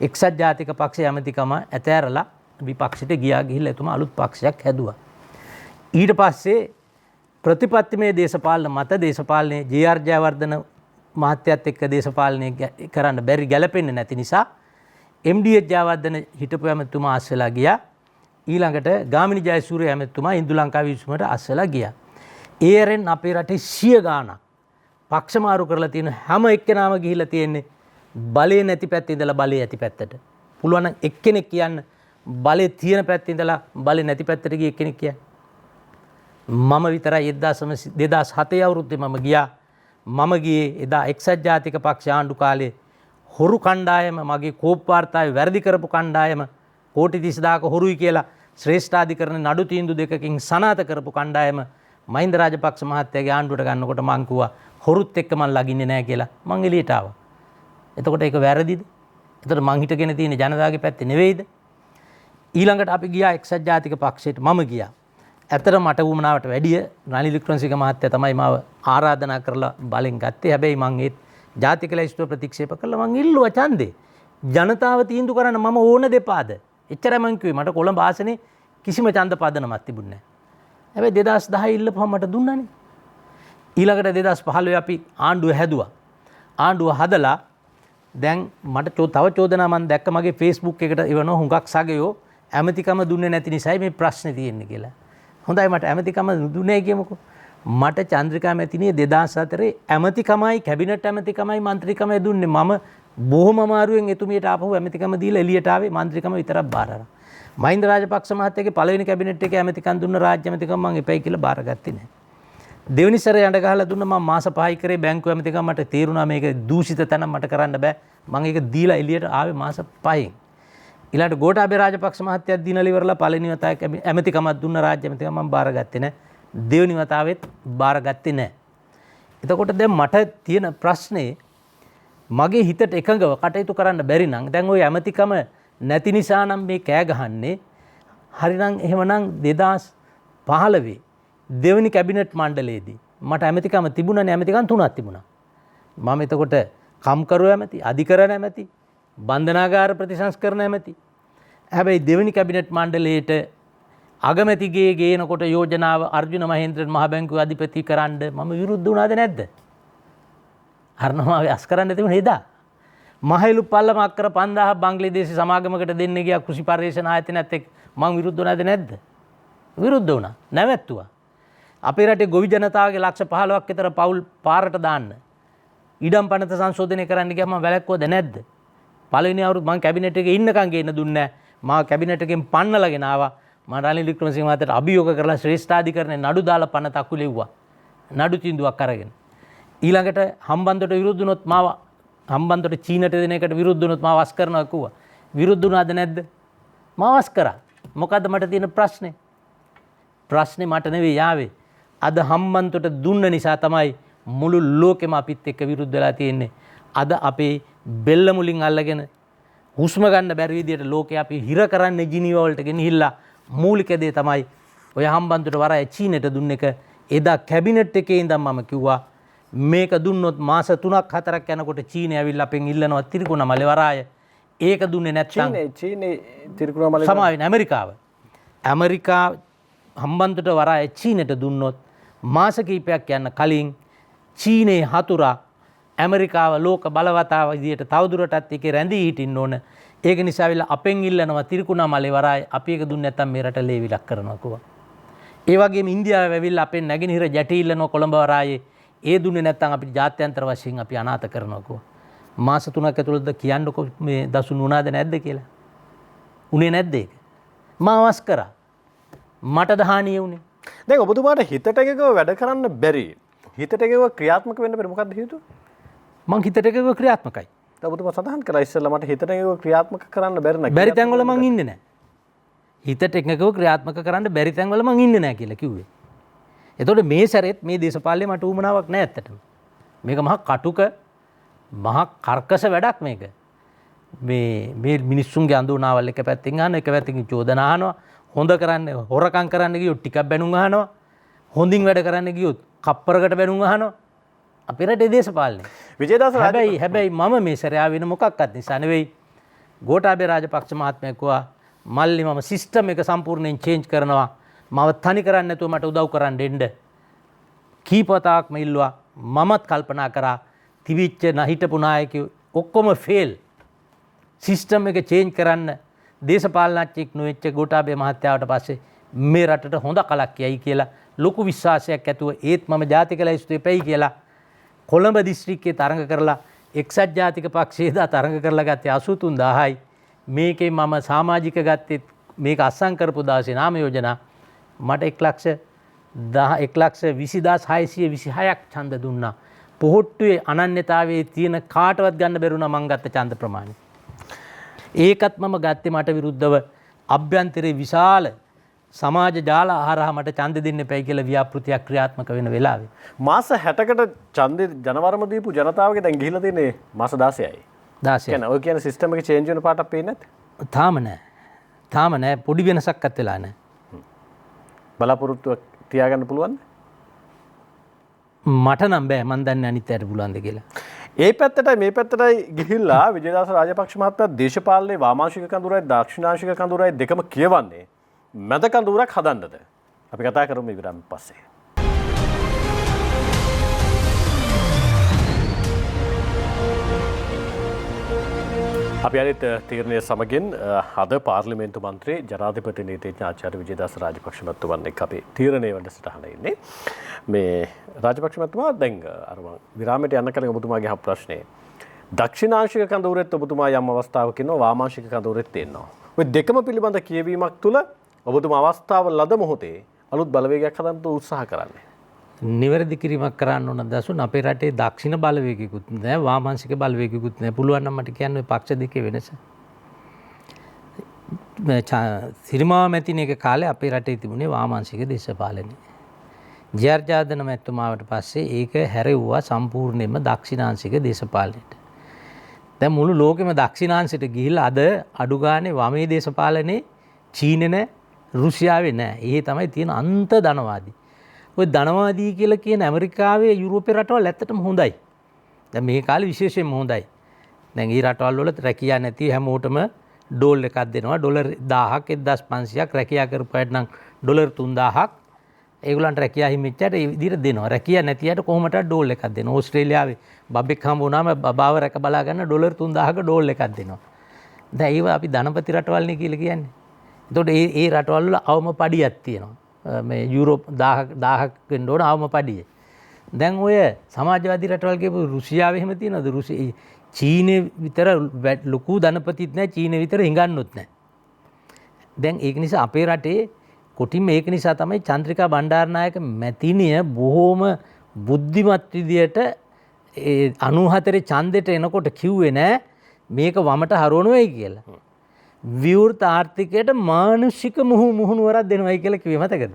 එක්සත් ජාතික පක්ෂයේ ඇමතිකම ඇතෑරලා විපක්ෂයට ගිහිල්ලා එතුමා අලුත් පක්ෂයක් හැදුවා. ඊට පස්සේ ප්‍රතිපත්තිමය දේශපාලන මත දේශපාලනයේ ජේ.ආර්. ජයවර්ධන මහත්තයත් එක්ක දේශපාලනය කරන්න බැරි ගැලපෙන්නේ නැති නිසා MDH ජයවර්ධන හිටපු ඇමතිතුමා අස්සලා ගියා. ඊළඟට ගාමිණී ජයසූරිය ඇමතිතුමා ඉන්දු ලංකාවේ විසුමට අස්සලා ගියා. ඒ ඇරෙන් අපේ රටේ 100 ගාණක් පක්ෂ මාරු කරලා තියෙන හැම එක්කෙනාම ගිහිල්ලා තියෙන්නේ බලේ නැති පැත්තේ ඉඳලා බලේ ඇති පැත්තට. පුළුවන් නම් එක්කෙනෙක් කියන්න බලේ තියෙන පැත්තේ ඉඳලා බලේ නැති පැත්තට ගිය එක්කෙනෙක් කියන්න. මම විතරයි 2007 අවුරුද්දේ මම ගියා. මම ගියේ එදා එක්සත් ජාතික පක්ෂ ආණ්ඩු කාලේ හොරු කණ්ඩායම මගේ කෝප් වාර්තාවේ වැරදි කරපු කණ්ඩායම කෝටි 30000ක හොරුයි කියලා ශ්‍රේෂ්ඨාධිකරණ නඩු තීන්දුව දෙකකින් සනාථ කරපු කණ්ඩායම මහින්ද රාජපක්ෂ මහත්තයාගේ ආණ්ඩුවට ගන්නකොට මං කිව්වා හොරුත් එක්ක මං ලගින්නේ නැහැ කියලා. මං එළියට ආවා. එතකොට ඒක වැරදිද? එතකොට මං හිටගෙන තියෙන ජනතාවගේ පැත්තේ නෙවෙයිද? ඊළඟට අපි ගියා එක්සත් ජාතික පක්ෂයට මම ගියා. ඇත්තට මට වුමනාවට වැඩිය රනිල් වික්‍රමසිංහ මහත්තයා තමයි මාව ආරාධනා කරලා බලෙන් ගත්තේ. හැබැයි මං ඒත් ජාතික ලැයිස්තුව ප්‍රතික්ෂේප කළා. මං ඉල්ලුවා ඡන්දේ. ජනතාව තීන්දුව කරන්න මම ඕන දෙපාද. එච්චරයි මං කිව්වේ. මට කොළඹ ආසනේ කිසිම ඡන්ද පදනමක් තිබුණේ නැහැ. හැබැයි 2010 ඉල්ලපුවම මට දුන්නානේ. ඊළඟට 2015 අපි ආණ්ඩුව හැදුවා. ආණ්ඩුව හදලා දැන් මට තව චෝදනා මම දැක්ක මගේ Facebook එකට එවනවා හුඟක් සගයෝ ඇමතිකම දුන්නේ නැති නිසායි මේ ප්‍රශ්නේ තියෙන්නේ කියලා. හොඳයි මට ඇමතිකම දුන්නේ කියමුකෝ. මට චන්ද්‍රිකා මැතිණිය 2004 ඇමතිකමයි කැබිනට් ඇමතිකමයි මන්ත්‍රීකමයි දුන්නේ. මම බොහොම අමාරුවෙන් එතුමියට ආපහු ඇමතිකම දීලා එළියට ආවේ මන්ත්‍රීකම විතරක් බාර අරන්. මහින්ද රාජපක්ෂ මහත්තයාගේ පළවෙනි කැබිනට් එකේ ඇමතිකම් දුන්න රාජ්‍ය ඇමතිකම මම එපයි කියලා බාරගත්තේ නැහැ. දෙවෙනි සැරේ යඬ ගහලා දුන්න මම මාස 5යි කරේ බැංකුව ඇමතිකම මට තේරුණා මේක දූෂිත තැන මට කරන්න බෑ. මම ඒක දීලා එළියට ආවේ මාස 5න්. ඊළඟට ගෝඨාභය රාජපක්ෂ මහත්තයා දිනලා ඉවරලා පළවෙනි වතාවේ ඇමතිකමක් දුන්න රාජ්‍ය ඇමතිකම මම බාරගත්තේ නැහැ. දෙවෙනි වතාවෙත් බාරගත්තේ නැහැ. එතකොට දැන් මට තියෙන ප්‍රශ්නේ මගේ හිතට එකඟව කටයුතු කරන්න බැරි නම් දැන් ওই ඇමතිකම නැති නිසා නම් මේ කෑ ගහන්නේ. හරිනම් එහෙමනම් 2015 දෙවෙනි කැබිනට් මණ්ඩලයේදී මට ඇමතිකම තිබුණානේ. ඇමතිකම් 3ක් තිබුණා. මම එතකොට කම්කරු ඇමති, අධිකරණ ඇමති, බන්ධනාගාර ප්‍රතිසංස්කරණ ඇමති. හැබැයි දෙවෙනි කැබිනට් මණ්ඩලයේට අගමැතිගේ ගේනකොට යෝජනාව අර්ජුන මහේන්ද්‍රන් මහ බැංකුවේ අධිපති කරන්න මම විරුද්ධ වුණාද නැද්ද? හරනමාවේ අස් කරන්න තිබුණේ එදා. මහයිලු පල්ලම අක්කර 5000 බංග්ලාදේශ සමාගමකට දෙන්න ගියා කෘෂි පරිශ්‍රණ ආයතනයත් එක්ක මම විරුද්ධ වුණාද නැද්ද? විරුද්ධ වුණා. නැවැත්තුවා. අපේ රටේ ගොවි ජනතාවගේ ලක්ෂ 15ක් විතර පවුල් පාරට දාන්න ඉඩම් පනත සංශෝධනය කරන්න ගියාම මම වැළැක්වුවද නැද්ද? පළවෙනි අවුරුද්ද මම කැබිනට් එකේ ඉන්නකම් ගේන්න දුන්නේ නැහැ. මම කැබිනට් එකෙන් පන්නලාගෙන ආවා. මම රනිල් වික්‍රමසිංහ මහත්තයාට අභියෝග කරලා ශ්‍රේෂ්ඨාධිකරණේ නඩු දාලා පනත අකුලෙව්වා. නඩු තීන්දුවක් අරගෙන. ඊළඟට හම්බන්තොට විරුද්ධ වුණොත් මාව හම්බන්තොට චීනට දෙන එකට විරුද්ධ වුණොත් මාව වස් කරනවා කිව්වා. විරුද්ධ වුණාද නැද්ද? මාව වස් කරා. මොකද්ද මට තියෙන ප්‍රශ්නේ? ප්‍රශ්නේ මට නෙවෙයි යාවේ. අද හම්බන්තොට දුන්න නිසා තමයි මුළු ලෝකෙම අපිත් එක්ක විරුද්ධ වෙලා තියෙන්නේ. අද අපේ බෙල්ල මුලින් අල්ලගෙන හුස්ම ගන්න බැරි විදියට ලෝකේ අපි හිර කරන්නේ ජිනීවා වලට ගෙනහිල්ලා මූලික දේ තමයි ඔය හම්බන්තොට වරාය චීනට දුන්න එක. එදා කැබිනට් එකේ ඉඳන් මම කිව්වා මේක දුන්නොත් මාස 3ක් 4ක් යනකොට චීනය ඇවිල්ලා අපෙන් ඉල්ලනවා තිරිකුණමලේ වරාය. ඒක දුන්නේ නැත්නම්
චීනේ තිරිකුණමලේ
සමාවෙන්න ඇමරිකාව හම්බන්තොට වරාය චීනට දුන්නොත් මාස කිහිපයක් යන කලින් චීනේ හතුරා ඇමරිකාව ලෝක බලවතාව විදියට තවදුරටත් ඒකේ රැඳී හිටින්න ඕන. ඒක නිසා විල අපෙන් ඉල්ලනවා තිරිකුණමලේ වරාය අපි ඒක දුන්නේ නැත්නම් මේ රට ලේවිලක් කරනවා කිව්වා. ඒ වගේම ඉන්දියාව ඇවිල්ලා අපෙන් නැගෙනහිර ජැටි ඉල්ලනවා කොළඹ වරායේ. ඒ දුන්නේ නැත්නම් අපිට ජාත්‍යන්තර වශයෙන් අපි අනාථ කරනවා කිව්වා. මාස 3ක් ඇතුළත කියන්නකො මේ දසුන් උනාද නැද්ද කියලා. උනේ නැද්ද ඒක? මාවස් කරා. මට දහානිය උනේ.
දැන් ඔබතුමාට හිතට එකව වැඩ කරන්න බැරි. හිතට එකව ක්‍රියාත්මක වෙන්න බැරි මොකක්ද හේතුව?
මං හිතට එකව ක්‍රියාත්මකයි.
දැන් ඔබතුමා සඳහන් කළා ඉස්සෙල්ලා මට හිතට එකව ක්‍රියාත්මක කරන්න බැරි නැහැ.
බැරි තැන්වල මං ඉන්නේ නැහැ. හිතට එකව ක්‍රියාත්මක කරන්න බැරි තැන්වල මං ඉන්නේ නැහැ කියලා කිව්වේ. එතකොට මේ සැරේත් මේ දේශපාලනේ මට උමනාවක් නැහැ ඇත්තටම. මේක මහා කටුක මහා කර්කශ වැඩක් මේක. මේ මිනිස්සුන්ගේ අඳුනාවල් එක පැත්තකින් අහන එක පැත්තකින් චෝදනා අහනවා. හොඳ කරන්න හොරකම් කරන්න ගියොත් ටිකක් බැනුම් අහනවා. හොඳින් වැඩ කරන්න ගියොත් කප්පරකට බැනුම් අහනවා. අපේ රටේ දේශපාලනේ. විජේදාස හැබැයි මම මේ සැරේ ආවෙ මොකක්වත් නිසා නෙවෙයි. ගෝඨාභය රාජපක්ෂ මහත්මයා කිව්වා මල්ලි මම සිස්ටම් එක සම්පූර්ණයෙන් චේන්ජ් කරනවා. මම තනි කරන්නේ නැතුව මට උදව් කරන්න දෙන්න. කීපතාවක්ම ඉල්ලුවා. මමත් කල්පනා කරා තිවිච්ච හිටපු නායකයෝ ඔක්කොම ෆේල්. සිස්ටම් එක චේන්ජ් කරන්න දේශපාලනඥයෙක් නොවෙච්ච ගෝඨාභය මහත්තයාට පස්සේ මේ රටට හොඳ කලක් යයි කියලා ලොකු විශ්වාසයක් ඇතුව ඒත් මම ජාතික ලැයිස්තුවේ පැයි කියලා කොළඹ දිස්ත්‍රික්කයේ තරඟ කරලා එක්සත් ජාතික පක්ෂයේ දා තරඟ කරලා ගත්තේ 83000යි. මේකේ මම සමාජික ගත්තේ මේක අස්සම් කරපු දවසේ නාම යෝජනා මට 1,20,626ක් ඡන්ද දුන්නා. පොහොට්ටුවේ අනන්‍යතාවයේ තියෙන කාටවත් ගන්න බැරුණා මං ගත්ත ඡන්ද ප්‍රමාණය. ඒකත් මම ගත්තේ මට විරුද්ධව අභ්‍යන්තරේ විශාල සමාජ ජාල ආහාරහ මට ඡන්ද දෙන්න එපයි කියලා ව්‍යාපෘතියක් ක්‍රියාත්මක වෙන වෙලාවේ.
මාස 60කට ඡන්දේ ජනවරම දීපු ජනතාවගේ දැන් ගිහිලා තියෙන්නේ මාස 16යි.
16.
කියන්නේ ඔය කියන්නේ සිස්ටම් එකේ චේන්ජ් වෙන පාටක් පේන්නේ නැද්ද?
තාම නෑ. පොඩි වෙනසක්වත් වෙලා නෑ.
බලාපොරොත්තු තියාගන්න පුළුවන්ද?
මට නම් බෑ. මන් දන්නේ අනිත් අයට පුළුවන්ද කියලා.
ඒ පැත්තටයි මේ පැත්තටයි ගිහිල්ලා විජේදාස රාජපක්ෂ මහත්තයා දේශපාලනයේ වාමාංශික කඳුරයි දාක්ෂිණාංශික කඳුරයි දෙකම කියවන්නේ මැද කඳුරක් හදන්නද? අපි කතා කරමු මේ විරාමයෙන් පස්සේ. අපි අනිත් තීරණය සමගින් අද පාර්ලිමේන්තු මන්ත්‍රී ජනාධිපති නීතිඥ ආචාර්ය විජේදාස රාජපක්ෂ මහත්මයාත් එක්ක අපි තීරණය වැඩසටහන ඉන්නේ. මේ රාජපක්ෂ මහත්මයා දැන් අර මම විරාමයට යන්න කලින් ඔබතුමාගේ අහ ප්‍රශ්නේ දක්ෂිණාංශික කඳවුරෙත් ඔබතුමා යම් අවස්ථාවක ඉන්නවා වාමාංශික කඳවුරෙත් තියෙනවා. ඔය දෙකම පිළිබඳ කියවීමක් තුළ ඔබතුමා අවස්ථාව ලද මොහොතේ අලුත් බලවේගයක් හදන්න උත්සාහ කරන්නේ.
නිවැරදි කිරීමක් කරන්න ඕන දසුන් අපේ රටේ දක්ෂිණ බලවේගිකුත් නැහැ වාමාංශික බලවේගිකුත් නැහැ. පුළුවන් නම් මට කියන්න ඔය පක්ෂ දෙකේ වෙනස. සිරිමාව මැතිණියක කාලේ අපේ රටේ තිබුණේ වාමාංශික දේශපාලනය. ජයර්ජාදන මැතිතුමාට පස්සේ ඒක හැරෙව්වා සම්පූර්ණයෙන්ම දක්ෂිණාංශික දේශපාලනයට. දැන් මුළු ලෝකෙම දක්ෂිණාංශයට ගිහිල්ලා අද අඩු ගානේ වමේ දේශපාලනේ චීනේ නැහැ රුසියාවේ නැහැ. ඒ තමයි තියෙන අන්ත ධනවාදී. ඔය ධනවාදී කියලා කියන ඇමරිකාවේ යුරෝපේ රටවල් ඇත්තටම හොඳයි. දැන් මේ කාලේ විශේෂයෙන්ම හොඳයි. දැන් මේ රටවල් වල රැකියා නැති හැමෝටම ඩෝල් එකක් දෙනවා. ඩොලර් 1000ක් 1500ක් රැකියා කරපුවාට නම් ඩොලර් 3000ක් ඒගොල්ලන්ට රැකියා හිමිච්චට ඒ විදිහට දෙනවා. රැකියා නැතියට කොහොමද ඩෝල් එකක් දෙනවා. ඕස්ට්‍රේලියාවේ බබෙක් හම්බ වුණාම බබාව රැක බලා ගන්න ඩොලර් 3000ක ඩෝල් එකක් දෙනවා. දැන් ඒව අපි ධනපති රටවල්නේ කියලා කියන්නේ. එතකොට ඒ රටවල් වල අවම පඩියක් තියෙනවා. මේ යුරෝප් 1000ක් වෙන්න ඕන අවම පඩිය. දැන් ඔය සමාජවාදී රටවල් කියපු රුසියාවේ එහෙම තියෙනවද? චීනේ විතර ලොකු ධනපතිත් නැහැ. චීනේ විතර හිඟන්නොත් නැහැ. දැන් ඒක නිසා අපේ රටේ කොටින්ම ඒක නිසා තමයි චන්ද්‍රිකා බණ්ඩාරනායක මැතිණිය බොහෝම බුද්ධිමත් විදියට 94 ඡන්දෙට එනකොට කිව්වේ නෑ මේක වමට හරවනවයි කියලා. විවෘත ආර්ථිකයට මානුෂික මුහුණුවරක් දෙනවයි කියලා කිව්වේ මතකද?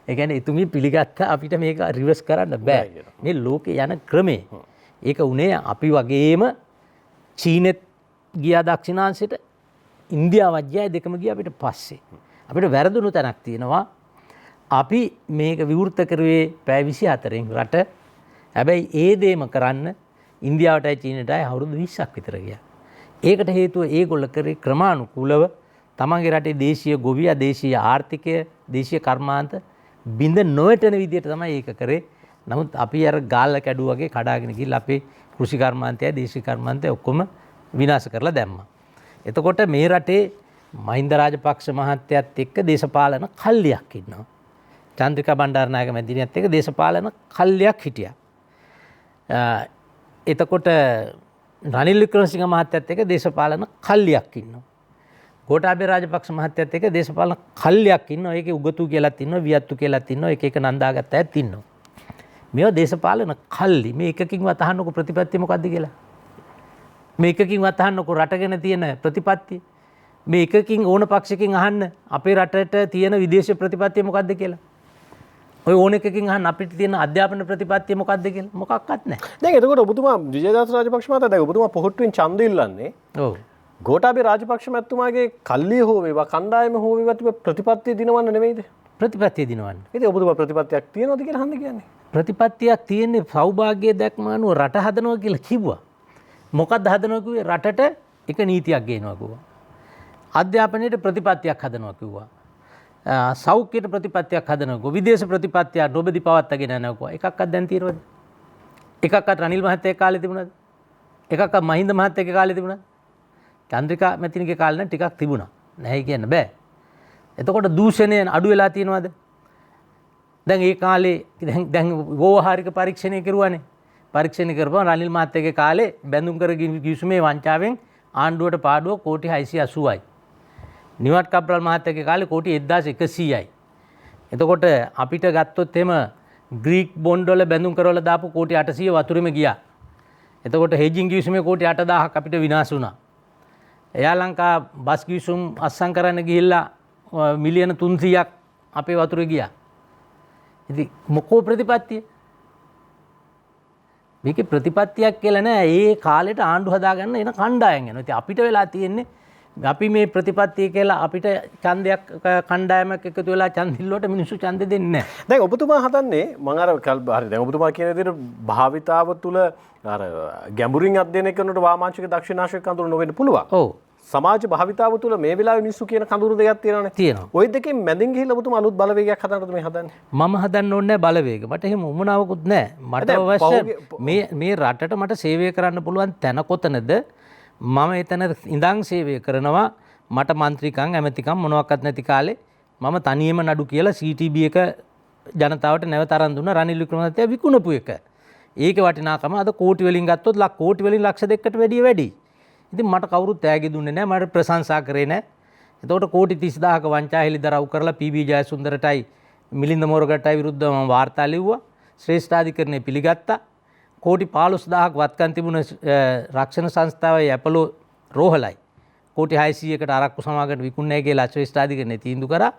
ඒ කියන්නේ එතුමිය පිළිගත්ත අපිට මේක රිවර්ස් කරන්න බෑ. මේ ලෝකේ යන ක්‍රමේ. ඒක උනේ අපි වගේම චීනෙත් ගියා දක්ෂිණාංශයට ඉන්දියාවත් ගියා දෙකම ගියා අපිට පස්සේ. අපිට වැරදුණු තැනක් තියෙනවා. අපි මේක විවෘත කරුවේ පැය 24න් රට. හැබැයි ඒ දේම කරන්න ඉන්දියාවටයි චීනටයි අවුරුදු 20ක් විතර ගියා. ඒකට හේතුව ඒගොල්ලෝ කරේ ක්‍රමානුකූලව තමන්ගේ රටේ දේශීය ගොවියා දේශීය ආර්ථිකය දේශීය කර්මාන්ත බිඳ නොවැටෙන විදිහට තමයි ඒක කරේ. නමුත් අපි අර ගාල්ල කැඩුව වගේ කඩාගෙන ගිහිල්ලා අපේ කෘෂි කර්මාන්තය දේශීය කර්මාන්තය ඔක්කොම විනාශ කරලා දැම්මා. එතකොට මේ රටේ මහින්ද රාජපක්ෂ මහත්තයත් එක්ක දේශපාලන කල්ලියක් ඉන්නවා. චන්ද්‍රිකා බණ්ඩාරනායක මැතිණියත් එක්ක දේශපාලන කල්ලියක් හිටියා. එතකොට රනිල් වික්‍රමසිංහ මහත්තයත් එක්ක දේශපාලන කල්ලියක් ඉන්නවා. ගෝඨාභය රාජපක්ෂ මහත්තයත් එක්ක දේශපාලන කල්ලියක් ඉන්නවා. ඒකේ උගතු කියලාත් ඉන්නවා, වියත්තු කියලාත් ඉන්නවා, එක එක නන්දාගත්ත අයත් ඉන්නවා. මේවා දේශපාලන කල්ලි. මේ එකකින්වත් අහන්නකො ප්‍රතිපත්තිය මොකද්ද කියලා. මේ එකකින්වත් අහන්නකො රටගෙන තියෙන ප්‍රතිපත්තිය. මේ එකකින් ඕන පක්ෂකින් අහන්න අපේ රටට තියෙන විදේශ ප්‍රතිපත්තිය මොකද්ද කියලා. ඔය ඕන එකකින් අහන්න අපිට තියෙන අධ්‍යාපන ප්‍රතිපත්තිය මොකද්ද කියලා. මොකක්වත් නැහැ.
දැන් එතකොට ඔබතුමා විජේදාස රාජපක්ෂ මහතා දැන් ඔබතුමා පොහොට්ටුවෙන් ඡන්ද ඉල්ලන්නේ.
ඔව්.
ගෝඨාභය රාජපක්ෂ මහත්මයාගේ කල්ලිය හෝ වේවා කණ්ඩායම හෝ වේවා තිබෙ ප්‍රතිපත්තිය දිනවන්න නෙමෙයිද?
ප්‍රතිපත්තිය දිනවන්න.
ඉතින් ඔබතුමා ප්‍රතිපත්තියක් තියනවද කියලා හන්ද කියන්නේ?
ප්‍රතිපත්තියක් තියෙන්නේ සෞභාග්‍ය දැක්ම අනුව රට හදනවා කියලා කිව්වා. මොකක්ද හදනවා කිව්වේ? රටට එක නීතියක් ගේනවා කිව්වා. අධ්‍යාපනයට ප්‍රතිපත්තියක් හදනවා කිව්වා. සෞඛ්‍යයට ප්‍රතිපත්තියක් හදනවා කිව්වා. විදේශ ප්‍රතිපත්තියක් නොබෙදි පවත්වාගෙන යනවා කිව්වා. එකක්වත් දැන් තියෙනවද? එකක්වත් රනිල් මහත්තයාගේ කාලේ තිබුණාද? එකක්වත් මහින්ද මහත්තයාගේ කාලේ තිබුණාද? චන්ද්‍රිකා මැතිනිගේ කාලේ නම් ටිකක් තිබුණා. නැහැ කියන්න බෑ. එතකොට දූෂණය අඩු වෙලා තියෙනවද? දැන් ඒ කාලේ දැන් ව්‍යවහාරික පරීක්ෂණය කරුවානේ. පරීක්ෂණ කරපුවා රනිල් මහත්තයාගේ කාලේ බැඳුම් කර ගිවිසුමේ වංචාවෙන් ආණ්ඩුවට පාඩුව කෝටි 680යි. නිවත් කබ්‍රල් මහත්තයාගේ කාලේ කෝටි 1100යි. එතකොට අපිට ගත්තොත් එහෙම ග්‍රීක් බොන්ඩ් වල බැඳුම් කරවල දාපු කෝටි 800 වතුරෙම ගියා. එතකොට හෙජින් ගිවිසුමේ කෝටි 8000ක් අපිට විනාශ වුණා. එයා ලංකා බස් ගිවිසුම් අස්සම් කරන්න ගිහිල්ලා මිලියන 300ක් අපේ වතුරේ ගියා. ඉතින් මොකෝ ප්‍රතිපත්තිය? මේකේ ප්‍රතිපත්තියක් කියලා නෑ. ඒ කාලෙට ආණ්ඩු හදාගන්න එන කණ්ඩායම් යනවා. ඉතින් අපිට වෙලා තියෙන්නේ අපි මේ ප්‍රතිපත්තිය කියලා අපිට ඡන්දයක් කණ්ඩායමක් එකතු වෙලා ඡන්දිල්ලට මිනිස්සු ඡන්දෙ දෙන්නේ නැහැ.
දැන් ඔබතුමා හදන්නේ මම අර හරි දැන් ඔබතුමා කියන විදිහට භාවිතාව තුළ අර ගැඹුරින් අධ්‍යයනය කරනකොට වාමාංශික දක්ෂිනාශික කඳුළු නොවෙන්න පුළුවන්.
ඔව්.
සමාජ භාවිතාව තුළ මේ වෙලාවේ මිනිස්සු කියන කඳුළු දෙකක් තියෙනවානේ.
තියෙනවා.
ওই දෙකෙන් මැදින් ගිහිල්ලා ඔබතුමා අලුත් බලවේගයක් හදන්නද මේ හදන්නේ?
මම හදන්න ඕනේ බලවේග. මට එහෙම උමනාවකුත් නැහැ. මට අවශ්‍ය මේ රටට මට සේවය කරන්න පුළුවන් තැන කොතනද? මම එතන ඉඳන් සේවය කරනවා. මට මන්ත්‍රීකම් ඇමතිකම් මොනවාක්වත් නැති කාලේ මම තනියම නඩු කියලා CTB එක ජනතාවට නැවත අරන් දුන්න රනිල් වික්‍රමසිංහ විකුණපු එක. ඒකේ වටිනාකම අද කෝටි වලින් ගත්තොත් කෝටි වලින් ලක්ෂ 2කට වැඩි. ඉතින් මට කවුරුත් තෑගි දුන්නේ නැහැ. මට ප්‍රශංසා කරේ නැහැ. එතකොට කෝටි 30000ක වංචා හෙළිදරව් කරලා PB ජයසුන්දරටයි මිලින්ද මෝරගටයි විරුද්ධව මම වාර්තා ලිව්වා. ශ්‍රේෂ්ඨාධිකරණය පිළිගත්තා. කෝටි 15000ක් වත්කම් තිබුණ රක්ෂණ සංස්ථාවේ ඇපලෝ රෝහලයි කෝටි 600කට අරක්කු සමාගමට විකුණන්නේ කියලා ශ්‍රේෂ්ඨාධිකරණය තීන්දුව කරා.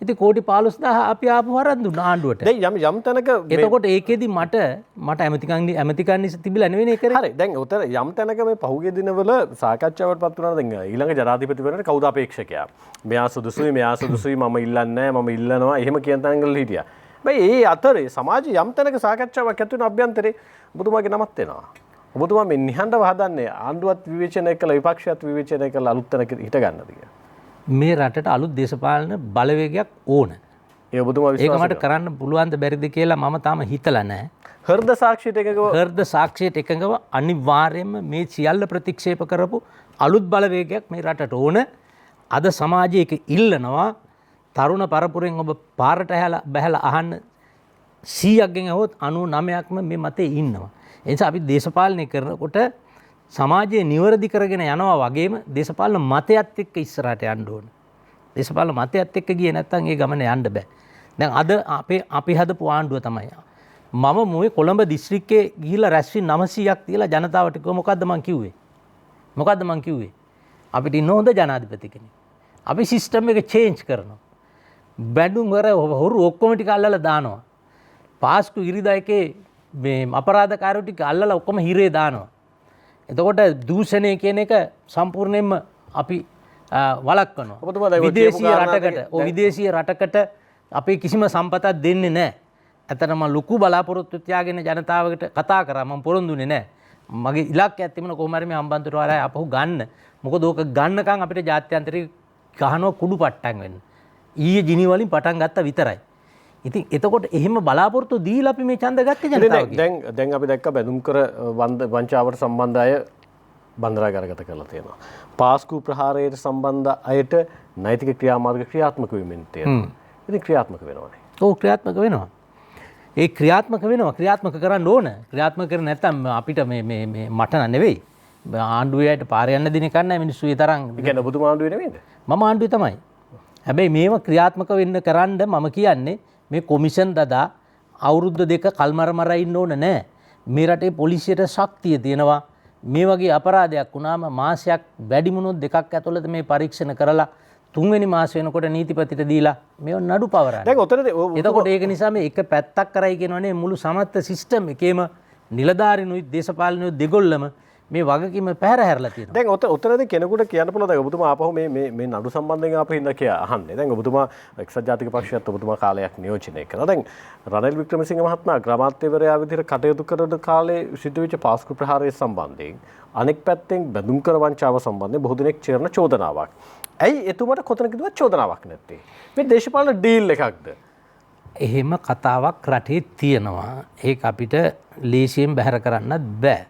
ඉතින් කෝටි 15000 අපි ආපහු අරන් දුන්නා ආණ්ඩුවට.
දැන් යම් තැනක
එතකොට ඒකෙදි මට ඇමතිකම් තිබිලා නෙවෙයි කරේ.
හරි දැන් උතර යම් තැනක මේ පහුගිය දිනවල සාකච්ඡාවට පත් වුණා දැන් ඊළඟ ජනාධිපතිවරයාට කවුද අපේක්ෂකයා? මෙයා සුදුසුයි මම ඉල්ලන්නේ නැහැ මම ඉල්ලනවා එහෙම කියන තැන්වල හිටියා. හැබැයි ඒ අතරේ සමාජයේ යම් තැනක සාකච්ඡාවක් ඇති වෙන අභ්‍යන්තරේ ඔබතුමාගේ නමත් එනවා. ඔබතුමා මේ නිහඬව හදන්නේ ආණ්ඩුවත් විවේචනය කළ විපක්ෂයත් විවේචනය කළ අලුත් තැනක හිට ගන්නද කියලා.
මේ රටට අලුත් දේශපාලන බලවේගයක් ඕන.
ඒ ඔබතුමා
ඒක මට කරන්න පුළුවන්ද බැරිද කියලා මම තාම හිතලා නැහැ.
හෘද සාක්ෂියට එකඟව
හෘද සාක්ෂියට එකඟව අනිවාර්යයෙන්ම මේ සියල්ල ප්‍රතික්ෂේප කරපු අලුත් බලවේගයක් මේ රටට ඕන. අද සමාජයේ ඒක ඉල්ලනවා. තරුණ පරපුරෙන් ඔබ පාරට බැහැලා අහන්න 100ක්ගෙන් අහුවොත් 99ක්ම මේ මතේ ඉන්නවා. ඒ නිසා අපි දේශපාලනය කරනකොට සමාජයේ නිවැරදි කරගෙන යනවා වගේම දේශපාලන මතයත් එක්ක ඉස්සරහට යන්න ඕන. දේශපාලන මතයත් එක්ක ගියේ නැත්නම් ඒ ගමන යන්න බෑ. දැන් අද අපි හදපු ආණ්ඩුව තමයි. මම මොයේ කොළඹ දිස්ත්‍රික්කයේ ගිහිල්ලා රැස්වි 900ක් තියලා ජනතාවට කිව්වා මොකද්ද මං කිව්වේ? අපිට ඉන්න හොඳ ජනාධිපති කෙනෙක්. අපි සිස්ටම් එක චේන්ජ් කරනවා. බැඳුම් වර හොරු ඔක්කොම ටික අල්ලලා දානවා. පාස්කු ඉරිදා එකේ මේ අපරාධකාරයෝ ටික අල්ලලා ඔක්කොම හිරේ දානවා. එතකොට දූෂණය කියන එක සම්පූර්ණයෙන්ම අපි වළක්වනවා. විදේශීය රටකට අපේ කිසිම සම්පතක් දෙන්නේ නැහැ. ඇත්තටම ලොකු බලාපොරොත්තු තියාගෙන ජනතාවකට කතා කරා මම පොරොන්දුනේ නැහැ. මගේ ඉලක්කයක් තිබුණා කොහොම හරි මේ හම්බන්තොට වරාය අපහු ගන්න. මොකද ඕක ගන්නකම් අපිට ජාත්‍යන්තරේ ගහනවා කුඩු පට්ටම් වෙන්න. ඊයේ ජිනි වලින් පටන් ගත්තා විතරයි. ඉතින් එතකොට එහෙම බලාපොරොත්තු දීලා අපි මේ ඡන්ද ගත්තේ ජනතාවගේ.
දැන් අපි දැක්ක බැඳුම් කර වංචාවට සම්බන්ධ අය බන්ධනාගාරගත කරලා තියෙනවා. පාස්කු ප්‍රහාරයට සම්බන්ධ අයට නෛතික ක්‍රියාමාර්ග ක්‍රියාත්මක වෙමින් තියෙනවා. ඉතින් ක්‍රියාත්මක වෙනවනේ.
ඔව් ක්‍රියාත්මක වෙනවා. ඒ ක්‍රියාත්මක කරන්න ඕන. ක්‍රියාත්මක කරන්නේ නැත්නම් අපිට මේ මට නෙවෙයි. ආණ්ඩුවේට පාර යන්න දින කන්නේ මිනිස්සු ඒ තරම්.
ඒ කියන්නේ ඔබතුමා ආණ්ඩුවේ නෙවෙයිද?
මම ආණ්ඩුවේ තමයි. හැබැයි මේව ක්‍රියාත්මක කරන්න මම කියන්නේ මේ කොමිෂන් දදා අවුරුද්ද දෙක කල්මරමර ඉන්න ඕන නෑ. මේ රටේ පොලිසියට ශක්තිය තියෙනවා. මේ වගේ අපරාධයක් වුණාම මාසයක් වැඩි වුණොත් දෙකක් ඇතුළත මේ පරීක්ෂණ කරලා තුන්වෙනි මාස වෙනකොට නීතිපතිට දීලා මේව නඩු පවරන්න.
දැන් ඔතනදී
එතකොට ඒක නිසා මේ එක පැත්තක් කරයි කියනවනේ මුළු සමස්ත සිස්ටම් එකේම නිලධාරිනුයි දේශපාලනුයි දෙගොල්ලම මේ වගකීම පැහැර හැරලා තියෙනවා.
දැන් ඔතනදී කෙනෙකුට කියන්න පුළුවන් දැන් ඔබතුමා ආපහු මේ නඩු සම්බන්ධයෙන් ආපහු ඉන්න කියලා අහන්නේ. දැන් ඔබතුමා එක්සත් ජාතික පක්ෂයත් ඔබතුමා කාලයක් නියෝජනය කරා. දැන් රනිල් වික්‍රමසිංහ මහත්මයා ග්‍රාමාත්‍යවරයා විදිහට කටයුතු කරන කාලේ සිදුවෙච්ච පාස්කු ප්‍රහාරය සම්බන්ධයෙන් අනෙක් පැත්තෙන් බැඳුම් කර වංචාව සම්බන්ධයෙන් බොහෝ දෙනෙක් චේරන චෝදනාවක්. ඇයි එතුමාට කොතනකදවත් චෝදනාවක් නැත්තේ? මේ දේශපාලන ඩීල් එකක්ද?
එහෙම කතාවක් රටේ තියෙනවා. ඒක අපිට ලේසියෙන් බැහැර කරන්නත් බෑ.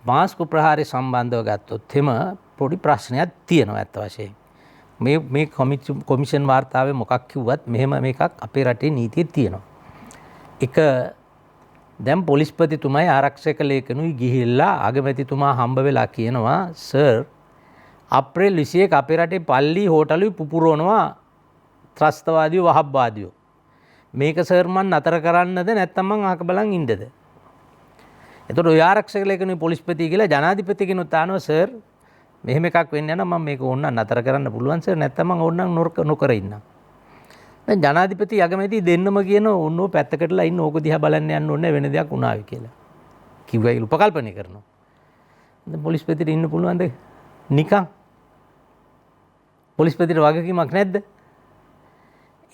පාස්කු ප්‍රහාරය සම්බන්ධව ගත්තොත් එම පොඩි ප්‍රශ්නයක් තියෙනවා ඇත්ත වශයෙන්. මේ කොමිෂන් වාර්තාවේ මොකක් කිව්වත් මෙහෙම මේකක් අපේ රටේ නීතියේ තියෙනවා. එක දැන් පොලිස්පතිතුමයි ආරක්ෂක ලේකනුයි ගිහිල්ලා අගමැතිතුමා හම්බ වෙලා කියනවා සර් අප්‍රේල් 21 අපේ රටේ පල්ලි හෝටලුයි පුපුරවනවා ත්‍රස්තවාදීව වහබ්වාදීව. මේක සර් මන් නතර කරන්නද නැත්නම් මං අහක බලන් ඉන්නද? එතකොට ඔය ආරක්ෂක ලේකනුයි පොලිස්පති කියලා ජනාධිපති කෙනුත් ආනවා සර් මෙහෙම එකක් වෙන්න යනවා මම මේක ඕන්න නතර කරන්න පුළුවන් සර් නැත්නම් මං ඕන්නම් නොකර ඉන්නම්. දැන් ජනාධිපති අගමැති දෙන්නම කියන ඕන්නෝ පැත්තකටලා ඉන්න ඕක දිහා බලන්න යන්න ඕනේ වෙන දෙයක් වුණාවි කියලා. කිව්වයි උපකල්පනය කරනවා. දැන් පොලිස්පතිට ඉන්න පුළුවන්ද? නිකන්. පොලිස්පතිට වගකීමක් නැද්ද?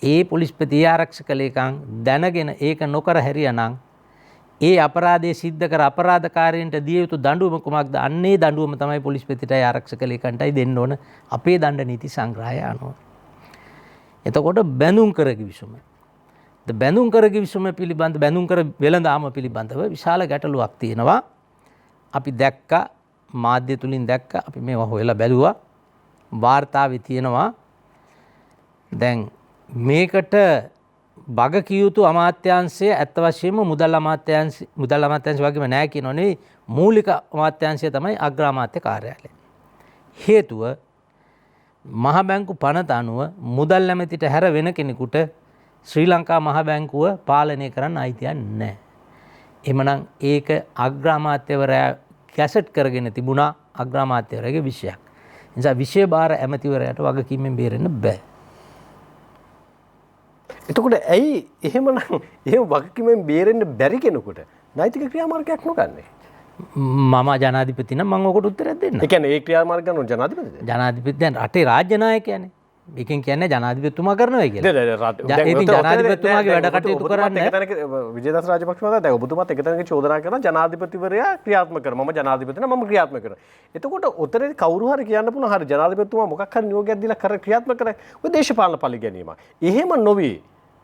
ඒ පොලිස්පති ආරක්ෂක ලේකම් දැනගෙන ඒක නොකර හැරියානම් ඒ අපරාධයේ සිද්ධ කර අපරාධකාරයන්ට දිය යුතු දඬුවම කුමක්ද? අන්නේ දඬුවම තමයි පොලිස්පතිටයි ආරක්ෂක ලේකම්ටයි දෙන්න ඕන අපේ දණ්ඩ නීති සංග්‍රහය අනුව. එතකොට බැඳුම් කර කිවිසුම. බැඳුම් කර කිවිසුම පිළිබඳ බැඳුම් කර වෙළඳාම පිළිබඳව විශාල ගැටලුවක් තියෙනවා. අපි දැක්කා මාධ්‍ය තුලින් දැක්කා අපි මේවා හොයලා බැලුවා. වාර්තාවේ තියෙනවා දැන් මේකට බග කිය යුතු අමාත්‍යාංශය ඇත්ත වශයෙන්ම මුදල් අමාත්‍යාංශ වගේම නැහැ කියනවා නෙවෙයි මූලික අමාත්‍යාංශය තමයි අග්‍ර අමාත්‍ය කාර්යාලය. හේතුව මහ බැංකු පනත අනුව මුදල් ඇමතිට හැර වෙන කෙනෙකුට ශ්‍රී ලංකා මහ බැංකුව පාලනය කරන්න අයිතියක් නැහැ. එhmenan ඒක අග්‍ර අමාත්‍යවරයා ගැසට් කරගෙන තිබුණා අග්‍ර අමාත්‍යවරයාගේ විෂයක්. ඒ නිසා විෂය බාර ඇමතිවරයාට වගකීමෙන් බේරෙන්න බෑ.
එතකොට ඇයි එහෙමනම් එහෙම වගකීමෙන් බේරෙන්න බැරි කෙනෙකුට නෛතික ක්‍රියාමාර්ගයක් නොගන්නේ?
මම ජනාධිපති නම් මම ඔකට උත්තරයක් දෙන්න.
ඒ කියන්නේ ඒ ක්‍රියාමාර්ග ගන්න ජනාධිපතිද?
ජනාධිපති දැන් රටේ රාජ්‍ය නායකයානේ. ඒකෙන් කියන්නේ ජනාධිපතිතුමා කරනවා කියලා. ඉතින් ජනාධිපතිතුමාගේ වැඩ කටයුතු කරන්න
විජේදාස රාජපක්ෂ මහතා දැන් ඔබතුමාත් එක තැනක චෝදනා කරනවා ජනාධිපතිවරයා ක්‍රියාත්මක කරනවා. මම ජනාධිපති නම් මම ක්‍රියාත්මක කරනවා. එතකොට ඔතනදී කවුරු හරි කියන්න පුළුවන් හරි ජනාධිපතිතුමා මොකක් හරි නියෝගයක් දීලා ක්‍රියාත්මක කරයි. ඔය දේශපාලන පලි ගැනීමක්. එහෙම නොවේ.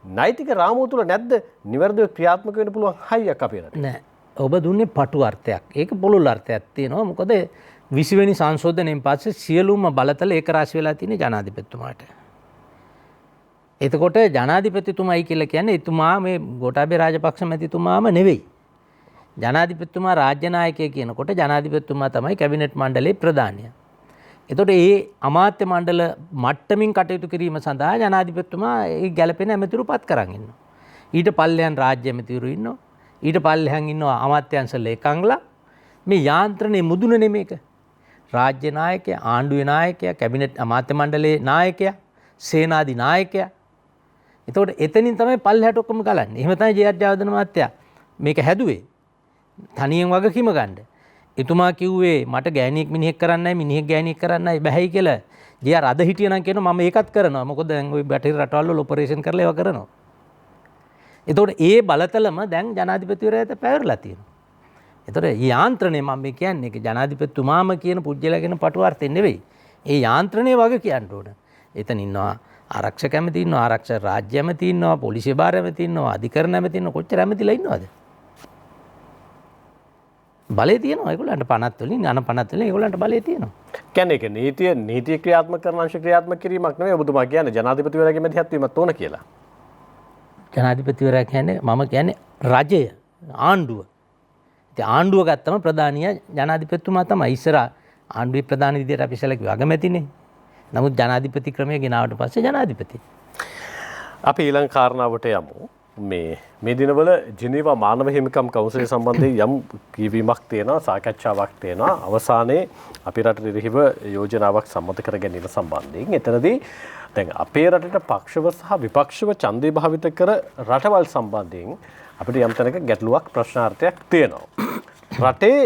නෛතික රාමුව තුල නැද්ද නිවැරදිව ක්‍රියාත්මක වෙන්න පුළුවන් හයියක් අපේ රටේ?
නෑ. ඔබ දුන්නේ පටු අර්ථයක්. ඒක පුළුල් අර්ථයක් තියෙනවා. මොකද 20 වෙනි සංශෝධනයෙන් පස්සේ සියලුම බලතල ඒක රාශි වෙලා තියෙන ජනාධිපතිතුමාට. එතකොට ජනාධිපතිතුමායි කියලා කියන්නේ එතුමා මේ ගෝඨාභය රාජපක්ෂ මැතිතුමාම නෙවෙයි. ජනාධිපතිතුමා රාජ්‍ය නායකයෙක් කියනකොට ජනාධිපතිතුමා තමයි කැබිනට් මණ්ඩලයේ ප්‍රධානියා. එතකොට ඒ අමාත්‍ය මණ්ඩල මට්ටමින් කටයුතු කිරීම සඳහා ජනාධිපතිතුමා ඒ ගැළපෙන ඇමතිවරු පත් කරන් ඉන්නවා. ඊට පල්ලෙහාන් රාජ්‍ය ඇමතිවරු ඉන්නවා. ඊට පල්ලෙහාන් ඉන්නවා අමාත්‍යාංශ ලේකම්ලා. මේ යාන්ත්‍රණයේ මුදුනේ මේක. රාජ්‍ය නායකයා, ආණ්ඩුවේ නායකයා, කැබිනට් අමාත්‍ය මණ්ඩලයේ නායකයා, සේනාධි නායකයා. එතකොට එතනින් තමයි පල්ලෙහාට ඔක්කොම ගලන්නේ. එහෙම තමයි ජේ.ආර්. ජයවර්ධන මහත්තයා මේක හැදුවේ. තනියෙන් වගකීම ගන්න. එතුමා කිව්වේ මට ගෑණියෙක් මිනිහෙක් කරන්නයි මිනිහෙක් ගෑණියෙක් කරන්නයි බැහැයි කියලා. ජේ.ආර්. අද හිටියනම් කියනවා මම ඒකත් කරනවා. මොකද දැන් ওই බටහිර රටවල් වල ඔපරේෂන් කරලා ඒවා කරනවා. එතකොට ඒ බලතලම දැන් ජනාධිපතිවරයාට පැවරලා තියෙනවා. එතකොට මේ යාන්ත්‍රණය මම මේ කියන්නේ ජනාධිපතිතුමාම කියන පුජ්‍යලගෙන පටුවාර්ථය නෙවෙයි. ඒ යාන්ත්‍රණය වගේ කියන්න ඕන. එතන ඉන්නවා ආරක්ෂක ඇමති ඉන්නවා, ආරක්ෂක රාජ්‍ය ඇමති ඉන්නවා, පොලිසිය භාර ඇමති ඉන්නවා, අධිකරණ ඇමති ඉන්නවා. කොච්චර ඇමතිලා ඉන්නවද? බලය තියෙනවා ඒගොල්ලන්ට පනත් වලින් අන පනත් වලින් ඒගොල්ලන්ට බලය තියෙනවා.
කියන්නේ ඒක නීතිය ක්‍රියාත්මක කරන අංශ ක්‍රියාත්මක කිරීමක් නෙවෙයි ඔබතුමා කියන්නේ ජනාධිපතිවරයාගේ මැදිහත් වීමක් ඕන කියලා.
ජනාධිපතිවරයා කියන්නේ මම කියන්නේ රජය ආණ්ඩුව. ඉතින් ආණ්ඩුව ගත්තම ප්‍රධානියා ජනාධිපතිතුමා තමයි. ඉස්සර ආණ්ඩුවේ ප්‍රධාන විදියට අපි සැලකුවේ අගමැතිනේ. නමුත් ජනාධිපති ක්‍රමය ගෙනාවට පස්සේ ජනාධිපති.
අපි ඊළඟ කාරණාවට යමු. මේ දිනවල ජිනීවා මානව හිමිකම් කවුන්සිලය සම්බන්ධයෙන් යම් කියවීමක් තියෙනවා, සාකච්ඡාවක් තියෙනවා. අවසානයේ අපි රට නිරහිව යෝජනාවක් සම්මත කර ගැනීම සම්බන්ධයෙන් එතනදී දැන් අපේ රටට පක්ෂව සහ විපක්ෂව ඡන්දය භාවිත කර රටවල් සම්බන්ධයෙන් අපිට යම් තැනක ගැටලුවක් ප්‍රශ්නාර්ථයක් තියෙනවා. රටේ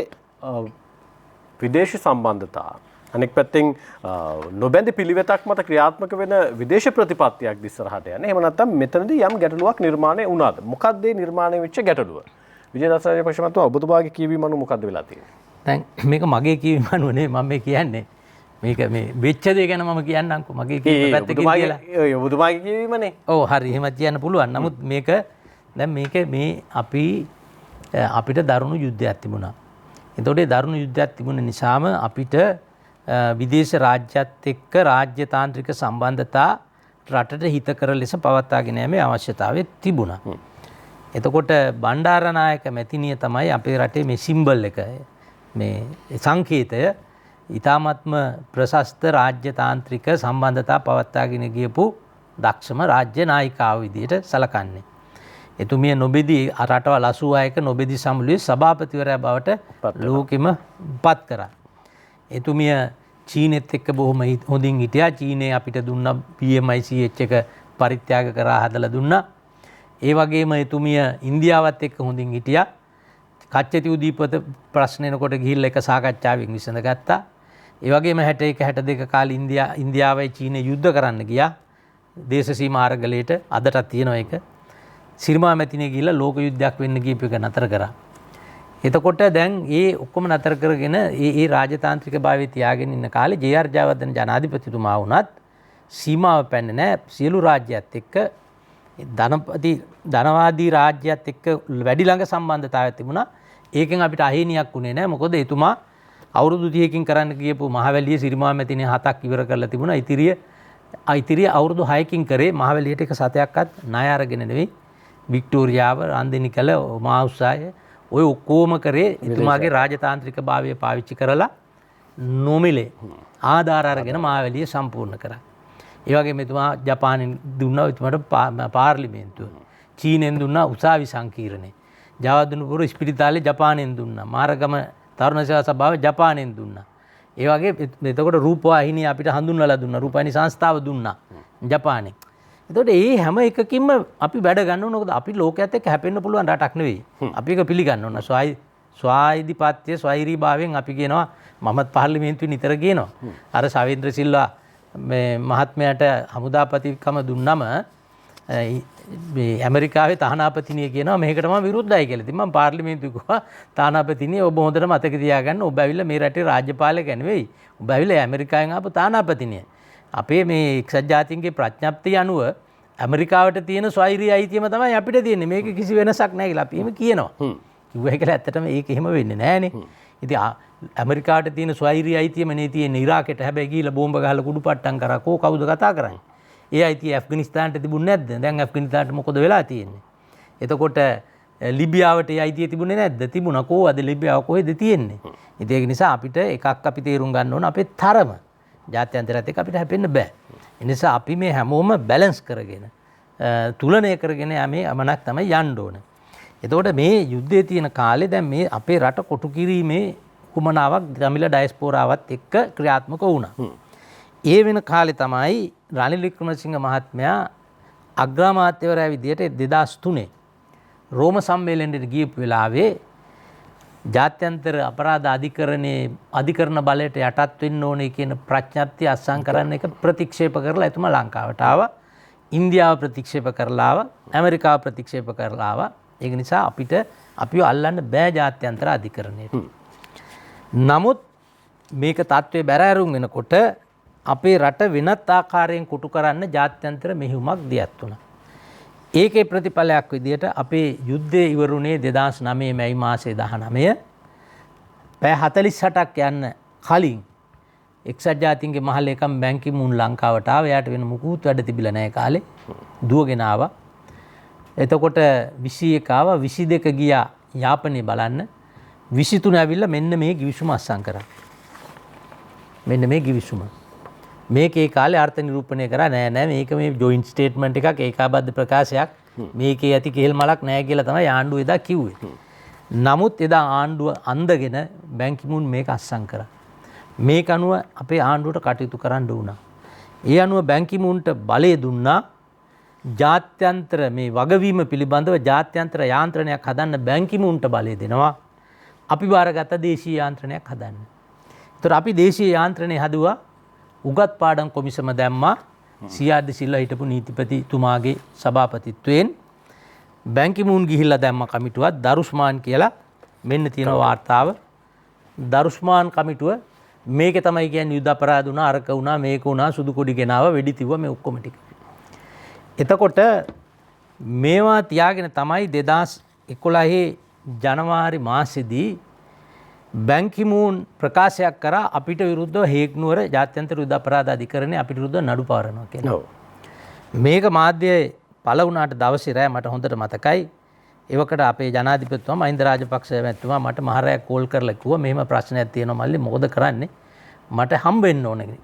විදේශ සම්බන්ධතා අනෙක් පැත්තෙන් නොබැඳි පිළිවෙතක් මත ක්‍රියාත්මක වෙන විදේශ ප්‍රතිපත්තියක් දිස්සරහට යන්නේ. එහෙම නැත්නම් මෙතනදී යම් ගැටලුවක් නිර්මාණය වුණාද? මොකක්ද මේ නිර්මාණය වෙච්ච ගැටලුව? විජේදාස රාජපක්ෂ මහත්මයා ඔබතුමාගේ කියවීම අනුව මොකක්ද වෙලා තියෙන්නේ?
දැන් මේක මගේ කියවීම අනුව නෙමෙයි මම මේ කියන්නේ. මේක මේ වෙච්ච දේ ගැන මම කියන්නම්කෝ. මගේ කියවීම පැත්තකින් කියලා.
ඔබතුමාගේ කියවීමනේ.
ඔව් හරි එහෙමත් කියන්න පුළුවන්. නමුත් මේක දැන් මේ අපිට දරුණු යුද්ධයක් තිබුණා. එතකොට ඒ දරුණු යුද්ධයක් තිබුණ නිසාම අපිට විදේශ රාජ්‍යත් එක්ක රාජ්‍ය තාන්ත්‍රික සම්බන්ධතා රටට හිතකර ලෙස පවත්වාගෙන යාමේ අවශ්‍යතාවය තිබුණා. එතකොට බණ්ඩාරනායක මැතිනිය තමයි අපේ රටේ මේ සිම්බල් එක මේ සංකේතය ඊ타මත්ම ප්‍රශස්ත රාජ්‍ය තාන්ත්‍රික සම්බන්ධතා පවත්වාගෙන ගියපු දක්ෂම රාජ්‍ය නායිකාව විදියට සැලකන්නේ. එතුමිය නොබෙදී රටවල් 86ක නොබෙදී සමුළුවේ සභාපතිවරයා බවට ලෝකෙම පත් කරා. එතුමිය චීනෙත් එක්ක බොහොම හොඳින් හිටියා. චීනය අපිට දුන්න PMICH එක පරිත්‍යාග කරා හදලා දුන්නා. ඒ වගේම එතුමිය ඉන්දියාවත් එක්ක හොඳින් හිටියා. කච්චති උදීපත ප්‍රශ්න එනකොට ගිහිල්ලා එක සාකච්ඡාවෙන් විසඳගත්තා. ඒ වගේම 61 62 කාලේ ඉන්දියාවයි චීනය යුද්ධ කරන්න ගියා. දේශ සීමා අරගලයට අදටත් තියෙනවා ඒක. සිරිමා මැතිණිය ගිහිල්ලා ලෝක යුද්ධයක් වෙන්න ගියපු එක නතර කරා. එතකොට දැන් ඒ ඔක්කොම නතර කරගෙන ඒ රාජතාන්ත්‍රික භාවයේ තියාගෙන ඉන්න කාලේ ජේ.ආර්. ජයවර්ධන ජනාධිපතිතුමා වුණත් සීමාව පැන්නේ නැහැ. සියලු රාජ්‍යයත් එක්ක ධනවාදී රාජ්‍යයත් එක්ක වැඩි ළඟ සම්බන්ධතාවයක් තිබුණා. ඒකෙන් අපිට අහිමියක් වුණේ නැහැ. මොකද එතුමා අවුරුදු 30කින් කරන්න ගියපු මහවැලියේ සිරිමා මැතිණිය 7ක් ඉවර කරලා තිබුණා. ඉතිරිය අවුරුදු 6කින් කරේ මහවැලියට එක සතයක්වත් ණය අරගෙන නෙවෙයි. වික්ටෝරියාව, රන්දිනිකල, මාඋස්සාය ඔය ඔක්කොම කරේ එතුමාගේ රාජතාන්ත්‍රික භාවය පාවිච්චි කරලා නොමිලේ ආධාර අරගෙන මහවැලිය සම්පූර්ණ කරා. ඒ වගේම එතුමා ජපානයෙන් දුන්නා එතුමාට පාර්ලිමේන්තුව. චීනෙන් දුන්නා උසාවි සංකීර්ණය. ජයවර්ධනපුර ඉස්පිරිතාලේ ජපානයෙන් දුන්නා. මාරගම තරුණ සේවා සභාව ජපානයෙන් දුන්නා. ඒ වගේ එතකොට රූපවාහිනිය අපිට හඳුන්වලා දුන්නා. රූපවාහිනී සංස්ථාව දුන්නා ජපානයෙන්. එතකොට මේ හැම එකකින්ම අපි වැඩ ගන්න ඕන. මොකද අපි ලෝකයේත් එක්ක හැපෙන්න පුළුවන් රටක් නෙවෙයි. අපි ඒක පිළිගන්න ඕන. ස්වාධීපත්‍ය ස්වෛරීභාවයෙන් අපි කියනවා මමත් පාර්ලිමේන්තුවේ නිතර කියනවා. අර සවේන්ද්‍ර සිල්වා මේ මහත්මයාට හමුදාපතිකම දුන්නම මේ ඇමරිකාවේ තානාපතිනිය කියනවා මේකට මම විරුද්ධයි කියලා. ඉතින් මම පාර්ලිමේන්තුවේ කිව්වා තානාපතිනිය ඔබ හොඳට මතක තියාගන්න ඔබ ඇවිල්ලා මේ රටේ රාජ්‍යපාලක නෙවෙයි. ඔබ ඇවිල්ලා ඇමරිකාවෙන් ආපු තානාපතිනිය. අපේ මේ එක්සත් ජාතීන්ගේ ප්‍රඥප්තිය අනුව ඇමරිකාවට තියෙන ස්වෛරී අයිතියම තමයි අපිට තියෙන්නේ. මේක කිසි වෙනසක් නැහැ කියලා අපි එහෙම කියනවා. කිව්වා කියලා ඇත්තටම ඒක එහෙම වෙන්නේ නැහනේ. ඉතින් ඇමරිකාවට තියෙන ස්වෛරී අයිතියම නේ තියෙන්නේ ඉරාකෙට. හැබැයි ගිහිල්ලා බෝම්බ ගහලා කුඩුපට්ටම් කරා කවුද කතා කරන්නේ? ඒ අයිතිය ඇෆ්ගනිස්තානට තිබුණේ නැද්ද? දැන් ඇෆ්ගනිස්තානට මොකද වෙලා තියෙන්නේ? එතකොට ලිබියාවට ඒ අයිතිය තිබුණේ නැද්ද? තිබුණා. කොහොමද ලිබියාව කොහෙද තියෙන්නේ? ඉතින් ඒක නිසා අපිට එකක් අපි තේරුම් ගන්න ඕන අපේ තරම. ජාත්‍යන්තරයත් එක්ක අපිට හැපෙන්න බෑ. ඒ නිසා අපි මේ හැමෝම බැලන්ස් කරගෙන තුලනය කරගෙන යමේ අමනක් තමයි යන්න ඕන. එතකොට මේ යුද්ධයේ තියෙන කාලේ දැන් මේ අපේ රට කොටු කිරීමේ කුමනාවක් දමිළ ඩයස්පෝරාවත් එක්ක ක්‍රියාත්මක වුණා. ඒ වෙන කාලේ තමයි රනිල් වික්‍රමසිංහ මහත්මයා අග්‍රාමාත්‍යවරයා විදියට 2003 රෝම සම්මේලනයේ ගියපු වෙලාවේ ජාත්‍යන්තර අපරාධ අධිකරණ බලයට යටත් වෙන්න ඕනේ කියන ප්‍රඥප්තිය අත්සන් කරන්න එක ප්‍රතික්ෂේප කරලා එතුමා ලංකාවට ආවා. ඉන්දියාව ප්‍රතික්ෂේප කරලා ආවා. ඇමරිකාව ප්‍රතික්ෂේප කරලා ආවා. ඒක නිසා අපිව අල්ලන්න බෑ ජාත්‍යන්තර අධිකරණයට. නමුත් මේක තත්ත්වයේ බැරෑරුම් වෙනකොට අපේ රට වෙනත් ආකාරයෙන් කොටු කරන්න ජාත්‍යන්තර මෙහෙයුමක් දියත් වුණා. ඒකේ ප්‍රතිඵලයක් විදියට අපේ යුද්ධය ඉවරුනේ 2009 මැයි මාසයේ 19 පැය 48ක් යන්න කලින් එක්සත් ජාතීන්ගේ මහලේකම් බැන් කි මූන් ලංකාවට ආවා. එයාට වෙන මුකුත් වැඩ තිබිලා නැහැ කාලේ. දුවගෙන ආවා. එතකොට 21 ආවා 22 ගියා යාපනයේ බලන්න. 23 ඇවිල්ලා මෙන්න මේ ගිවිසුම අත්සන් කරා. මෙන්න මේ ගිවිසුම. මේකේ කාලේ අර්ථ නිරූපණය කරා නෑ මේක මේ ජොයින්ට් ස්ටේට්මන්ට් එකක් ඒකාබද්ධ ප්‍රකාශයක් මේකේ ඇති කෙහෙල් මලක් නෑ කියලා තමයි ආණ්ඩුව එදා කිව්වේ. නමුත් එදා ආණ්ඩුව අන්දගෙන බැන් කි මූන් මේක අත්සන් කරා. මේක අනුව අපේ ආණ්ඩුවට කටයුතු කරන්න වුණා. ඒ අනුව බැන් කි මූන්ට බලය දුන්නා. ජාත්‍යන්තර මේ වගවීම පිළිබඳව ජාත්‍යන්තර යාන්ත්‍රණයක් හදන්න බැන් කි මූන්ට බලය දෙනවා. අපි බාරගත්ත දේශීය යාන්ත්‍රණයක් හදන්න. ඒතර අපි දේශීය යාන්ත්‍රණය හදුවා. උගත් පාඩම් කොමිසම දැම්මා. සී.ආර්.ඩි. සිල්වා හිටපු නීතිපතිතුමාගේ සභාපතිත්වයෙන් බැන් කි මූන් ගිහිල්ලා දැම්ම කමිටුවක් දරුස්මාන් කියලා මෙන්න තියෙන වාර්තාව. දරුස්මාන් කමිටුව මේක තමයි කියන්නේ යුද අපරාධ වුණා අරක වුණා මේක වුණා සුදු කොඩි ගෙනාවා වෙඩි තිබ්වා මේ ඔක්කොම ටික. එතකොට මේවා තියාගෙන තමයි 2011 ජනවාරි මාසෙදී බැංකිමූන් ප්‍රකාශයක් කරා අපිට විරුද්ධව හේග් නුවර ජාත්‍යන්තර යුද අපරාධ අධිකරණය අපිට විරුද්ධව නඩු පවරනවා කියලා. මේක මාධ්‍යයේ පළ වුණාට දවසේ රෑ මට හොඳට මතකයි. ඒවකට අපේ ජනාධිපතිතුමා මහින්ද රාජපක්ෂ මැතිතුමා මට මහරෑ කෝල් කරලා කිව්වා මෙහෙම ප්‍රශ්නයක් තියෙනවා මල්ලි මොකද කරන්නේ? මට හම්බ වෙන්න ඕනේ.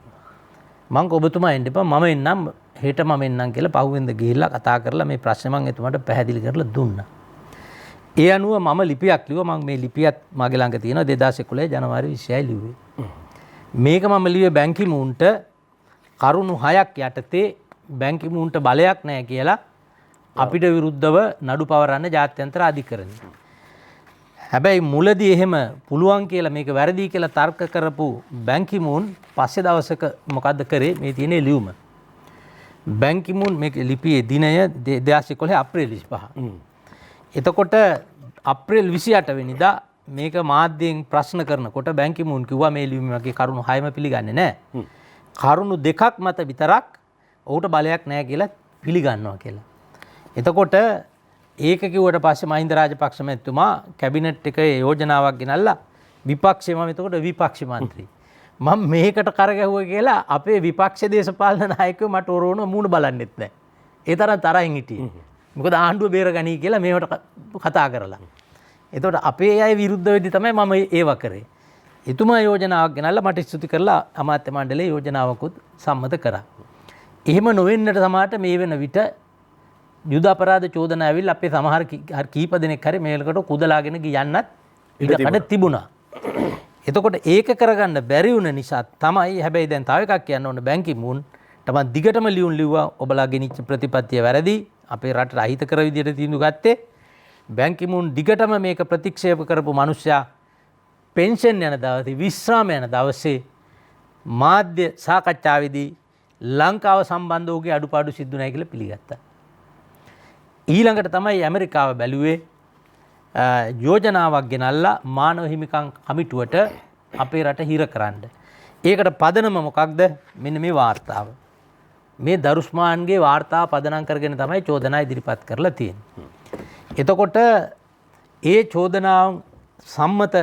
මං ඔබතුමා එන්න එපා මම එන්නම් හෙට මම එන්නම් කියලා පහුවෙන්ද ගිහිල්ලා කතා කරලා මේ ප්‍රශ්නේ මං එතුමාට පැහැදිලි කරලා දුන්නා. ඒ අනුව මම ලිපියක් ලිව්වා. මම මේ ලිපියත් මගේ ළඟ තියෙනවා 2011 ජනවාරි 26 ලිව්වේ. මේක මම ලිව්වේ බැංකිමූන්ට කරුණු 6ක් යටතේ බැංකිමූන්ට බලයක් නැහැ කියලා අපිට විරුද්ධව නඩු පවරන්න ජාත්‍යන්තර අධිකරණය. හැබැයි මුලදී එහෙම පුළුවන් කියලා මේක වැරදි කියලා තර්ක කරපු බැංකිමූන් පස්සේ දවසක මොකද්ද කරේ මේ තියෙන ලියුම. බැංකිමූන් මේක ලිපියේ දිනය 2011 අප්‍රේල් 25. එතකොට අප්‍රේල් 28 වෙනිදා මේක මාධ්‍යයෙන් ප්‍රශ්න කරනකොට බැංකිමූන් කිව්වා මේ ලියුමේ වගේ කරුණු 6ම පිළිගන්නේ නැහැ. කරුණු දෙකක් මත විතරක් ඔහුට බලයක් නැහැ කියලා පිළිගන්නවා කියලා. එතකොට ඒක කිව්වට පස්සේ මහින්ද රාජපක්ෂ මැතිතුමා කැබිනට් එකේ යෝජනාවක් ගෙනල්ලා විපක්ෂේ මම එතකොට විපක්ෂ මන්ත්‍රී මම මේකට කරගැහුවා කියලා අපේ විපක්ෂ දේශපාලන නායකයෝ මට ඔරෝන මූණ බලන්නෙත් නැහැ. ඒ තරම් තරහින් හිටියේ. මොකද ආණ්ඩුව බේරගනී කියලා මේවට කතා කරලා. එතකොට අපේ අය විරුද්ධ වෙද්දි තමයි මම ඒව කරේ. එතුමා යෝජනාවක් ගෙනල්ලා මට ස්තුති කරලා අමාත්‍ය මණ්ඩලයේ යෝජනාවකුත් සම්මත කරා. එහෙම නොවෙන්නට සමහරට මේ වෙන විට යුද අපරාධ චෝදනා ඇවිල්ලා අපේ සමහර කීප දෙනෙක් හරි මේලකට කුදලාගෙන ගියන්නත් ඉඩකඩ තිබුණා. එතකොට ඒක කරගන්න බැරි වුණ නිසා තමයි හැබැයි දැන් තව එකක් කියන්න ඕන බැංකිමූන් තමයි දිගටම ලියුම් ලිව්වා ඔබලා ගෙනිච්ච ප්‍රතිපත්තිය වැරදි අපේ රටට අහිත කර විදියට තීන්දුව ගත්තේ. බැංකිමූන් දිගටම මේක ප්‍රතික්ෂේප කරපු මිනිස්සයා පෙන්ෂන් යන දවසේ විශ්‍රාම යන දවසේ මාධ්‍ය සාකච්ඡාවේදී ලංකාව සම්බන්ධ වූගේ අඩුපාඩු සිද්ධු නැහැ කියලා පිළිගත්තා. ඊළඟට තමයි ඇමරිකාව බැලුවේ යෝජනාවක් ගෙනල්ලා මානව හිමිකම් කමිටුවට අපේ රට හිර කරන්න. ඒකට පදනම මොකක්ද? මෙන්න මේ වාර්තාව. මේ දරුස්මාන්ගේ වාර්තාව පදනම් කරගෙන තමයි චෝදනා ඉදිරිපත් කරලා තියෙන්නේ. එතකොට ඒ චෝදනාව සම්මත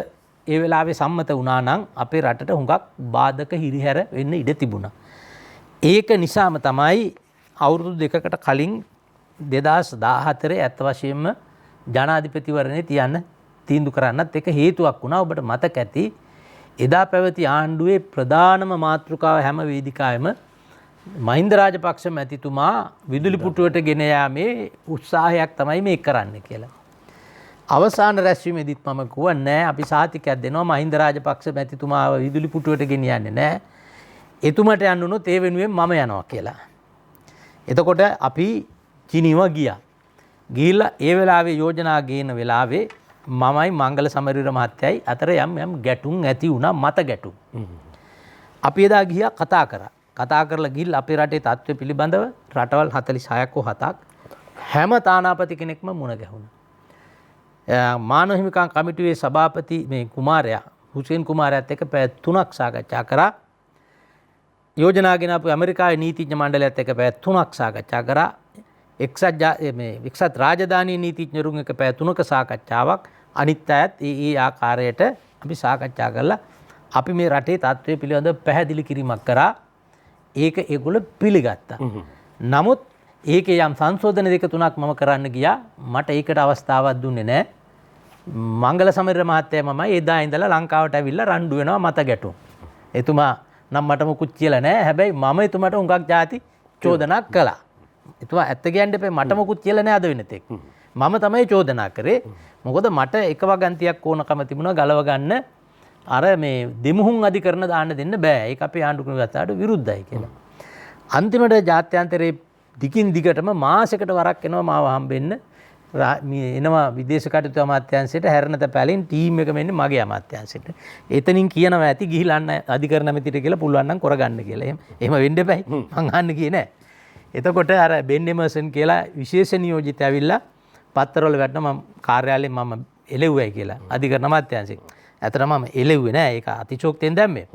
ඒ වෙලාවේ සම්මත වුණා නම් අපේ රටට හුඟක් බාධක හිරිහැර වෙන්න ඉඩ තිබුණා. ඒක නිසාම තමයි අවුරුදු දෙකකට කලින් 2014 ඇත්ත වශයෙන්ම ජනාධිපතිවරණේ තියන්න තීන්දුව කරන්නත් එක හේතුවක් වුණා. ඔබට මතක ඇති එදා පැවති ආණ්ඩුවේ ප්‍රධානම මාතෘකාව හැම වේදිකාවෙම මහින්ද රාජපක්ෂ මැතිතුමා විදුලි පුටුවට ගෙන යාමේ උත්සාහයක් තමයි මේ කරන්න කියලා. අවසාන රැස්වීමේදීත් මම කිව්වා නෑ අපි සාතිකයක් දෙනවා මහින්ද රාජපක්ෂ මැතිතුමාව විදුලි පුටුවට ගෙනියන්නේ නෑ. එතුමට යන්න උනොත් ඒ වෙනුවෙන් මම යනවා කියලා. එතකොට අපි චීනිව ගියා. ගිහිල්ලා ඒ වෙලාවේ යෝජනා ගේන වෙලාවේ මමයි මංගල සමරවීර මහත්තයයි අතර යම් ගැටුම් ඇති වුණා මත ගැටුම්. අපි එදා ගියා කතා කරා. කතා කරලා ගිහිල්ලා අපේ රටේ තත්ත්වය පිළිබඳව රටවල් 46ක් හෝ 7ක් හැම තානාපති කෙනෙක්ම මුණ ගැහුණා. මානව හිමිකම් කමිටුවේ සභාපති මේ කුමාරයා හුසේන් කුමාරයාත් එක්ක පැය 3ක් සාකච්ඡා කරා. යෝජනා ගෙනාපු ඇමරිකාවේ නීතිඥ මණ්ඩලයත් එක්ක පැය 3ක් සාකච්ඡා කරා. එක්සත් රාජධානී නීතිඥරුන් එක පැය 3ක සාකච්ඡාවක් අනිත් අයත් ඒ ආකාරයට අපි සාකච්ඡා කරලා අපි මේ රටේ තත්ත්වය පිළිබඳව පැහැදිලි කිරීමක් කරා. ඒක ඒගොල්ලෝ පිළිගත්තා. නමුත් ඒකේ යම් සංශෝධන දෙක තුනක් මම කරන්න ගියා. මට ඒකට අවස්ථාවක් දුන්නේ නැහැ. මංගල සමරවීර මහත්තයා මම එදා ඉඳලා ලංකාවට ඇවිල්ලා රණ්ඩු වෙනවා මත ගැටුම්. එතුමා නම් මට මොකුත් කියලා නැහැ. හැබැයි මම එතුමාට උඟක් ಜಾති චෝදනා කළා. එතුමා ඇත්ත කියන්න එපා මට මොකුත් කියලා නෑ අද වෙනතෙක්. මම තමයි චෝදනා කරේ. මොකද මට එක වගන්තියක් ඕනකම තිබුණා ගලව ගන්න අර මේ දෙමුහුන් අධිකරණ දාන්න දෙන්න බෑ. ඒක අපේ ආණ්ඩු ක්‍රමයට විරුද්ධයි කියලා. අන්තිමට ජාත්‍යන්තරයේ දිගින් දිගටම මාසයකට වරක් එනවා මාව හම්බෙන්න. එනවා විදේශ කටයුතු අමාත්‍යාංශයට හැරෙනත පැලින් ටීම් එක මෙන්නේ මගේ අමාත්‍යාංශයට. එතනින් කියනවා ඇති ගිහිල්ලා අධිකරණ නැමැතිට කියලා පුළුවන් නම් කරගන්න කියලා. එහෙම වෙන්න එපයි. මං අහන්න කියේ නෑ. එතකොට අර බෙන් එමර්සන් කියලා විශේෂ නියෝජිත ඇවිල්ලා පත්තරවල වැටෙන මම කාර්යාලයෙන් මම එළෙව්වයි කියලා අධිකරණ අමාත්‍යාංශයෙන්. ඇත්තටම මම එළෙව්වේ නෑ ඒක අතිශෝක්තියෙන් දැම්මේ.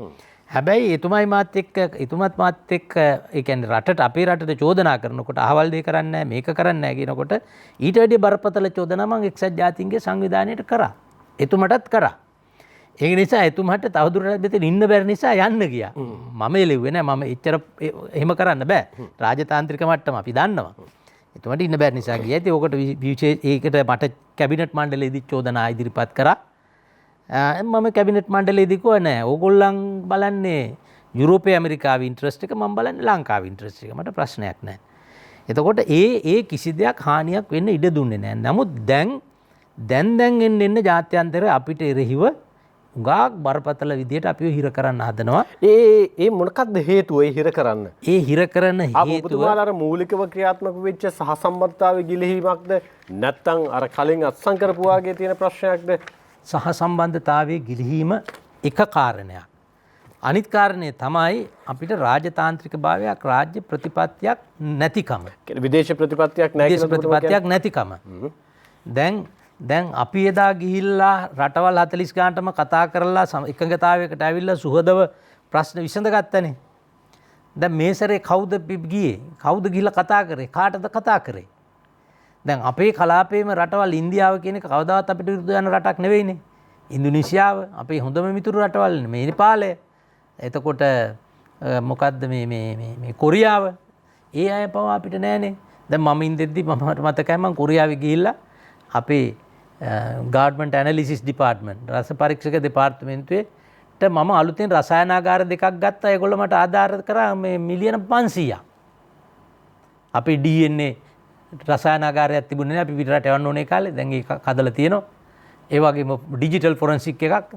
හැබැයි එතුමයි මාත් එක්ක ඒ කියන්නේ රටට අපේ රටට චෝදනා කරනකොට අහවල් දෙය කරන්නේ නැහැ මේක කරන්නේ නැහැ කියනකොට ඊට වැඩි බරපතල චෝදනා මම එක්සත් ජාතීන්ගේ සංවිධානයට කරා. එතුමටත් කරා. ඒ නිසා එතුමාට තවදුරටත් මෙතන ඉන්න බැරි නිසා යන්න ගියා. මම එළෙව්වේ නෑ. මම එච්චර එහෙම කරන්න බෑ. රාජතාන්ත්‍රික මට්ටම අපි දන්නවා. එතුමාට ඉන්න බැරි නිසා ගියා. ඉතින් ඕකට ඒකට මට කැබිනට් මණ්ඩලයේදී චෝදනා ඉදිරිපත් කරා. මම කැබිනට් මණ්ඩලයේදී කිව්වා නෑ. ඕගොල්ලන් බලන්නේ යුරෝපයේ ඇමරිකාවේ ඉන්ට්‍රස්ට් එක, මම බලන්නේ ලංකාවේ ඉන්ට්‍රස්ට් එක. මට ප්‍රශ්නයක් නෑ. එතකොට ඒ කිසි දෙයක් හානියක් වෙන්න ඉඩ දුන්නේ නෑ. නමුත් දැන් එන්න ජාත්‍යන්තර අපිට එරෙහිව උගාක් බරපතල විදියට අපිව හිර කරන්න හදනවා.
ඒ මොනකක්ද හේතුව ඒ හිර කරන්න?
ඒ හිර කරන හේතුව
ඔබතුමාලා අර මූලිකව ක්‍රියාත්මක වෙච්ච සහසම්බන්ධතාවයේ ගිලිහීමක්ද නැත්නම් අර කලින් අත්සන් කරපු වාගේ තියෙන ප්‍රශ්නයක්ද?
සහසම්බන්ධතාවයේ ගිලිහීම එක කාරණයක්. අනිත් කාරණය තමයි අපිට රාජතාන්ත්‍රික භාවයක්, රාජ්‍ය ප්‍රතිපත්තියක් නැතිකම.
විදේශ ප්‍රතිපත්තියක් නැහැ
විදේශ ප්‍රතිපත්තියක් නැතිකම. දැන් අපි එදා ගිහිල්ලා රටවල් 40 ගානටම කතා කරලා එකඟතාවයකට ඇවිල්ලා සුහදව ප්‍රශ්න විසඳගත්තනේ. දැන් මේ සැරේ කවුද ගියේ? කවුද ගිහිල්ලා කතා කරේ? කාටද කතා කරේ? දැන් අපේ කලාපයේම රටවල් ඉන්දියාව කියන එක කවදාවත් අපිට විරුද්ධ යන රටක් නෙවෙයිනේ. ඉන්දුනීසියාව අපේ හොඳම මිතුරු රටවල් නේ. නේපාලය. එතකොට මොකද්ද මේ කොරියාව? ඒ අය පවා අපිට නෑනේ. දැන් මම ඉඳෙද්දි මට මතකයි මම කොරියාවේ ගිහිල්ලා අපේ ගාර්ඩ්මන්ට් ඇනලිසිස් ඩිපාර්ට්මන්ට් රස පරීක්ෂක දෙපාර්තමේන්තුවේට මම අලුතෙන් රසායනාගාර දෙකක් ගත්තා. ඒගොල්ලෝ මට ආධාර කරා මේ මිලියන 500ක්. අපේ DNA රසායනාගාරයක් තිබුණේ නැහැ. අපි පිටරට යවන්න ඕනේ කාලේ. දැන් ඒක හදලා තියෙනවා. ඒ වගේම ඩිජිටල් ෆොරන්සික් එකක්.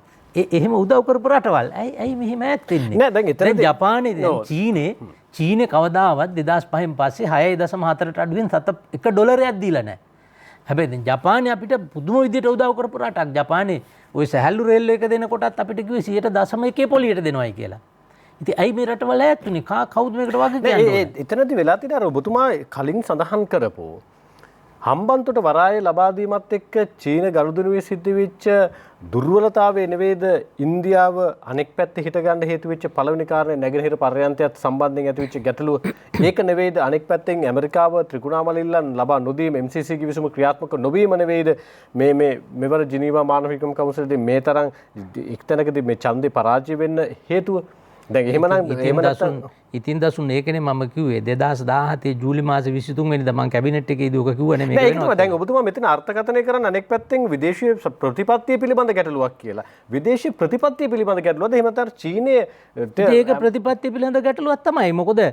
එහෙම උදව් කරපු රටවල්. ඇයි මෙහෙම ඈත් වෙන්නේ?
නෑ දැන්
දැන් ජපානයේ දැන් චීනේ කවදාවත් 2005න් පස්සේ 6.4ට අඩුවෙන් $1 දීලා නැහැ. හැබැයි දැන් ජපානයේ අපිට පුදුම විදියට උදව් කරපු රටක්. ජපානයේ ওই සහැල්ලු රේල් එක දෙනකොටත් අපිට කිව්වේ 0.1 පොලියට දෙනවයි කියලා. ඉතින් ඇයි මේ රටවල ඈත් වෙන්නේ? කවුද මේකට වගේ කියන්නේ?
එතනදී වෙලා තියෙන අර ඔබතුමා කලින් සඳහන් කරපු හම්බන්තොට වරාය ලබා දීමත් එක්ක චීන ගනුදෙනුවේ සිද්ධ වෙච්ච දුර්වලතාවය නෙවෙයිද ඉන්දියාව අනෙක් පැත්තේ හිට ගන්න හේතු වෙච්ච පළවෙනි කාරණේ නැගෙනහිර පර්යන්තයත් සම්බන්ධයෙන් ඇතිවෙච්ච ගැටලුව. ඒක නෙවෙයිද අනෙක් පැත්තෙන් ඇමරිකාව ත්‍රිකුණාමලෙල්ලන් ලබා නොදීම MCC කිවිසුම ක්‍රියාත්මක නොවීම නෙවෙයිද මෙවර ජිනීවා මානව හිමිකම් කවුන්සිලදී මේ තරම් එක්තැනකදී මේ ඡන්දේ පරාජය වෙන්න හේතුව? දැන් එහෙමනම්
ඉතින් දසුන් ඒකනේ මම කිව්වේ 2017 ජූලි මාසේ 23 වෙනිදා මම කැබිනට් එකේදී ඔක කිව්වනේ මේක වෙනවා.
දැන් ඔබතුමා මෙතන අර්ථකථනය කරන අනෙක් පැත්තෙන් විදේශීය ප්‍රතිපත්තිය පිළිබඳ ගැටලුවක් කියලා. විදේශීය ප්‍රතිපත්තිය පිළිබඳ ගැටලුවද එහෙම නැත්නම් චීනයේ
ඒක ප්‍රතිපත්තිය පිළිබඳ ගැටලුවක් තමයි. මොකද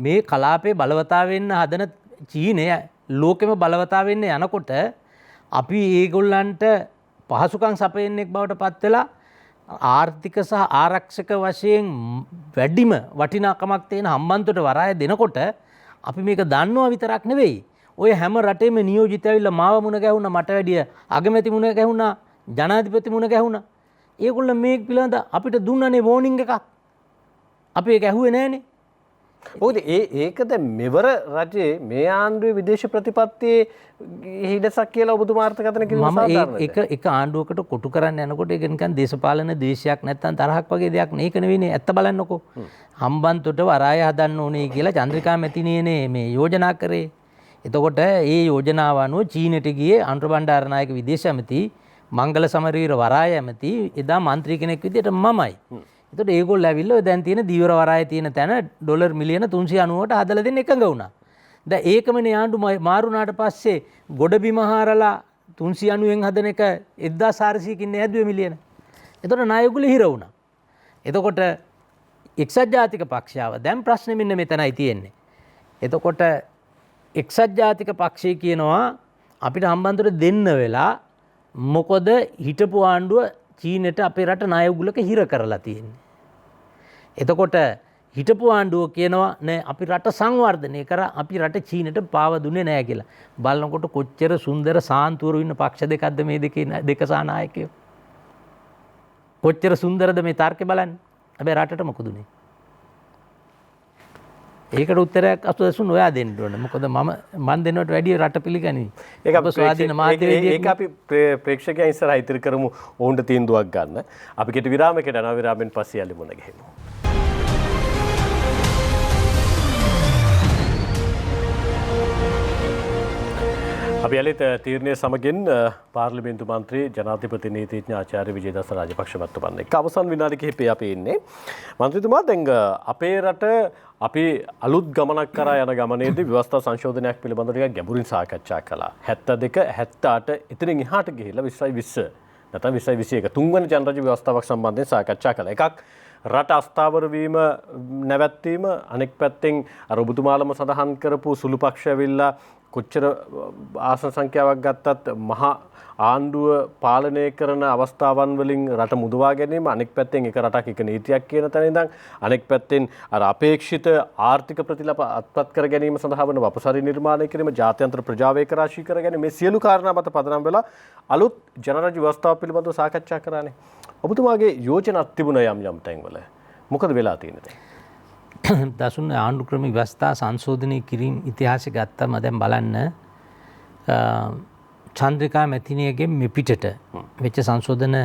මේ කලාපේ බලවතා වෙන්න හදන චීනය ලෝකෙම බලවතා වෙන්න යනකොට අපි ඒගොල්ලන්ට පහසුකම් සපයන්නෙක් බවට පත් වෙලා ආර්ථික සහ ආරක්ෂක වශයෙන් වැඩිම වටිනාකමක් තියෙන හම්බන්තොට වරාය දෙනකොට අපි මේක දන්නවා විතරක් නෙවෙයි. ඔය හැම රටේම නියෝජිත ඇවිල්ලා මාව මුණ ගැහුණා, මට වැඩිය අගමැති මුණ ගැහුණා, ජනාධිපති මුණ ගැහුණා. ඒගොල්ලෝ මේක පිළිබඳ අපිට දුන්නනේ වෝනින් එකක්. අපි ඒක ඇහුවේ නෑනේ.
ඔව්ද ඒක දැන් මෙවර රජයේ මේ ආණ්ඩුවේ විදේශ ප්‍රතිපත්තියේ හිඩසක් කියලා ඔබතුමා අර්ථකථන කිව්ව සාධාරණද?
මම එක ආණ්ඩුවකට කොටු කරන්න යනකොට ඒක නිකන් දේශපාලන ද්වේෂයක් නැත්තම් තරහක් වගේ දෙයක් නේ. ඒක නෙවෙයිනේ. ඇත්ත බලන්නකෝ. හම්බන්තොට වරාය හදන්න ඕනේ කියලා චන්ද්‍රිකා මැතිණියනේ මේ යෝජනා කරේ. එතකොට ඒ යෝජනාව අනුව චීනෙට ගියේ අනුර බණ්ඩාරනායක විදේශ ඇමති, මංගල සමරවීර වරාය ඇමති, එදා മന്ത്രി කෙනෙක් විදිහට මමයි. එතකොට ඒගොල්ලෝ ඇවිල්ලා දැන් තියෙන දීවර වරායේ තියෙන තැන ඩොලර් මිලියන 390ට හදලා දෙන්න එකඟ වුණා. දැන් ඒකමනේ ආණ්ඩු මාරුනාට පස්සේ ගොඩබිම හාරලා 390න් හදන එක 1400කින් හැදුවේ මිලියන. එතකොට නායකුලේ හිර වුණා. එතකොට එක්සත් ජාතික පක්ෂාව දැන් ප්‍රශ්නේ මෙන්න මෙතනයි තියෙන්නේ. එතකොට එක්සත් ජාතික පක්ෂය කියනවා අපිට හම්බන්තොට දෙන්න වෙලා මොකද හිටපු ආණ්ඩුව චීනෙට අපේ රට ණය උගුලක හිර කරලා තියෙන්නේ. එතකොට හිටපු ආණ්ඩුව කියනවා නෑ අපි රට සංවර්ධනය කරා, අපි රට චීනෙට පාව දුන්නේ නෑ කියලා. බලනකොට කොච්චර සුන්දර සාන්තුවරු ඉන්න පක්ෂ දෙකක්ද මේ දෙක සානායකයෝ. කොච්චර සුන්දරද මේ තර්කේ බලන්න. හැබැයි රටට මොකද උනේ? ඒකට උත්තරයක් අසුසුන් ඔයා දෙන්න ඕනේ. මොකද මම දෙන්නට වැඩිය රට පිළිගනිමි.
ඒක අපි ස්වාධීන මාධ්‍යවේදී ඒක අපි ප්‍රේක්ෂකයන් ඉස්සරහා ඉදිරි කරමු ඔවුන්ට තීන්දුවක් ගන්න. අපි කෙටි විරාමයකට යනවා. විරාමෙන් පස්සේ යලි මුණ ගැහෙමු. අපි යලිත් තීරණය සමගින් පාර්ලිමේන්තු මන්ත්‍රී ජනාධිපති නීතිඥ ආචාර්ය විජේදාස රාජපක්ෂ මහත්මයා එක්ක අවසන් විනාඩි කිහිපයක් අපි ඉන්නේ. මන්ත්‍රීතුමා දැන් අපේ රට අපි අලුත් ගමනක් කරා යන ගමනේදී ව්‍යවස්ථා සංශෝධනයක් පිළිබඳව ටිකක් ගැඹුරින් සාකච්ඡා කළා. 72 78 එතනින් එහාට ගිහිල්ලා 2020 නැත්නම් 2021 තුන්වන ජනරජ ව්‍යවස්ථාවක් සම්බන්ධයෙන් සාකච්ඡා කළා. එකක් රට අස්ථාවර වීම නැවැත්වීම, අනෙක් පැත්තෙන් අර ඔබතුමාලම සඳහන් කරපු සුළු පක්ෂ ඇවිල්ලා කොච්චර ආසන සංඛ්‍යාවක් ගත්තත් මහා ආණ්ඩුව පාලනය කරන අවස්ථාවන් වලින් රට මුදවා ගැනීම, අනෙක් පැත්තෙන් එක රටක් එක නීතියක් කියන තැන ඉඳන් අනෙක් පැත්තෙන් අර අපේක්ෂිත ආර්ථික ප්‍රතිලාභ අත්පත් කර ගැනීම සඳහා වන වපසරි නිර්මාණය කිරීම, ජාත්‍යන්තර ප්‍රජාව ඒකරාශී කර ගැනීම, මේ සියලු කාරණා මත පදනම් වෙලා අලුත් ජනරජ ව්‍යවස්ථාව පිළිබඳව සාකච්ඡා කරානේ. ඔබතුමාගේ යෝජනාවක් තිබුණා යම් තැන්වල. මොකද වෙලා තියෙන්නේ?
දසුන් ආණ්ඩු ක්‍රම ව්‍යවස්ථා සංශෝධනය කිරීම ඉතිහාසය ගත්තම දැන් බලන්න චන්ද්‍රිකා මැතිනියගේ මෙපිටට වෙච්ච සංශෝධන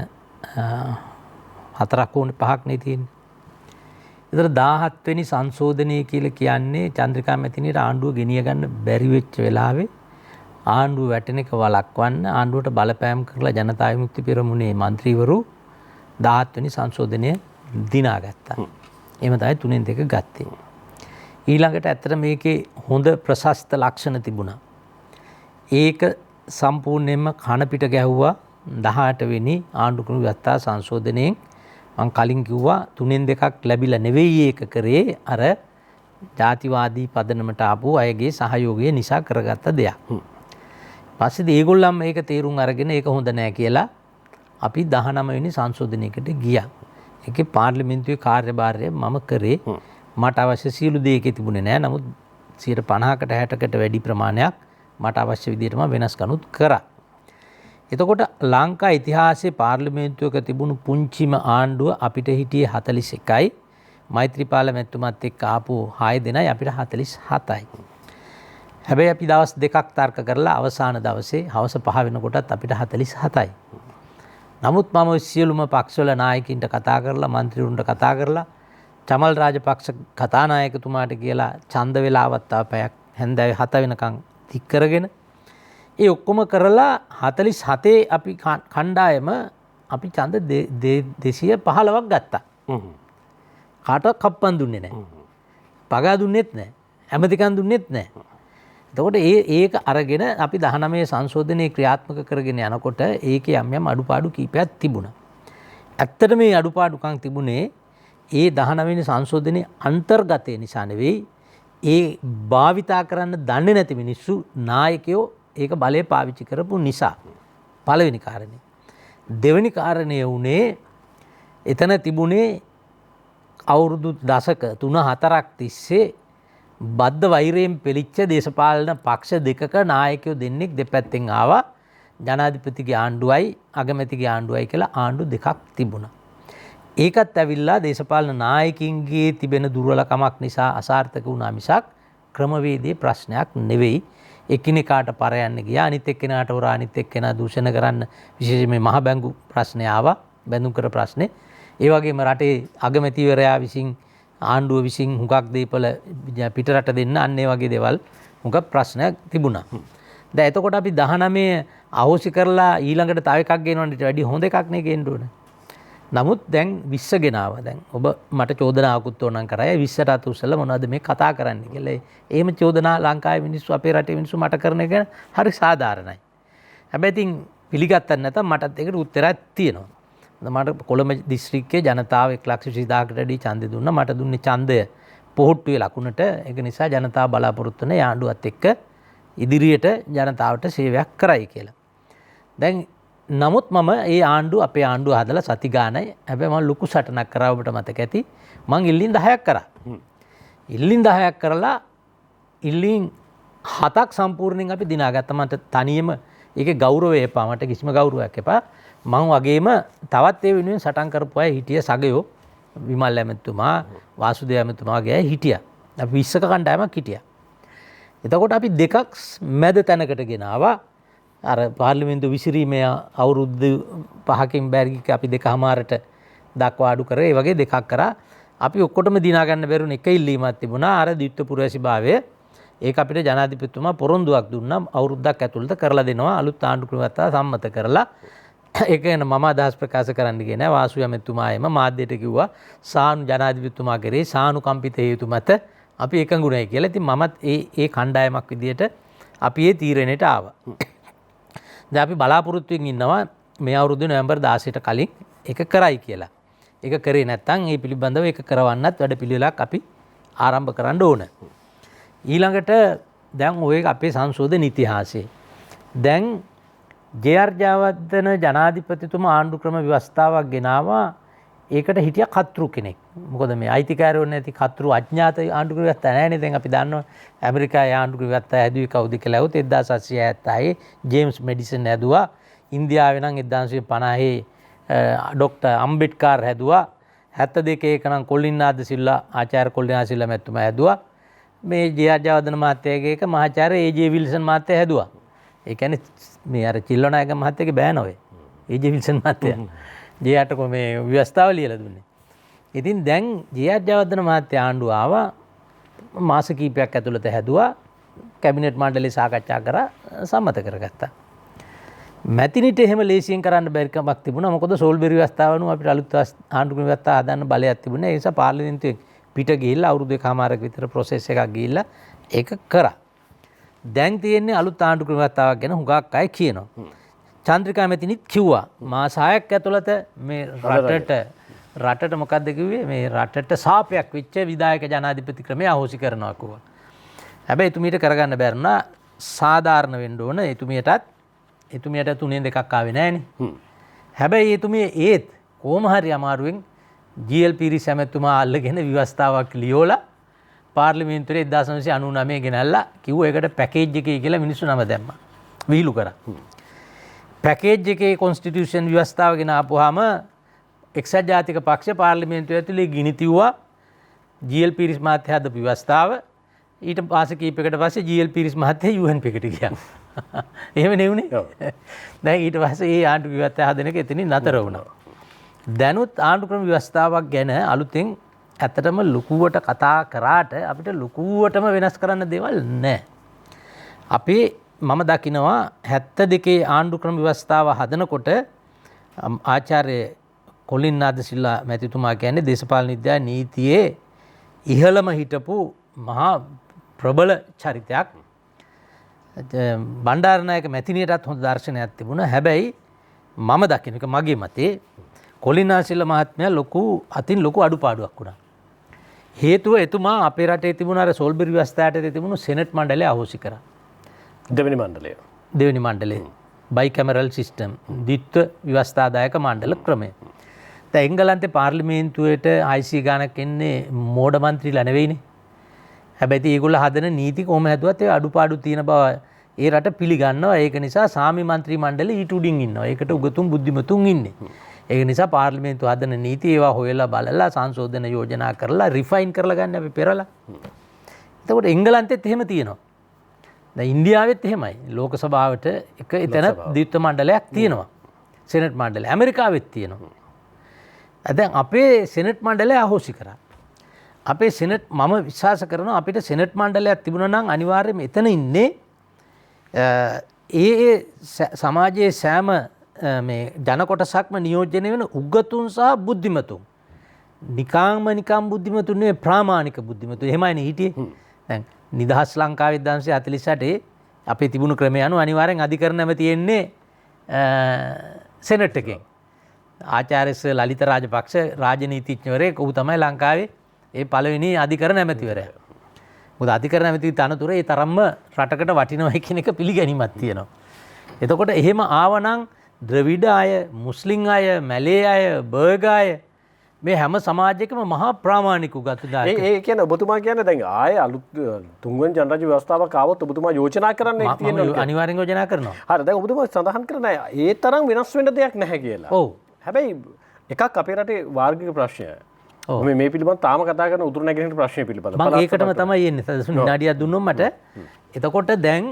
4-5ක් නේ තියෙන්නේ. ඒතර 17 වෙනි සංශෝධනය කියලා කියන්නේ චන්ද්‍රිකා මැතිනියට ආණ්ඩුව ගෙනිය ගන්න බැරි වෙච්ච වෙලාවේ ආණ්ඩුව වැටෙන එක වළක්වන්න ආණ්ඩුවට බලපෑම් කරලා ජනතා විමුක්ති පෙරමුණේ മന്ത്രിවරු 17 වෙනි සංශෝධනය දිනාගත්තා. එහෙම තමයි 3-2 ගත්තේ. ඊළඟට ඇත්තට මේකේ හොඳ ප්‍රශස්ත ලක්ෂණ තිබුණා. ඒක සම්පූර්ණයෙන්ම කන පිට ගැහුවා 18 වෙනි ආණ්ඩු ක්‍රම ව්‍යවස්ථා සංශෝධනයෙන්. මම කලින් කිව්වා 3-2ක් ලැබිලා නෙවෙයි ඒක කරේ, අර ජාතිවාදී පදනමට ආපු අයගේ සහයෝගය නිසා කරගත්ත දෙයක්. පස්සේ ඒගොල්ලන් මේක තීරුම් අරගෙන ඒක හොඳ නෑ කියලා අපි 19 වෙනි සංශෝධනයකට ගියා. ඒකේ පාර්ලිමේන්තුවේ කාර්යභාරය මම කරේ. මට අවශ්‍ය සියලු දේ ඒකේ තිබුණේ නෑ. නමුත් 50%කට 60කට වැඩි ප්‍රමාණයක් මට අවශ්‍ය විදිහටම වෙනස්කනුත් කරා. එතකොට ලංකා ඉතිහාසයේ පාර්ලිමේන්තුවක තිබුණු පුංචිම ආණ්ඩුව අපිට හිටියේ 41යි. මෛත්‍රීපාල මැතිතුමත් එක්ක ආපු 6 දෙනයි අපිට 47යි. හැබැයි අපි දවස් දෙකක් තර්ක කරලා අවසාන දවසේ හවස 5 වෙනකොටත් අපිට 47යි. නමුත් මම සියලුම පක්ෂවල නායකින්ට කතා කරලා മന്ത്രിවරුන්ට කතා කරලා චමල් රාජපක්ෂ කතානායකතුමාට කියලා ඡන්ද වේලාවත් පැයක් හැන්දෑවේ 7 වෙනකන් තික් කරගෙන ඒ ඔක්කොම කරලා 47 අපි කණ්ඩායම අපි ඡන්ද 215ක් ගත්තා. කාටවත් කප්පන් දුන්නේ නැහැ. පගා දුන්නෙත් නැහැ. ඇමතිකම් දුන්නෙත් නැහැ. එතකොට ඒක අරගෙන අපි 19 සංශෝධනයේ ක්‍රියාත්මක කරගෙන යනකොට ඒකේ යම් අඩුපාඩු කීපයක් තිබුණා. ඇත්තට මේ අඩුපාඩුකම් තිබුණේ ඒ 19 වෙනි සංශෝධනයේ අන්තර්ගතය නිසා නෙවෙයි. ඒ භාවිතා කරන්න දන්නේ නැති මිනිස්සු නායකයෝ ඒක බලය පාවිච්චි කරපු නිසා. පළවෙනි කාරණේ. දෙවෙනි කාරණය උනේ එතන තිබුණේ අවුරුදු දශක 3-4ක් තිස්සේ බද්ධ වෛරයෙන් පෙළිච්ච දේශපාලන පක්ෂ දෙකක නායකයෝ දෙන්නෙක් දෙපැත්තෙන් ආවා. ජනාධිපතිගේ ආණ්ඩුවයි අගමැතිගේ ආණ්ඩුවයි කියලා ආණ්ඩු දෙකක් තිබුණා. ඒකත් ඇවිල්ලා දේශපාලන නායකින්ගේ තිබෙන දුර්වලකමක් නිසා අසාර්ථක වුණා මිසක් ක්‍රමවේදයේ ප්‍රශ්නයක් නෙවෙයි. එකිනෙකාට පර යන්න ගියා. අනිත් එක්කෙනාට හොරා අනිත් එක්කෙනා දූෂණ කරන්න විශේෂයෙන් මේ මහ බැංකු ප්‍රශ්නේ ආවා. බැඳුම් කර ප්‍රශ්නේ. ඒ වගේම රටේ අගමැතිවරයා විසින් ආණ්ඩුව විසින් හුඟක් දීපල පිටරට දෙන්න අන්න ඒ වගේ දේවල් හුඟක් ප්‍රශ්නයක් තිබුණා. දැන් එතකොට අපි 19 අහෝසි කරලා ඊළඟට තව එකක් ගේනවන්ට වැඩි හොඳ එකක් නේ ගේන්න ඕන. නමුත් දැන් 20 ගෙනාවා. දැන් ඔබ මට චෝදනාවකුත් ඕනනම් කරා. 20ට අත උස්සලා මොනවද මේ කතා කරන්නේ කියලා. එහෙම චෝදනා ලංකාවේ මිනිස්සු අපේ රටේ මිනිස්සු මට කරන එක හරි සාධාරණයි. හැබැයි ඉතින් පිළිගත්තත් නැත්නම් මටත් ඒකට උත්තරයක් තියෙනවා. මට කොළඹ දිස්ත්‍රික්කයේ ජනතාව 1,20,000කට වැඩි ඡන්දෙ දුන්නා. මට දුන්නේ ඡන්දය පොහොට්ටුවේ ලකුණට. ඒක නිසා ජනතාව බලාපොරොත්තු වෙන ආණ්ඩුවත් එක්ක ඉදිරියට ජනතාවට සේවයක් කරයි කියලා. දැන් නමුත් මම ඒ ආණ්ඩුව අපේ ආණ්ඩුව හදලා සති ගානයි. හැබැයි මම ලොකු සටනක් කරා ඔබට මතක ඇති. මං ඉල්ලින් 10ක් කරා. ඉල්ලින් 10ක් කරලා ඉල්ලින් 7ක් සම්පූර්ණයෙන් අපි දිනාගත්තා. මට තනියම ඒකේ ගෞරවය එපා. මට කිසිම ගෞරවයක් එපා. මං වගේම තවත් ඒ වෙනුවෙන් සටන් කරපු අය හිටිය සගයෝ විමල් ඇමතුමා වාසුදේව ඇමතුමා වගේ අය හිටියා. අපි 20ක කණ්ඩායමක් හිටියා. එතකොට අපි දෙකක් මැද තැනකට ගෙනාවා. අර පාර්ලිමේන්තු විසිරීමේ අවුරුදු 5කින් බැරික අපි 2කමාරට දක්වා අඩු කරේ. ඒ වගේ දෙකක් කරා. අපි ඔක්කොටම දිනා ගන්න බැරුණ එක ඉල්ලීමක් තිබුණා. අර ද්විත්ව පුරවැසිභාවය ඒක අපිට ජනාධිපතිතුමා පොරොන්දුවක් දුන්නා අවුරුද්දක් ඇතුළත කරලා දෙනවා අලුත් ආණ්ඩුක්‍රම ව්‍යවස්ථාව සම්මත කරලා. ඒක ගැන මම අදහස් ප්‍රකාශ කරන්න ගියේ නෑ. වාසු ඇමතිතුමායම මාධ්‍යයට කිව්වා සානු ජනාධිපතිතුමා කරේ සානුකම්පිත හේතු මත අපි එකඟුණයි කියලා. ඉතින් මමත් ඒ කණ්ඩායමක් විදියට අපි ඒ තීරණයට ආවා. දැන් අපි බලාපොරොත්තුෙන් ඉන්නවා මේ අවුරුදු නොවැම්බර් 16ට කලින් ඒක කරයි කියලා. ඒක කරේ නැත්නම් ඒ පිළිබඳව ඒක කරවන්නත් වැඩ පිළිවෙලක් අපි ආරම්භ කරන්න ඕන. ඊළඟට දැන් ඔය අපේ සංශෝධන ඉතිහාසයේ දැන් ජේ.ආර්. ජයවර්ධන ජනාධිපතිතුමා ආණ්ඩුක්‍රම ව්‍යවස්ථාවක් ගෙනාවා. ඒකට හිටිය කතෘ කෙනෙක්. මොකද මේ අයිතිකාරයෝ නැති කතෘ අඥාත ආණ්ඩුක්‍රම ව්‍යවස්ථා නැහැනේ. දැන් අපි දන්නවා ඇමරිකාවේ ආණ්ඩුක්‍රම ව්‍යවස්ථාව හැදුවේ කවුද කියලා. આવුත් 1776 ජේම්ස් මෙඩිසන් හැදුවා. ඉන්දියාවේ නම් 1950 ඩොක්ටර් අම්බෙඩ්කර් හැදුවා. 72 එක නම් කොලින්නාද සිල්ලා ආචාර්ය කොලින්නාද සිල්ලා මැතිතුමා හැදුවා. මේ ජේ.ආර්. ජයවර්ධන මහත්තයාගේ එක මහාචාර්ය ඒ.ජේ. විල්සන් මහත්තයා හැදුවා. ඒ කියන්නේ මේ අර චිල්ලනායක මහත්තයාගේ බෑන ඔය. ඒ.ජේ. විල්සන් මහත්තයා. ජේ.ආර්ට මේ ව්‍යවස්ථාව ලියලා දුන්නේ. ඉතින් දැන් ජේ.ආර්. ජයවර්ධන මහත්තයා ආණ්ඩුව ආවා. මාස කිහිපයක් ඇතුළත හැදුවා. කැබිනට් මණ්ඩලය සාකච්ඡා කරා සම්මත කරගත්තා. මැතිනිට එහෙම ලේසියෙන් කරන්න බැරි කමක් තිබුණා. මොකද සෝල්බෙරි ව්‍යවස්ථාව අනුව අපිට අලුත් ආණ්ඩුක්‍රම ව්‍යවස්ථාව හදන්න බලයක් තිබුණේ. ඒ නිසා පාර්ලිමේන්තුවේ පිට ගිහිල්ලා අවුරුදු 1කමාරක විතර ප්‍රොසෙස් එකක් ගිහිල්ලා ඒක කරා. දැන් තියෙන්නේ අලුත් ආණ්ඩුක්‍රම ව්‍යවස්ථාවක් ගැන හුඟක් අය කියනවා. චන්ද්‍රිකා මැතිනිත් කිව්වා මාස 6ක් ඇතුළත මේ රටට මොකක්ද කිව්වේ මේ රටට සාපයක් වෙච්ච විධායක ජනාධිපති ක්‍රමය අහෝසි කරනවා කිව්වා. හැබැයි එතුමියට කරගන්න බැරුණා. සාධාරණ වෙන්න ඕන. එතුමියට 3න් 2ක් ආවේ නෑනේ. හැබැයි එතුමිය ඒත් කොහොම හරි අමාරුවෙන් ජී.එල්. පීරිස් ඇමතිතුමා අල්ලගෙන ව්‍යවස්ථාවක් ලියෝලා පාර්ලිමේන්තුවේ 1999 ගෙනල්ලා කිව්වා ඒකට පැකේජ් එකේ කියලා මිනිස්සු නම දැම්මා. විහිළු කරා. පැකේජ් එකේ කොන්ස්ටිටියුෂන් ව්‍යවස්ථාව ගෙන ආපුවාම එක්සත් ජාතික පක්ෂ පාර්ලිමේන්තුව ඇතුලේ ගිනි තියුවා ජී.එල්. පීරිස් මහත්තයා හදපු ව්‍යවස්ථාව. ඊට මාස කිහිපයකට පස්සේ ජී.එල්. පීරිස් මහත්තයා UN එකට ගියා. එහෙම නෙවුනේ. දැන් ඊට පස්සේ ඒ ආණ්ඩුක්‍රම ව්‍යවස්ථාව හදන එක එතනින් නතර වුණා. දැනුත් ආණ්ඩුක්‍රම ව්‍යවස්ථාවක් ගැන අලුතෙන් ඇත්තටම ලකුවට කතා කරාට අපිට ලකුවටම වෙනස් කරන්න දේවල් නැහැ. අපේ මම දකිනවා 72 ආණ්ඩුක්‍රම ව්‍යවස්ථාව හදනකොට ආචාර්ය කොලින්නාද සිල්ලා මැතිතුමා කියන්නේ දේශපාලන විද්‍යා නීතියේ ඉහළම හිටපු මහා ප්‍රබල චරිතයක්. බණ්ඩාරනායක මැතිනියටත් හොඳ දර්ශනයක් තිබුණා. හැබැයි මම දකින එක මගේ මතේ කොලින්නාද සිල්ලා මහත්මයා අතින් ලොකු අඩුපාඩුවක් වුණා. හේතුව එතුමා අපේ රටේ තිබුණ අර සෝල්බෙරි ව්‍යවස්ථාවට තිබුණු සෙනට් මණ්ඩලය අහෝසි කරා. දෙවෙනි මණ්ඩලය බයි කැමරල් සිස්ටම් ද්විත්ව ව්‍යවස්ථාදායක මණ්ඩල ක්‍රමය. දැන් එංගලන්තේ පාර්ලිමේන්තුවේට 600 ගණක් එන්නේ මෝඩ මන්ත්‍රීලා නෙවෙයිනේ. හැබැයි ඒගොල්ලෝ හදන නීති කොහොම හැදුවත් ඒ අඩුපාඩු තියෙන බව ඒ රට පිළිගන්නවා. ඒක නිසා සාමි මන්ත්‍රී මණ්ඩලෙ ඊට උඩින් ඉන්නවා. ඒකට උගතුන් බුද්ධිමතුන් ඉන්නේ. ඒක නිසා පාර්ලිමේන්තුව හදන නීති ඒවා හොයලා බලලා සංශෝධන යෝජනා කරලා රිෆයින් කරලා ගන්න අපි පෙරලා. එතකොට එංගලන්තෙත් එහෙම තියෙනවා. දැන් ඉන්දියාවෙත් එහෙමයි. ලෝක සභාවට එක එතන ද්විත්ව මණ්ඩලයක් තියෙනවා. සෙනට් මණ්ඩලය. ඇමරිකාවෙත් තියෙනවා. දැන් අපේ සෙනට් මණ්ඩලය අහෝසි කරා. අපේ සෙනට් මම විශ්වාස කරනවා අපිට සෙනට් මණ්ඩලයක් තිබුණා නම් අනිවාර්යයෙන්ම එතන ඉන්නේ සමාජයේ සෑම මේ ජන කොටසක්ම නියෝජනය වෙන උගතුන් සහ බුද්ධිමතුන්. නිකම් බුද්ධිමතුන් නෙවෙයි ප්‍රාමාණික බුද්ධිමතුන්. එහෙමයිනේ හිටියේ. දැන් නිදහස් ලංකාවේ 1948 අපේ තිබුණු ක්‍රමය අනුව අනිවාර්යෙන් අධිකරණයම තියෙන්නේ සෙනට් එකෙන්. ආචාර්ය ලලිත රාජපක්ෂ රාජනීතිඥවරයෙක්. ඔහු තමයි ලංකාවේ ඒ පළවෙනි අධිකරණ ඇමතිවරයා. මොකද අධිකරණ ඇමති තනතුර ඒ තරම්ම රටකට වටිනවා කියන එක පිළිගැනීමක් තියෙනවා. එතකොට එහෙම ආවනම් ද්‍රවිඩ අය, මුස්ලිම් අය, මැලේ අය, බර්ග අය මේ හැම සමාජයකම මහා ප්‍රාමාණික උගත් දායක.
ඒ කියන්නේ ඔබතුමා කියන්නේ දැන් ආයේ අලුත් තුන්වෙනි ජනරාජ්‍ය ව්‍යවස්ථාවක් ආවොත් ඔබතුමා යෝජනා කරන්න තියෙනවා.
අනිවාර්යෙන් යෝජනා කරනවා.
හරි දැන් ඔබතුමා සඳහන් කරන ඒ තරම් වෙනස් වෙන්න දෙයක් නැහැ කියලා.
ඔව්.
හැබැයි එකක් අපේ රටේ වාර්ගික ප්‍රශ්නය. මේ පිළිබඳව තාම කතා කරන උතුරු නැගෙනහිර ප්‍රශ්නය පිළිබඳව.
මම ඒකටම තමයි එන්නේ. විනාඩියක් දුන්නොත් මට. එතකොට දැන්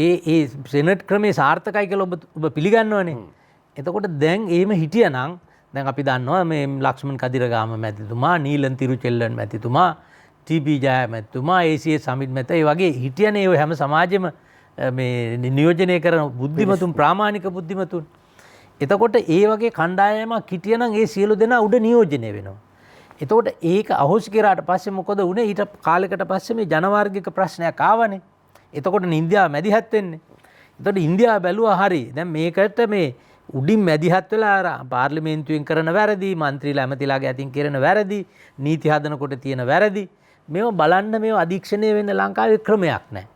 ඒ සෙනට් ක්‍රමේ සාර්ථකයි කියලා ඔබ පිළිගන්නවනේ. එතකොට දැන් එහෙම හිටියනම් දැන් අපි දන්නවා මේ ලක්ෂ්මන් කදිරගාම මැතිතුමා, නීලන් තිරුචෙල්ලන් මැතිතුමා, TP ජයමැතිතුමා ACS සමිත් මැත ඒ වගේ හිටියනේ ඔය හැම සමාජෙම මේ නියෝජනය කරන බුද්ධිමතුන් ප්‍රාමාණික බුද්ධිමතුන්. එතකොට ඒ වගේ කණ්ඩායමක් හිටියනම් ඒ සියලු දෙනා උඩ නියෝජනය වෙනවා. එතකොට ඒක අහෝසි කරාට පස්සේ මොකද වුනේ? ඊට කාලයකට පස්සේ මේ ජනවාර්ගික ප්‍රශ්නයක් ආවනේ. එතකොට ඉන්දියාව මැදිහත් වෙන්නේ. එතකොට ඉන්දියාව බැලුවා හරි. දැන් මේකට මේ උඩින් මැදිහත් වෙලා පාර්ලිමේන්තුවෙන් කරන වැරදි, മന്ത്രിලා ඇමතිලාගේ අතින් කරන වැරදි, නීති හදනකොට තියෙන වැරදි මේව බලන්න මේව අධීක්ෂණය වෙන්න ලංකාවේ ක්‍රමයක් නැහැ.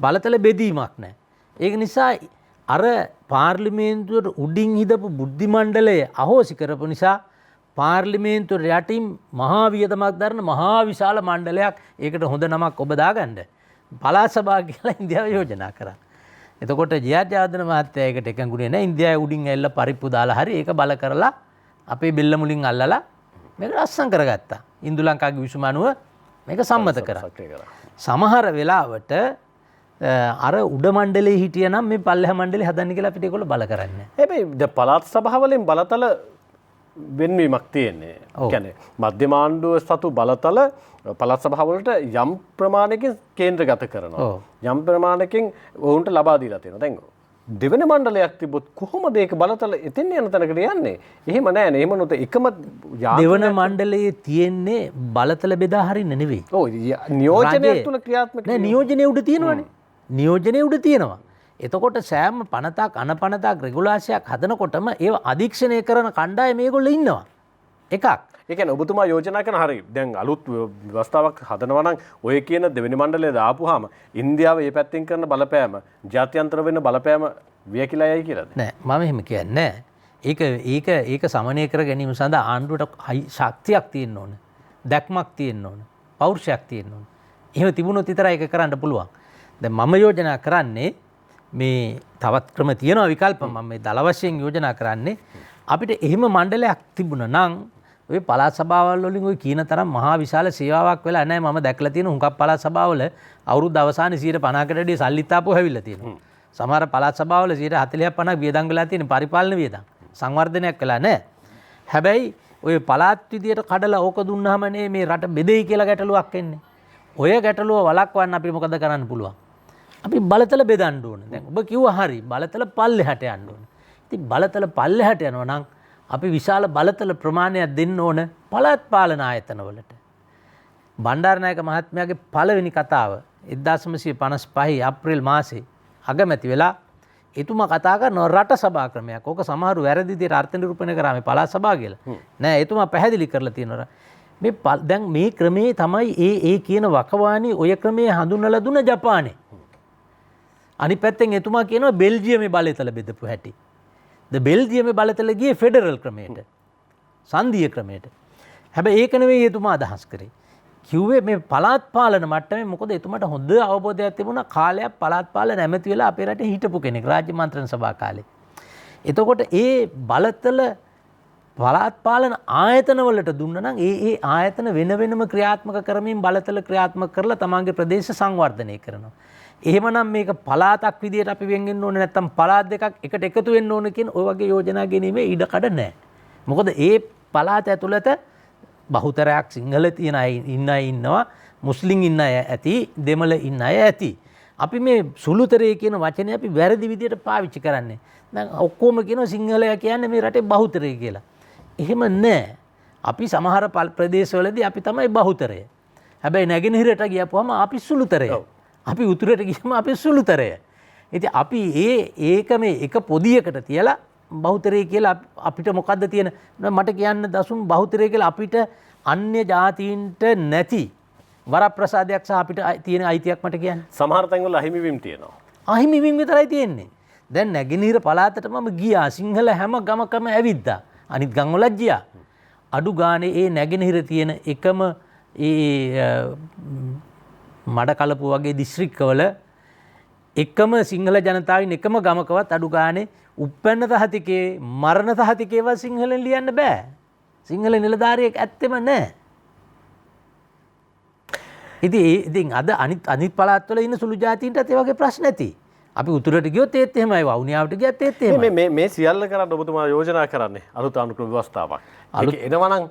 බලතල බෙදීමක් නැහැ. ඒක නිසා අර පාර්ලිමේන්තුවට උඩින් හිටපු බුද්ධි මණ්ඩලය අහෝසි කරපු නිසා පාර්ලිමේන්තුවට යටින් මහා වියදමක් දරන මහා විශාල මණ්ඩලයක් ඒකට හොඳ නමක් ඔබ දාගන්න පළාත් සභාව කියලා ඉන්දියාව යෝජනා කරා. එතකොට ජයජාදන මහත්තයා ඒකට එකඟුනේ නැහැ. ඉන්දියාවේ උඩින් ඇවිල්ලා පරිප්පු දාලා හරි ඒක බල කරලා අපේ බෙල්ල මුලින් අල්ලලා මේක රස්සම් කරගත්තා. ඉන්දු ලංකාවේ විසුම අනුව මේක සම්මත කරා. සමහර වෙලාවට අර උඩ මණ්ඩලේ හිටියනම් මේ පල්ලෙහා මණ්ඩලේ හදන්න කියලා අපිට ඒගොල්ලෝ බල කරන්නේ.
හැබැයි පළාත් සභාවලින් බලතල වෙන්වීමක් තියෙන්නේ. කියන්නේ මධ්‍යම ආණ්ඩුව සතු බලතල පළාත් සභාවලට යම් ප්‍රමාණයකින් කේන්ද්‍රගත කරනවා. යම් ප්‍රමාණයකින් වුන්ට ලබා දීලා තියෙනවා. දැන් දෙවෙනි මණ්ඩලයක් තිබ්බොත් කොහොමද ඒක බලතල එතෙන් යන තැනකට යන්නේ? එහෙම නෑනේ. එහෙම නොත එකම
දෙවන මණ්ඩලයේ තියෙන්නේ බලතල බෙදා හරින්න නෙවෙයි.
ඔව් නියෝජනය තුල ක්‍රියාත්මක
නෑ නියෝජනය උඩ තියෙනවනේ. නියෝජනය උඩ තියෙනවා. එතකොට සෑම පනතක් අනපනතක් රෙගුලාසියක් හදනකොටම ඒව අධීක්ෂණය කරන කණ්ඩායම මේගොල්ලෝ ඉන්නවා. එකක්.
ඒ කියන්නේ ඔබතුමා යෝජනා කරන හරිය. දැන් අලුත් ව්‍යවස්ථාවක් හදනවා නම් ඔය කියන දෙවෙනි මණ්ඩලය දාපුවාම ඉන්දියාව මේ පැත්තෙන් කරන බලපෑම ජාත්‍යන්තර වෙන බලපෑම වියකිලා යයි කියලාද?
නෑ මම එහෙම කියන්නේ නෑ. ඒක සමනය කර ගැනීම සඳහා ආණ්ඩුවට ශක්තියක් තියෙන්න ඕන. දැක්මක් තියෙන්න ඕන. පෞරුෂයක් තියෙන්න ඕන. එහෙම තිබුණොත් විතරයි ඒක කරන්න පුළුවන්. දැන් මම යෝජනා කරන්නේ මේ තවත් ක්‍රම තියෙනවා විකල්ප මම මේ දල වශයෙන් යෝජනා කරන්නේ අපිට එහෙම මණ්ඩලයක් තිබුණා නම් ඔය පළාත් සභාවල් වලින් ඔය කීන තරම් මහා විශාල සේවාවක් වෙලා නැහැ. මම දැක්ලා තියෙන හුඟක් පළාත් සභාවල අවුරුදු අවසානයේ 50%කට වැඩිය සල්ලිත් ආපුව හැවිලා තියෙනවා. සමහර පළාත් සභාවල 40% 50% වියදම් වෙලා තියෙන පරිපාලන වියදම් සංවර්ධනයක් වෙලා නැහැ. හැබැයි ඔය පළාත් විදියට කඩලා ඕක දුන්නාමනේ මේ රට බෙදෙයි කියලා ගැටලුවක් එන්නේ. ඔය ගැටලුව වළක්වන්න අපි මොකද කරන්න පුළුවන්? අපි බලතල බෙදන්න ඕන. දැන් ඔබ කිව්වා හරි බලතල පල්ලෙහාට යන්න ඕන. ඉතින් බලතල පල්ලෙහාට යනවා නම් අපි විශාල බලතල ප්‍රමාණයක් දෙන්න ඕන පළාත් පාලන ආයතනවලට. බණ්ඩාරනායක මහත්මයාගේ පළවෙනි කතාව 1955 අප්‍රේල් මාසේ අගමැති වෙලා එතුමා කතා කරන රට සභා ක්‍රමයක්. ඕක සමහරු වැරදි විදිහට අර්ථ නිරූපණය කරා මේ පළාත් සභාව කියලා. නෑ එතුමා පැහැදිලි කරලා තියෙනවා. මේ දැන් මේ ක්‍රමේ තමයි ඒ කියන වකවාණි ඔය ක්‍රමේ හඳුන්වලා දුන්න ජපානේ. අනිත් පැත්තෙන් එතුමා කියනවා බෙල්ජියමේ බලතල බෙදපු හැටි. බෙල්ජියමේ බලතල ගියේ ෆෙඩරල් ක්‍රමයට. සංධීය ක්‍රමයට. හැබැයි ඒක නෙවෙයි එතුමා අදහස් කරේ. කිව්වේ මේ පළාත් පාලන මට්ටමේ මොකද එතුමාට හොඳ අවබෝධයක් තිබුණා කාලයක් පළාත් පාලන ඇමති වෙලා අපේ රටේ හිටපු කෙනෙක් රාජ්‍ය මන්ත්‍රණ සභා කාලේ. එතකොට ඒ බලතල පළාත් පාලන ආයතන වලට දුන්න නම් ඒ ආයතන වෙන වෙනම ක්‍රියාත්මක කරමින් බලතල ක්‍රියාත්මක කරලා තමන්ගේ ප්‍රදේශ සංවර්ධනය කරනවා. එහෙමනම් මේක පළාතක් විදියට අපි වෙන් වෙන්න ඕනේ නැත්නම් පළාත් දෙකක් එකට එකතු වෙන්න ඕනේ කියන ඔය වගේ යෝජනා ගැනීමේ ඉඩකඩ නැහැ. මොකද ඒ පළාත ඇතුළත බහුතරයක් සිංහල තියෙන අය ඉන්නවා, මුස්ලිම් ඉන්න අය ඇති, දෙමළ ඉන්න අය ඇති. අපි මේ සුළුතරය කියන වචනේ අපි වැරදි විදියට පාවිච්චි කරන්නේ. දැන් ඔක්කොම කියනවා සිංහලයා කියන්නේ මේ රටේ බහුතරය කියලා. එහෙම නැහැ. අපි සමහර ප්‍රදේශවලදී අපි තමයි බහුතරය. හැබැයි නැගෙනහිරට ගියපුවම අපි සුළුතරය. අපි උතුරට ගියම අපි සුළුතරය. ඉතින් අපි ඒක මේ එක පොදියකට තියලා බහුතරය කියලා අපිට මොකද්ද තියෙන මට කියන්න දසුන් බහුතරය කියලා අපිට අන්‍ය ජාතීන්ට නැති වරප්‍රසාදයක් සහ අපිට තියෙන අයිතියක් මට කියන්න.
සමහර තැන්වල අහිමිවීම තියෙනවා.
අහිමිවීම විතරයි තියෙන්නේ. දැන් නැගෙනහිර පළාතට මම ගියා. සිංහල හැම ගමකම ඇවිද්දා. අනිත් ගම් වලත් ගියා. අඩු ගානේ ඒ නැගෙනහිර තියෙන එකම මඩ කලපු වගේ දිස්ත්‍රික්කවල එකම සිංහල ජනතාවින් එකම ගමකවත් අඩු ගානේ උප්පැන්න සහතිකේ මරණ සහතිකේවත් සිංහලෙන් ලියන්න බෑ. සිංහල නිලධාරියෙක් ඇත්තෙම නැහැ. ඉතින් අද අනිත් පළාත්වල ඉන්න සුළු ජාතීන්ටත් ඒ වගේ ප්‍රශ්න ඇති. අපි උතුරට ගියොත් ඒත් එහෙමයි, වවුනියාවට ගියත් ඒත් එහෙමයි.
මේ සියල්ල කරන්න ඔබතුමා යෝජනා කරන්නේ අලුත් අනුක්‍රම ව්‍යවස්ථාවක්. ඒක එනවා නම්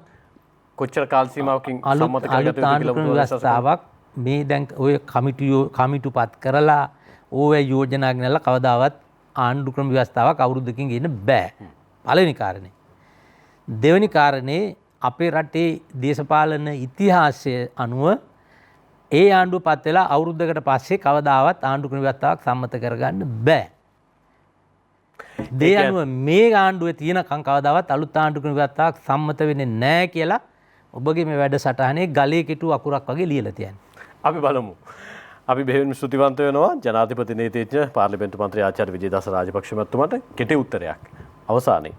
කොච්චර කාල සීමාවකින් සම්මත කරගත
අලුත්
යුතුද
ආණ්ඩුක්‍රම
කියලා
ව්‍යවස්ථාවක් මේ දැන් ඔය කමිටු පත් කරලා ඕවැ යෝජනා ගෙනල්ලා කවදාවත් ආණ්ඩුක්‍රම ව්‍යවස්ථාවක් අවුරුද්දකින් ගෙන්න බෑ. පළවෙනි කාරණේ. දෙවෙනි කාරණේ අපේ රටේ දේශපාලන ඉතිහාසය අනුව ඒ ආණ්ඩුව පත් වෙලා අවුරුද්දකට පස්සේ කවදාවත් ආණ්ඩුක්‍රම ව්‍යවස්ථාවක් සම්මත කරගන්න බෑ. දේ අනුව මේ ආණ්ඩුවේ තියෙනකම් කවදාවත් අලුත් ආණ්ඩුක්‍රම ව්‍යවස්ථාවක් සම්මත වෙන්නේ නැහැ කියලා ඔබගේ මේ වැඩසටහනේ ගලේ කෙටු අකුරක් වගේ ලියලා තියෙනවා.
අපි බලමු. අපි බෙහෙවින් ස්තුතිවන්ත වෙනවා ජනාධිපති නීතිඥ පාර්ලිමේන්තු මන්ත්‍රී ආචාර්ය විජේදාස රාජපක්ෂ මහත්මයාට කෙටි උත්තරයක්. අවසානයේ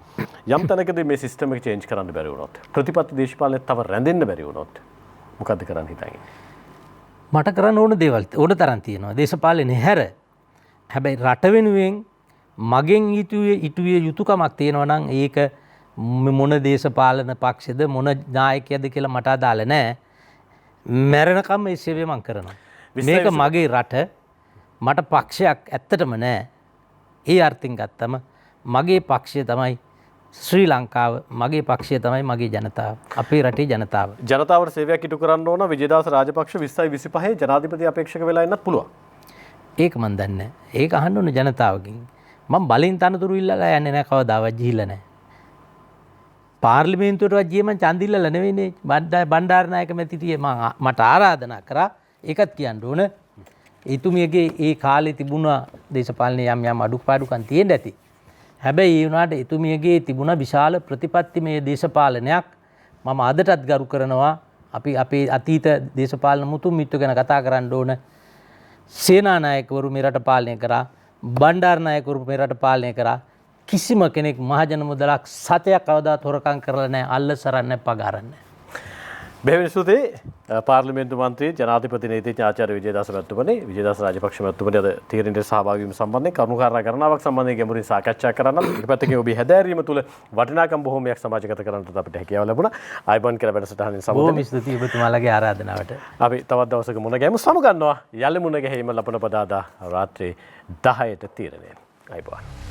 යම් තැනකදී මේ සිස්ටම් එක චේන්ජ් කරන්න බැරි වුණොත් ප්‍රතිපත්ති දේශපාලනයේ තව රැඳෙන්න බැරි වුණොත් මොකද්ද කරන්න හිතන්නේ?
මට කරන්න ඕන දේවල් ඕන තරම් තියෙනවා දේශපාලනේ හැර. හැබැයි රට වෙනුවෙන් මගෙන් ඉටුවේ යුතුයකමක් තියෙනවා නම් ඒක මොන දේශපාලන පක්ෂද මොන නායකයද කියලා මට අදාළ නැහැ. මැරෙනකම් මේ සේවය මම කරනවා. මේක මගේ රට. මට පක්ෂයක් ඇත්තටම නැහැ. ඒ අර්ථයෙන් ගත්තම මගේ පක්ෂය තමයි ශ්‍රී ලංකාව. මගේ පක්ෂය තමයි මගේ ජනතාව. අපේ රටේ ජනතාව.
ජනතාවට සේවයක් ඉටු කරන්න ඕන විජේදාස රාජපක්ෂ 2025 ජනාධිපති අපේක්ෂක වෙලා ඉන්නත් පුළුවන්.
ඒක මන් දන්නේ නැහැ. ඒක අහන්න ඕන ජනතාවගෙන්. මම බලෙන් තනතුරු ඉල්ලලා යන්නේ නැහැ කවදාවත් ගිහිල්ලා නැහැ. පාර්ලිමේන්තුවටවත් ගියේ මං ඡන්ද ඉල්ලලා නෙවෙයිනේ. බණ්ඩාරනායක මැතිටියේ මට ආරාධනා කරා. ඒකත් කියන්න ඕන. එතුමියගේ ඒ කාලේ තිබුණා දේශපාලනයේ යම් අඩුපාඩුකම් තියෙන්න ඇති. හැබැයි ඒ වුණාට එතුමියගේ තිබුණා විශාල ප්‍රතිපත්තිමය දේශපාලනයක්. මම අදටත් ගරු කරනවා. අපි අපේ අතීත දේශපාලන මුතුන් මිත්තු ගැන කතා කරන්න ඕන. සේනානායකවරු මේ රට පාලනය කරා. බණ්ඩාරනායකවරු මේ රට පාලනය කරා. කිසිම කෙනෙක් මහජන මුදලක් සතයක් කවදාත් හොරකම් කරලා නැහැ. අල්ලසරන්නේ නැහැ, පගාරන්නේ නැහැ.
බෙහෙවින් ස්තුතියි පාර්ලිමේන්තු මන්ත්‍රී ජනාධිපති නීතිඥ ආචාර්ය විජේදාස මහත්මයානි විජේදාස රාජපක්ෂ මහත්මයානි අද තීරණයට සහභාගී වීම සම්බන්ධයෙන් කරුණු කාරණා ගණනාවක් සම්බන්ධයෙන් ගැඹුරින් සාකච්ඡා කරන්න. එක පැත්තකින් ඔබේ හැදෑරීම තුළ වටිනාකම් බොහෝමයක් සමාජගත කරන්නට අපිට හැකියාව ලැබුණා. ආයිබන් කියලා වැඩසටහනින් සමග
බොහොම ස්තුතියි ඔබතුමාලගේ ආරාධනාවට.
අපි තවත් දවසක මුණ ගැහෙමු. සමුගන්නවා යලි මුණ ගැහිම ලබන පදාදා රාත්‍රී 10ට තීරණය. ආයිබන්.